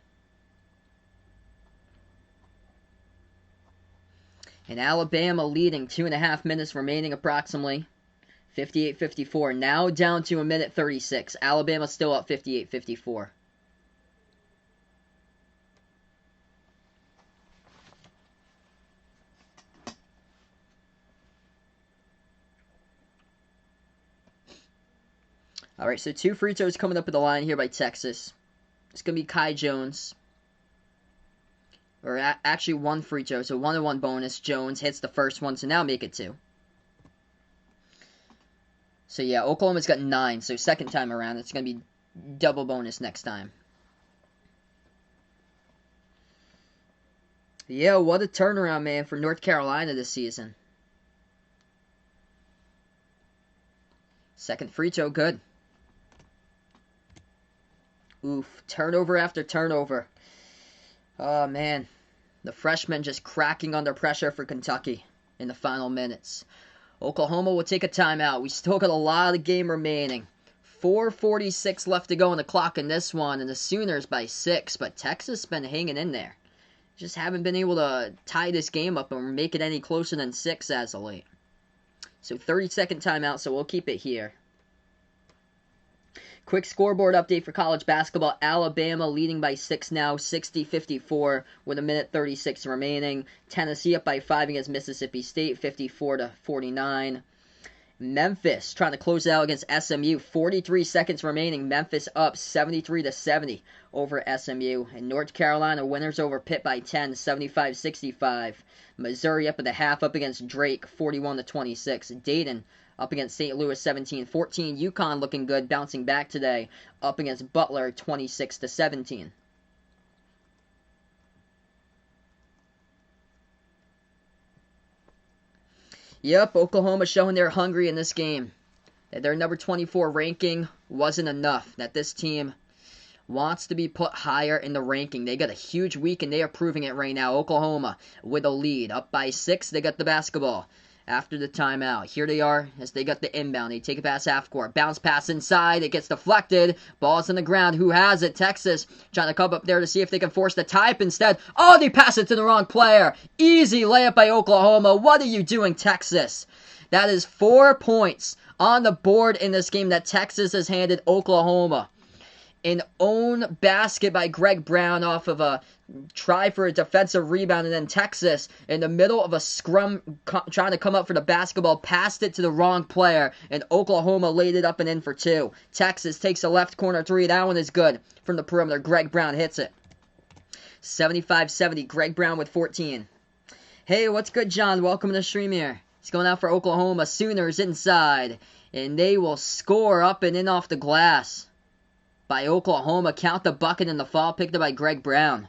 And Alabama leading 2.5 minutes remaining approximately. 58-54. Now down to 1:36. Alabama still up 58-54. Alright, so 2 free throws coming up at the line here by Texas. It's going to be Kai Jones. Or actually 1 free throw, so 1-1 bonus. Jones hits the first one, so now make it 2. So yeah, Oklahoma's got 9, so second time around, it's going to be double bonus next time. Yeah, what a turnaround, man, for North Carolina this season. Second free throw, good. Oof, turnover after turnover. Oh, man. The freshmen just cracking under pressure for Kentucky in the final minutes. Oklahoma will take a timeout. We still got a lot of game remaining. 4:46 left to go on the clock in this one, and the Sooners by 6, but Texas has been hanging in there. Just haven't been able to tie this game up or make it any closer than 6 as of late. So 30-second timeout, so we'll keep it here. Quick scoreboard update for college basketball. Alabama leading by 6 now, 60-54 with 1:36 remaining. Tennessee up by 5 against Mississippi State, 54-49. Memphis trying to close it out against SMU, 43 seconds remaining. Memphis up 73-70 over SMU. And North Carolina winners over Pitt by 10, 75-65. Missouri up at the half up against Drake, 41-26. Dayton up against St. Louis, 17-14. UConn looking good, bouncing back today, up against Butler, 26-17. Yep, Oklahoma showing they're hungry in this game. That their number 24 ranking wasn't enough. That this team wants to be put higher in the ranking. They got a huge week, and they are proving it right now. Oklahoma with a lead. Up by 6, they got the basketball. after the timeout. Here they are as they got the inbound. They take it past half court. Bounce pass inside. It gets deflected. Ball's on the ground. Who has it? Texas trying to come up there to see if they can force the tie-up instead. Oh, they pass it to the wrong player. Easy layup by Oklahoma. What are you doing, Texas? That is 4 points on the board in this game that Texas has handed Oklahoma. An own basket by Greg Brown off of a try for a defensive rebound, and then Texas, in the middle of a scrum, trying to come up for the basketball, passed it to the wrong player, and Oklahoma laid it up and in for two. Texas takes a left corner three. That one is good from the perimeter. Greg Brown hits it. 75-70. Greg Brown with 14. Hey, what's good, John? Welcome to the stream here. He's going out for Oklahoma. Sooners inside, and they will score up and in off the glass by Oklahoma. Count the bucket in the fall, picked up by Greg Brown.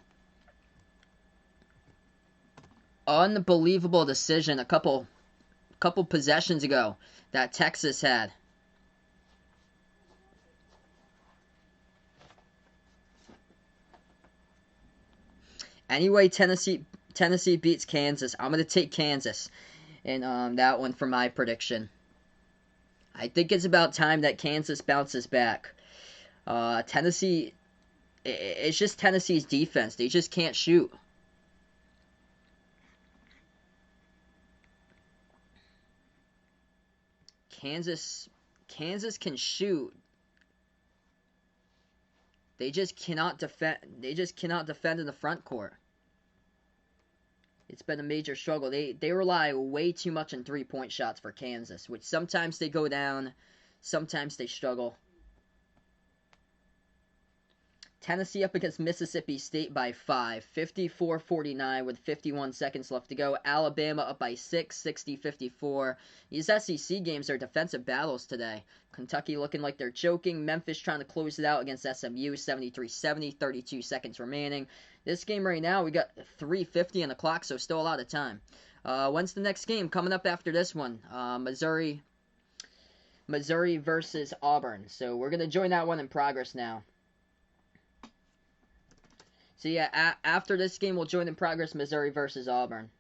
Unbelievable decision a couple possessions ago that Texas had. Anyway, Tennessee beats Kansas. I'm going to take Kansas in that one for my prediction. I think it's about time that Kansas bounces back. Tennessee, it's just Tennessee's defense. They just can't shoot. Kansas can shoot. They just cannot defend. They just cannot defend in the front court. It's been a major struggle. They rely way too much on three-point shots for Kansas, which sometimes they go down, sometimes they struggle. Tennessee up against Mississippi State by 5, 54-49 with 51 seconds left to go. Alabama up by 6, 60-54. These SEC games are defensive battles today. Kentucky looking like they're choking. Memphis trying to close it out against SMU, 73-70, 32 seconds remaining. This game right now, we got 3:50 on the clock, so still a lot of time. When's the next game? Coming up after this one, Missouri versus Auburn. So we're going to join that one in progress now. So yeah, after this game, we'll join in progress Missouri versus Auburn.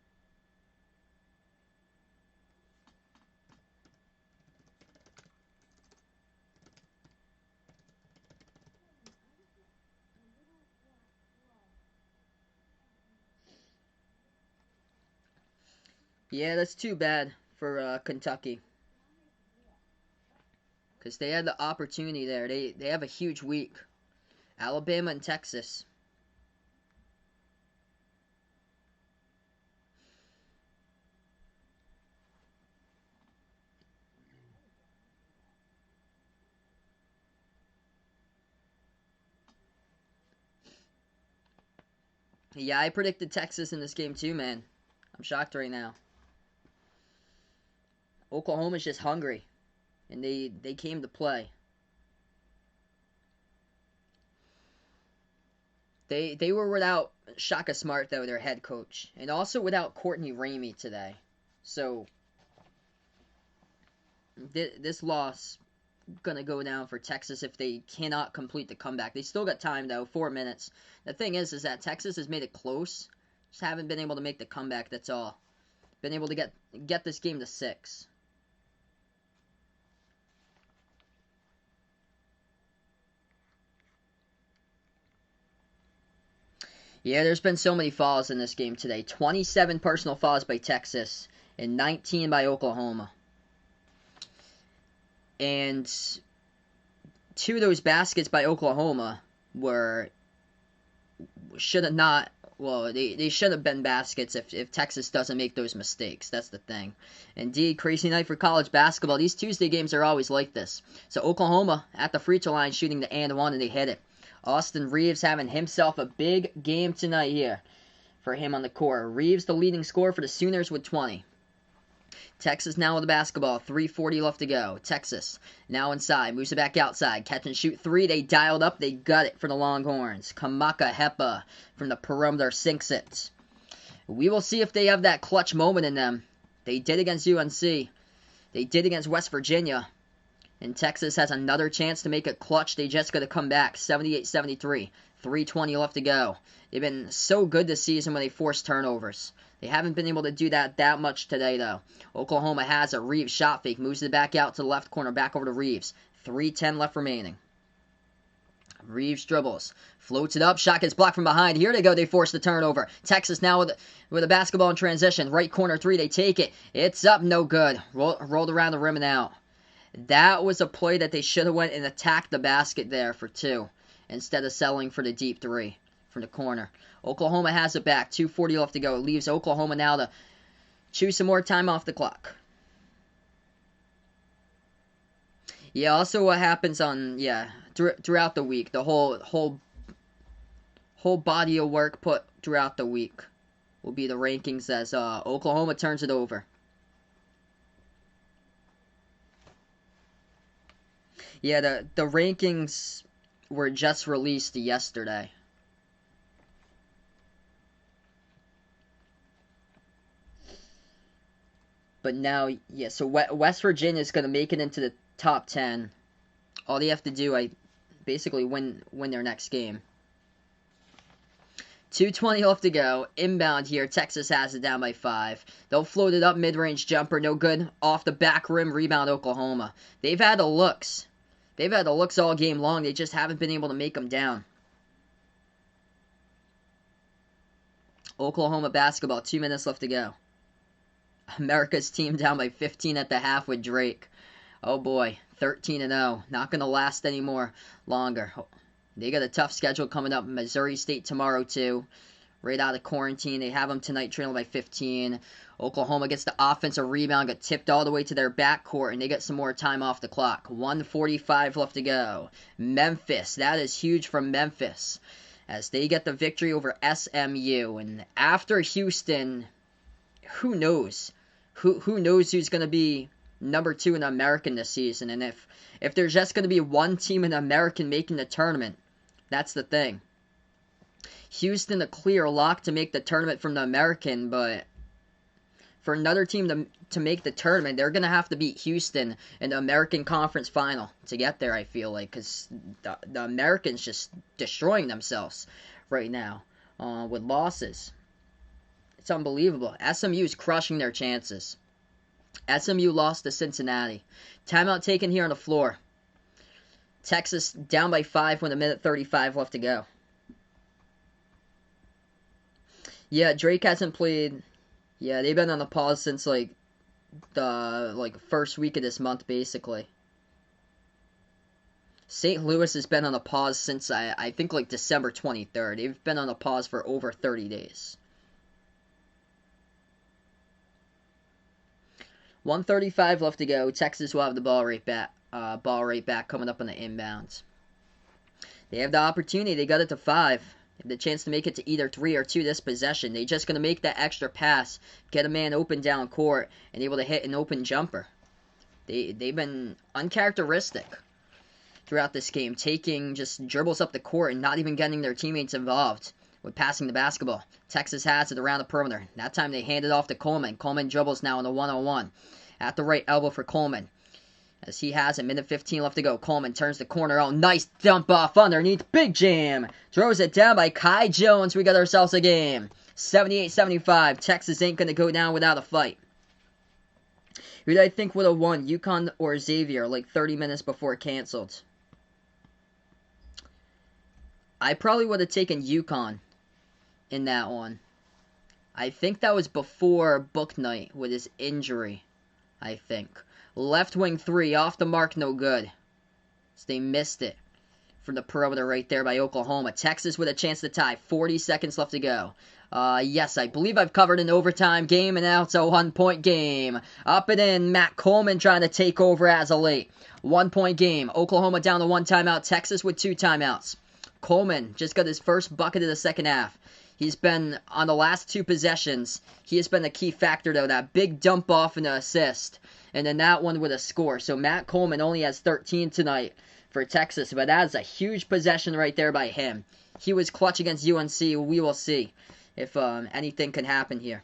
Yeah, that's too bad for Kentucky. Because they had the opportunity there. They have a huge week. Alabama and Texas. Yeah, I predicted Texas in this game too, man. I'm shocked right now. Oklahoma's just hungry, and they came to play. They were without Shaka Smart, though, their head coach, and also without Courtney Ramey today. So this loss gonna go down for Texas if they cannot complete the comeback. They still got time, though, 4 minutes. The thing is that Texas has made it close, just haven't been able to make the comeback. That's all. Been able to get this game to 6. Yeah, there's been so many fouls in this game today. 27 personal fouls by Texas and 19 by Oklahoma. And 2 of those baskets by Oklahoma should have not, well, they should have been baskets if Texas doesn't make those mistakes. That's the thing. Indeed, crazy night for college basketball. These Tuesday games are always like this. So Oklahoma at the free throw line shooting the and one, and they hit it. Austin Reeves having himself a big game tonight here for him on the court. Reeves the leading scorer for the Sooners with 20. Texas now with the basketball. 3:40 left to go. Texas now inside. Moves it back outside. Catch and shoot 3. They dialed up. They got it for the Longhorns. Kamaka Hepa from the perimeter sinks it. We will see if they have that clutch moment in them. They did against UNC. They did against West Virginia. And Texas has another chance to make it clutch. They just got to come back. 78-73. 3:20 left to go. They've been so good this season when they force turnovers. They haven't been able to do that much today, though. Oklahoma has a Reeves shot fake. Moves it back out to the left corner. Back over to Reeves. 3:10 left remaining. Reeves dribbles. Floats it up. Shot gets blocked from behind. Here they go. They force the turnover. Texas now with a basketball in transition. Right corner three. They take it. It's up. No good. Rolled around the rim and out. That was a play that they should have went and attacked the basket there for two, instead of settling for the deep three from the corner. Oklahoma has it back. 2:40 left to go. It leaves Oklahoma now to chew some more time off the clock. Yeah, also what happens on, throughout the week, the whole body of work put throughout the week will be the rankings as Oklahoma turns it over. Yeah, the rankings were just released yesterday. But now, yeah, so West Virginia is going to make it into the top 10. All they have to do, basically win their next game. 2:20 left to go. Inbound here. Texas has it down by 5. They'll float it up. Mid-range jumper. No good. Off the back rim. Rebound Oklahoma. They've had the looks. They've had the looks all game long. They just haven't been able to make them down. Oklahoma basketball. 2 minutes left to go. America's team down by 15 at the half with Drake. Oh boy. 13-0. Not going to last anymore longer. They got a tough schedule coming up. Missouri State tomorrow, too. Right out of quarantine. They have them tonight, trailing by 15. Oklahoma gets the offensive rebound, got tipped all the way to their backcourt, and they get some more time off the clock. 1:45 left to go. Memphis. That is huge from Memphis, as they get the victory over SMU. And after Houston, who knows? Who knows who's going to be number 2 in the American this season? And if there's just going to be one team in the American making the tournament, that's the thing. Houston a clear lock to make the tournament from the American, but for another team to make the tournament, they're going to have to beat Houston in the American Conference Final to get there, I feel like, because the Americans just destroying themselves right now with losses. It's unbelievable. SMU is crushing their chances. SMU lost to Cincinnati. Timeout taken here on the floor. Texas down by 5 with 1:35 left to go. Yeah, Drake hasn't played. Yeah, they've been on a pause since the first week of this month, basically. St. Louis has been on a pause since I think December 23rd. They've been on a pause for over 30 days. 1:35 left to go. Texas will have the ball right back. Coming up on the inbounds. They have the opportunity. They got it to 5. They have the chance to make it to either 3 or 2 this possession. They're just going to make that extra pass, get a man open down court, and able to hit an open jumper. They've been uncharacteristic throughout this game, taking just dribbles up the court and not even getting their teammates involved with passing the basketball. Texas has it around the perimeter. That time they hand it off to Coleman. Coleman dribbles now in the 1-on-1. At the right elbow for Coleman. As he has a 1:15 left to go. Coleman turns the corner. Oh, nice dump off underneath. Big jam. Throws it down by Kai Jones. We got ourselves a game. 78-75. Texas ain't going to go down without a fight. Who did I think would have won? UConn or Xavier 30 minutes before it canceled? I probably would have taken UConn in that one. I think that was before Book Night with his injury. I think. Left wing 3, off the mark, no good. So they missed it from the perimeter right there by Oklahoma. Texas with a chance to tie. 40 seconds left to go. Yes, I believe I've covered an overtime game, and now it's a 1-point game. Up and in, Matt Coleman trying to take over as of late. 1-point game. Oklahoma down to 1 timeout. Texas with 2 timeouts. Coleman just got his first bucket of the second half. He's been, on the last 2 possessions, he has been a key factor, though. That big dump off and an assist. And then that one with a score. So Matt Coleman only has 13 tonight for Texas. But that is a huge possession right there by him. He was clutch against UNC. We will see if anything can happen here.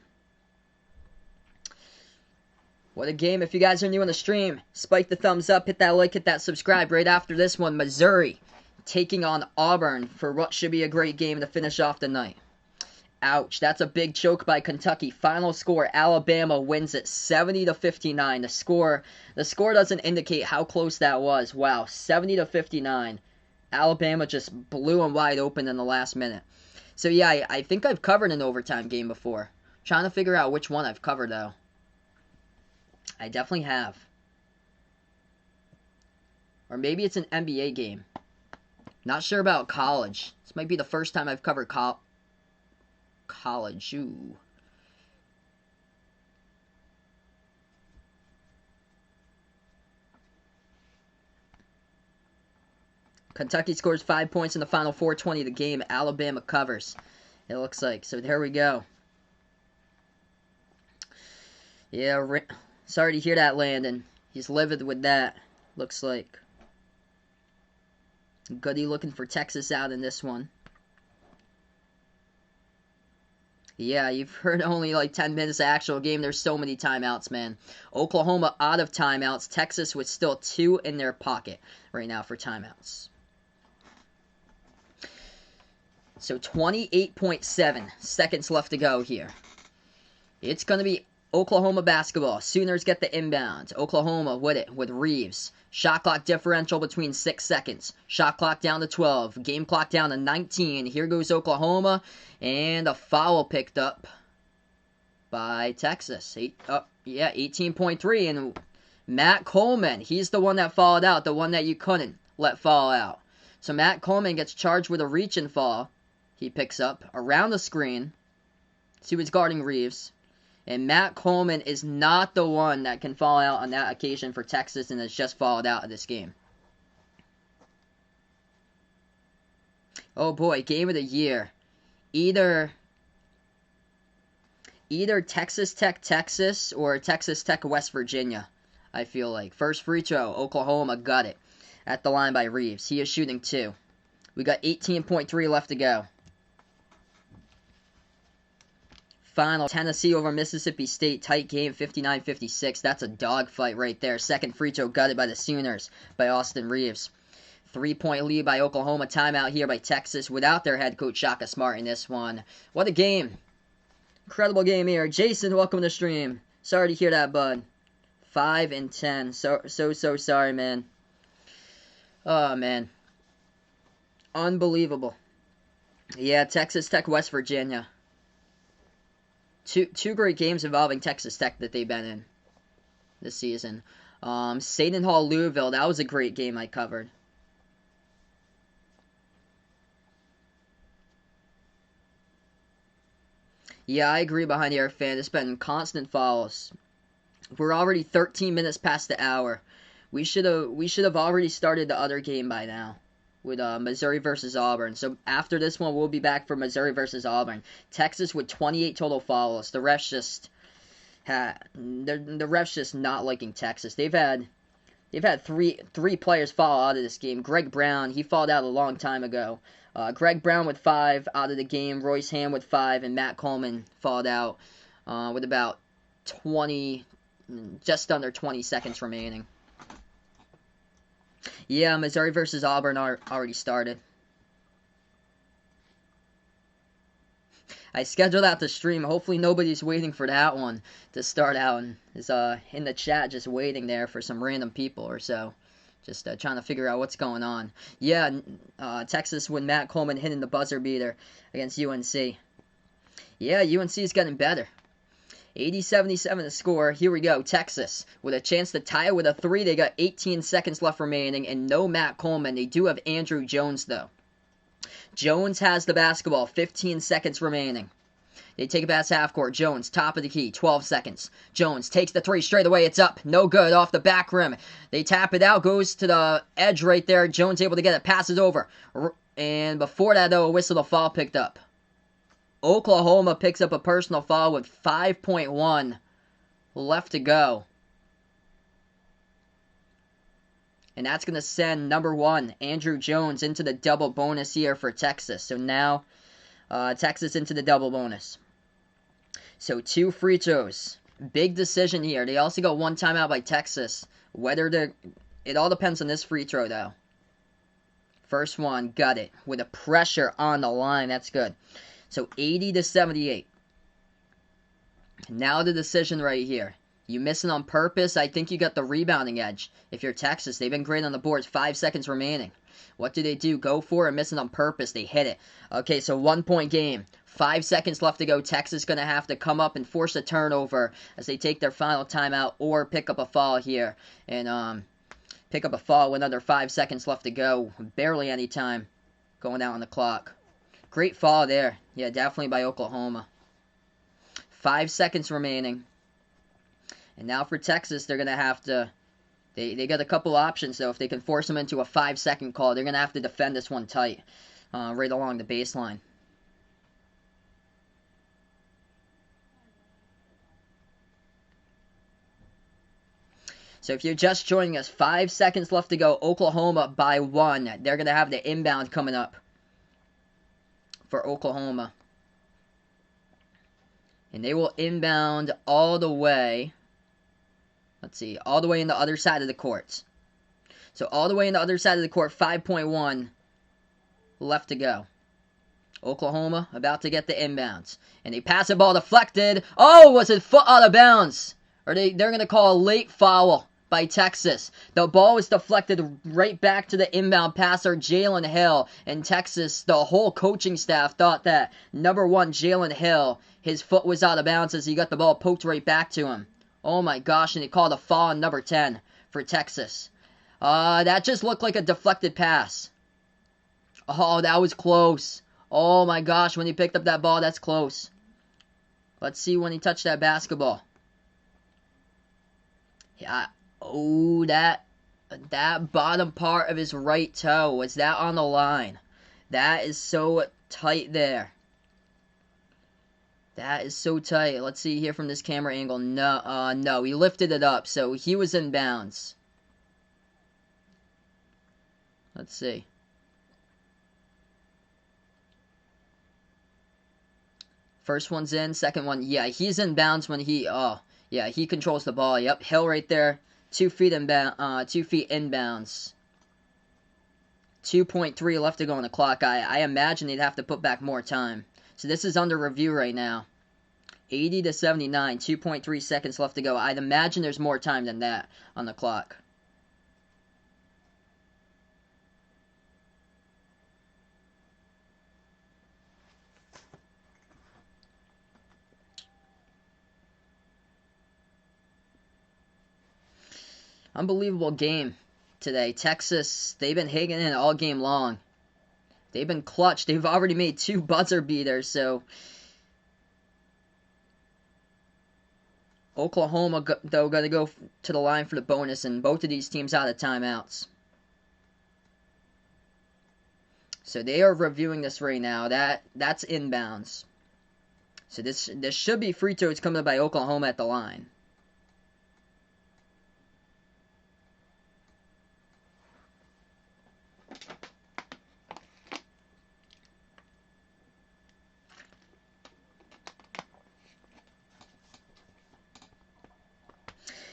What a game. If you guys are new on the stream, spike the thumbs up, hit that like, hit that subscribe. Right after this one, Missouri taking on Auburn for what should be a great game to finish off the night. Ouch. That's a big choke by Kentucky. Final score, Alabama wins it 70-59. The score doesn't indicate how close that was. Wow, 70-59. Alabama just blew them wide open in the last minute. So yeah, I think I've covered an overtime game before. Trying to figure out which one I've covered though. I definitely have. Or maybe it's an NBA game. Not sure about college. This might be the first time I've covered college. Ooh. Kentucky scores 5 points in the final 4:20 of the game. Alabama covers. It looks like. So there we go. Yeah, sorry to hear that, Landon. He's livid with that. Looks like. Goody looking for Texas out in this one. Yeah, you've heard only like 10 minutes of actual game. There's so many timeouts, man. Oklahoma out of timeouts. Texas with still 2 in their pocket right now for timeouts. So 28.7 seconds left to go here. It's going to be Oklahoma basketball. Sooners get the inbound. Oklahoma with it with Reeves. Shot clock differential between 6 seconds. Shot clock down to 12. Game clock down to 19. Here goes Oklahoma. And a foul picked up by Texas. 18.3. And Matt Coleman, he's the one that fouled out. The one that you couldn't let fall out. So Matt Coleman gets charged with a reach and fall. He picks up around the screen. He was guarding Reeves. And Matt Coleman is not the one that can fall out on that occasion for Texas and has just fallen out of this game. Oh boy, game of the year. Either Texas Tech, Texas, or Texas Tech, West Virginia, I feel like. First free throw, Oklahoma got it at the line by Reeves. He is shooting 2. We got 18.3 left to go. Final, Tennessee over Mississippi State. Tight game, 59-56. That's a dogfight right there. Second free throw gutted by the Sooners by Austin Reeves. 3-point lead by Oklahoma. Timeout here by Texas without their head coach Shaka Smart in this one. What a game. Incredible game here. Jason, welcome to the stream. Sorry to hear that, bud. 5-10. So sorry, man. Oh, man. Unbelievable. Yeah, Texas Tech, West Virginia. Two great games involving Texas Tech that they've been in this season. Seton Hall, Louisville, that was a great game I covered. Yeah, I agree behind Eric Fan. It's been constant fouls. We're already 13 minutes past the hour. We should have already started the other game by now. With Missouri versus Auburn. So after this one, we'll be back for Missouri versus Auburn. Texas with 28 total fouls. The refs just not liking Texas. They've had three players foul out of this game. Greg Brown, he fouled out a long time ago. Greg Brown with 5 out of the game. Royce Ham with 5, and Matt Coleman fouled out with about 20, just under 20 seconds remaining. Yeah, Missouri versus Auburn already started. I scheduled out the stream. Hopefully nobody's waiting for that one to start out and is in the chat just waiting there for some random people or so. Just trying to figure out what's going on. Yeah, Texas with Matt Coleman hitting the buzzer beater against UNC. Yeah, UNC is getting better. 80-77 the score. Here we go. Texas with a chance to tie it with a 3. They got 18 seconds left remaining and no Matt Coleman. They do have Andrew Jones, though. Jones has the basketball. 15 seconds remaining. They take it past half court. Jones, top of the key. 12 seconds. Jones takes the 3 straight away. It's up. No good. Off the back rim. They tap it out. Goes to the edge right there. Jones able to get it. Passes over. And before that, though, a whistle to foul picked up. Oklahoma picks up a personal foul with 5.1 left to go. And that's going to send number 1, Andrew Jones, into the double bonus here for Texas. So now, Texas into the double bonus. So 2 free throws. Big decision here. They also got 1 timeout by Texas. It all depends on this free throw, though. First one, got it. With a pressure on the line. That's good. So 80-78. Now the decision right here. You missing on purpose? I think you got the rebounding edge. If you're Texas, they've been great on the boards. 5 seconds remaining. What do? Go for it. Missing on purpose. They hit it. Okay, so 1-point game. 5 seconds left to go. Texas going to have to come up and force a turnover as they take their final timeout or pick up a foul here. And pick up a foul with another 5 seconds left to go. Barely any time going out on the clock. Great foul there. Yeah, definitely by Oklahoma. 5 seconds remaining. And now for Texas, they're going to have to... They got a couple options, though. If they can force them into a 5-second call, they're going to have to defend this one tight. Right along the baseline. So if you're just joining us, 5 seconds left to go. Oklahoma by 1. They're going to have the inbound coming up for Oklahoma. And they will inbound all the way. Let's see. All the way in the other side of the court. So all the way in the other side of the court. 5.1 left to go. Oklahoma about to get the inbounds. And they pass the ball deflected. Oh, was it foot out of bounds? Or they're going to call a late foul by Texas. The ball was deflected right back to the inbound passer, Jalen Hill. And Texas, the whole coaching staff thought that number 1, Jalen Hill, his foot was out of bounds as he got the ball poked right back to him. Oh my gosh, and they called a foul on number 10 for Texas. That just looked like a deflected pass. Oh, that was close. Oh my gosh, when he picked up that ball, that's close. Let's see when he touched that basketball. Yeah. Oh, that bottom part of his right toe, was that on the line? That is so tight there. That is so tight. Let's see here from this camera angle. No, he lifted it up, so he was in bounds. Let's see. First one's in, second one, yeah, he's in bounds when he, yeah, he controls the ball. Yep, Hill right there, 2 feet inbounds. 2.3 left to go on the clock. I imagine they'd have to put back more time. So this is under review right now. 80-79, 2.3 seconds left to go. I'd imagine there's more time than that on the clock. Unbelievable game today. Texas, they've been hanging in all game long. They've been clutch. They've already made 2 buzzer beaters, so... Oklahoma, though, going to go to the line for the bonus, and both of these teams out of timeouts. So they are reviewing this right now. That's inbounds. So this should be free throws coming up by Oklahoma at the line.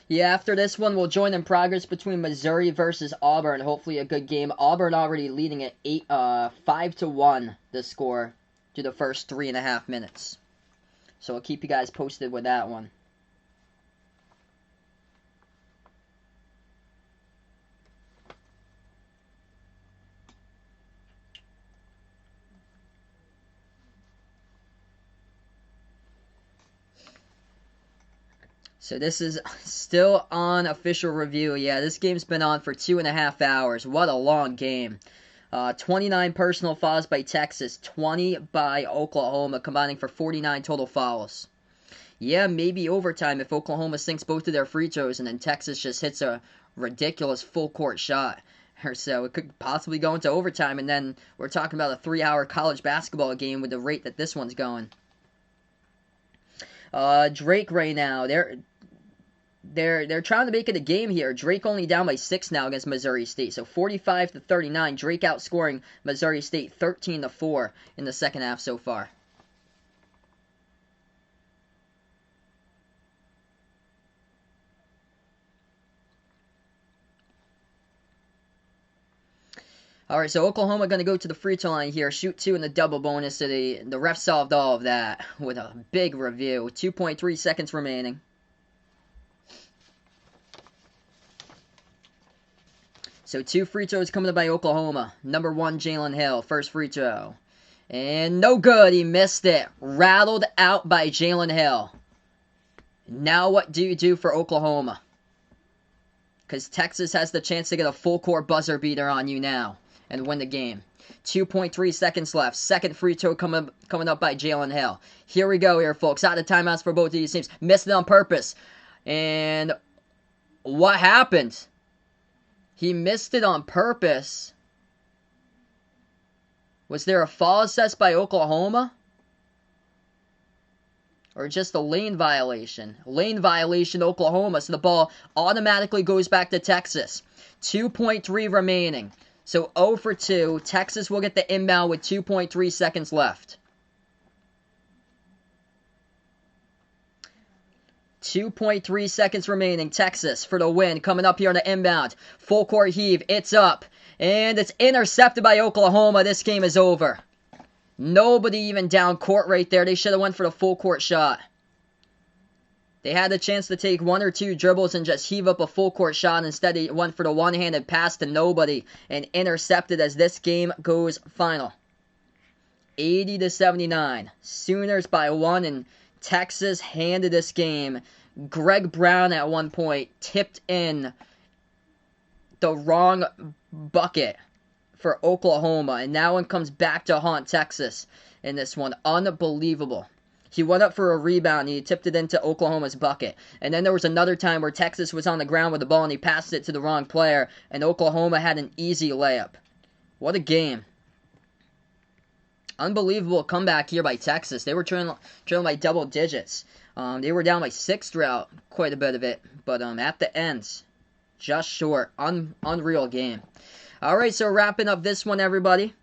Yeah, after this one, we'll join in progress between Missouri versus Auburn. Hopefully a good game. Auburn already leading at 5-1, the score, through the first 3.5 minutes. So I'll keep you guys posted with that one. So this is still on official review. Yeah, this game's been on for 2.5 hours. What a long game. 29 personal fouls by Texas, 20 by Oklahoma, combining for 49 total fouls. Yeah, maybe overtime if Oklahoma sinks both of their free throws and then Texas just hits a ridiculous full-court shot. Or so it could possibly go into overtime, and then we're talking about a 3-hour college basketball game with the rate that this one's going. Drake right now, they're trying to make it a game here. Drake only down by 6 now against Missouri State. So 45-39. Drake outscoring Missouri State 13-4 in the second half so far. All right, so Oklahoma going to go to the free throw line here, shoot 2 in the double bonus. So the ref solved all of that with a big review. 2.3 seconds remaining. So 2 free throws coming up by Oklahoma. Number 1, Jalen Hill, first free throw. And no good, he missed it. Rattled out by Jalen Hill. Now what do you do for Oklahoma? Because Texas has the chance to get a full court buzzer beater on you now and win the game. 2.3 seconds left. Second free throw coming up by Jalen Hill. Here we go here, folks. Out of timeouts for both of these teams. Missed it on purpose. And what happened? He missed it on purpose. Was there a foul assessed by Oklahoma? Or just a lane violation? Lane violation, Oklahoma. So the ball automatically goes back to Texas. 2.3 remaining. So 0 for 2. Texas will get the inbound with 2.3 seconds left. 2.3 seconds remaining. Texas for the win. Coming up here on the inbound. Full court heave. It's up. And it's intercepted by Oklahoma. This game is over. Nobody even down court right there. They should have went for the full court shot. They had the chance to take 1 or 2 dribbles and just heave up a full court shot. Instead, they went for the one-handed pass to nobody and intercepted as this game goes final. 80-79. Sooners by 1, and Texas handed this game. Greg Brown at one point tipped in the wrong bucket for Oklahoma, and that one comes back to haunt Texas in this one. Unbelievable. He went up for a rebound, and he tipped it into Oklahoma's bucket. And then there was another time where Texas was on the ground with the ball, and he passed it to the wrong player, and Oklahoma had an easy layup. What a game. Unbelievable comeback here by Texas. They were trailing by double digits. They were down by 6 throughout quite a bit of it, but at the end, just short. Unreal game. All right, so wrapping up this one, everybody.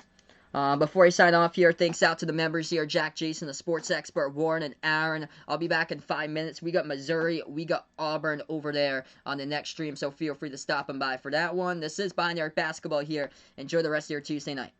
Before I sign off here, thanks out to the members here, Jack, Jason, the sports expert, Warren, and Aaron. I'll be back in 5 minutes. We got Missouri, we got Auburn over there on the next stream, so feel free to stop and by for that one. This is Binary Basketball here. Enjoy the rest of your Tuesday night.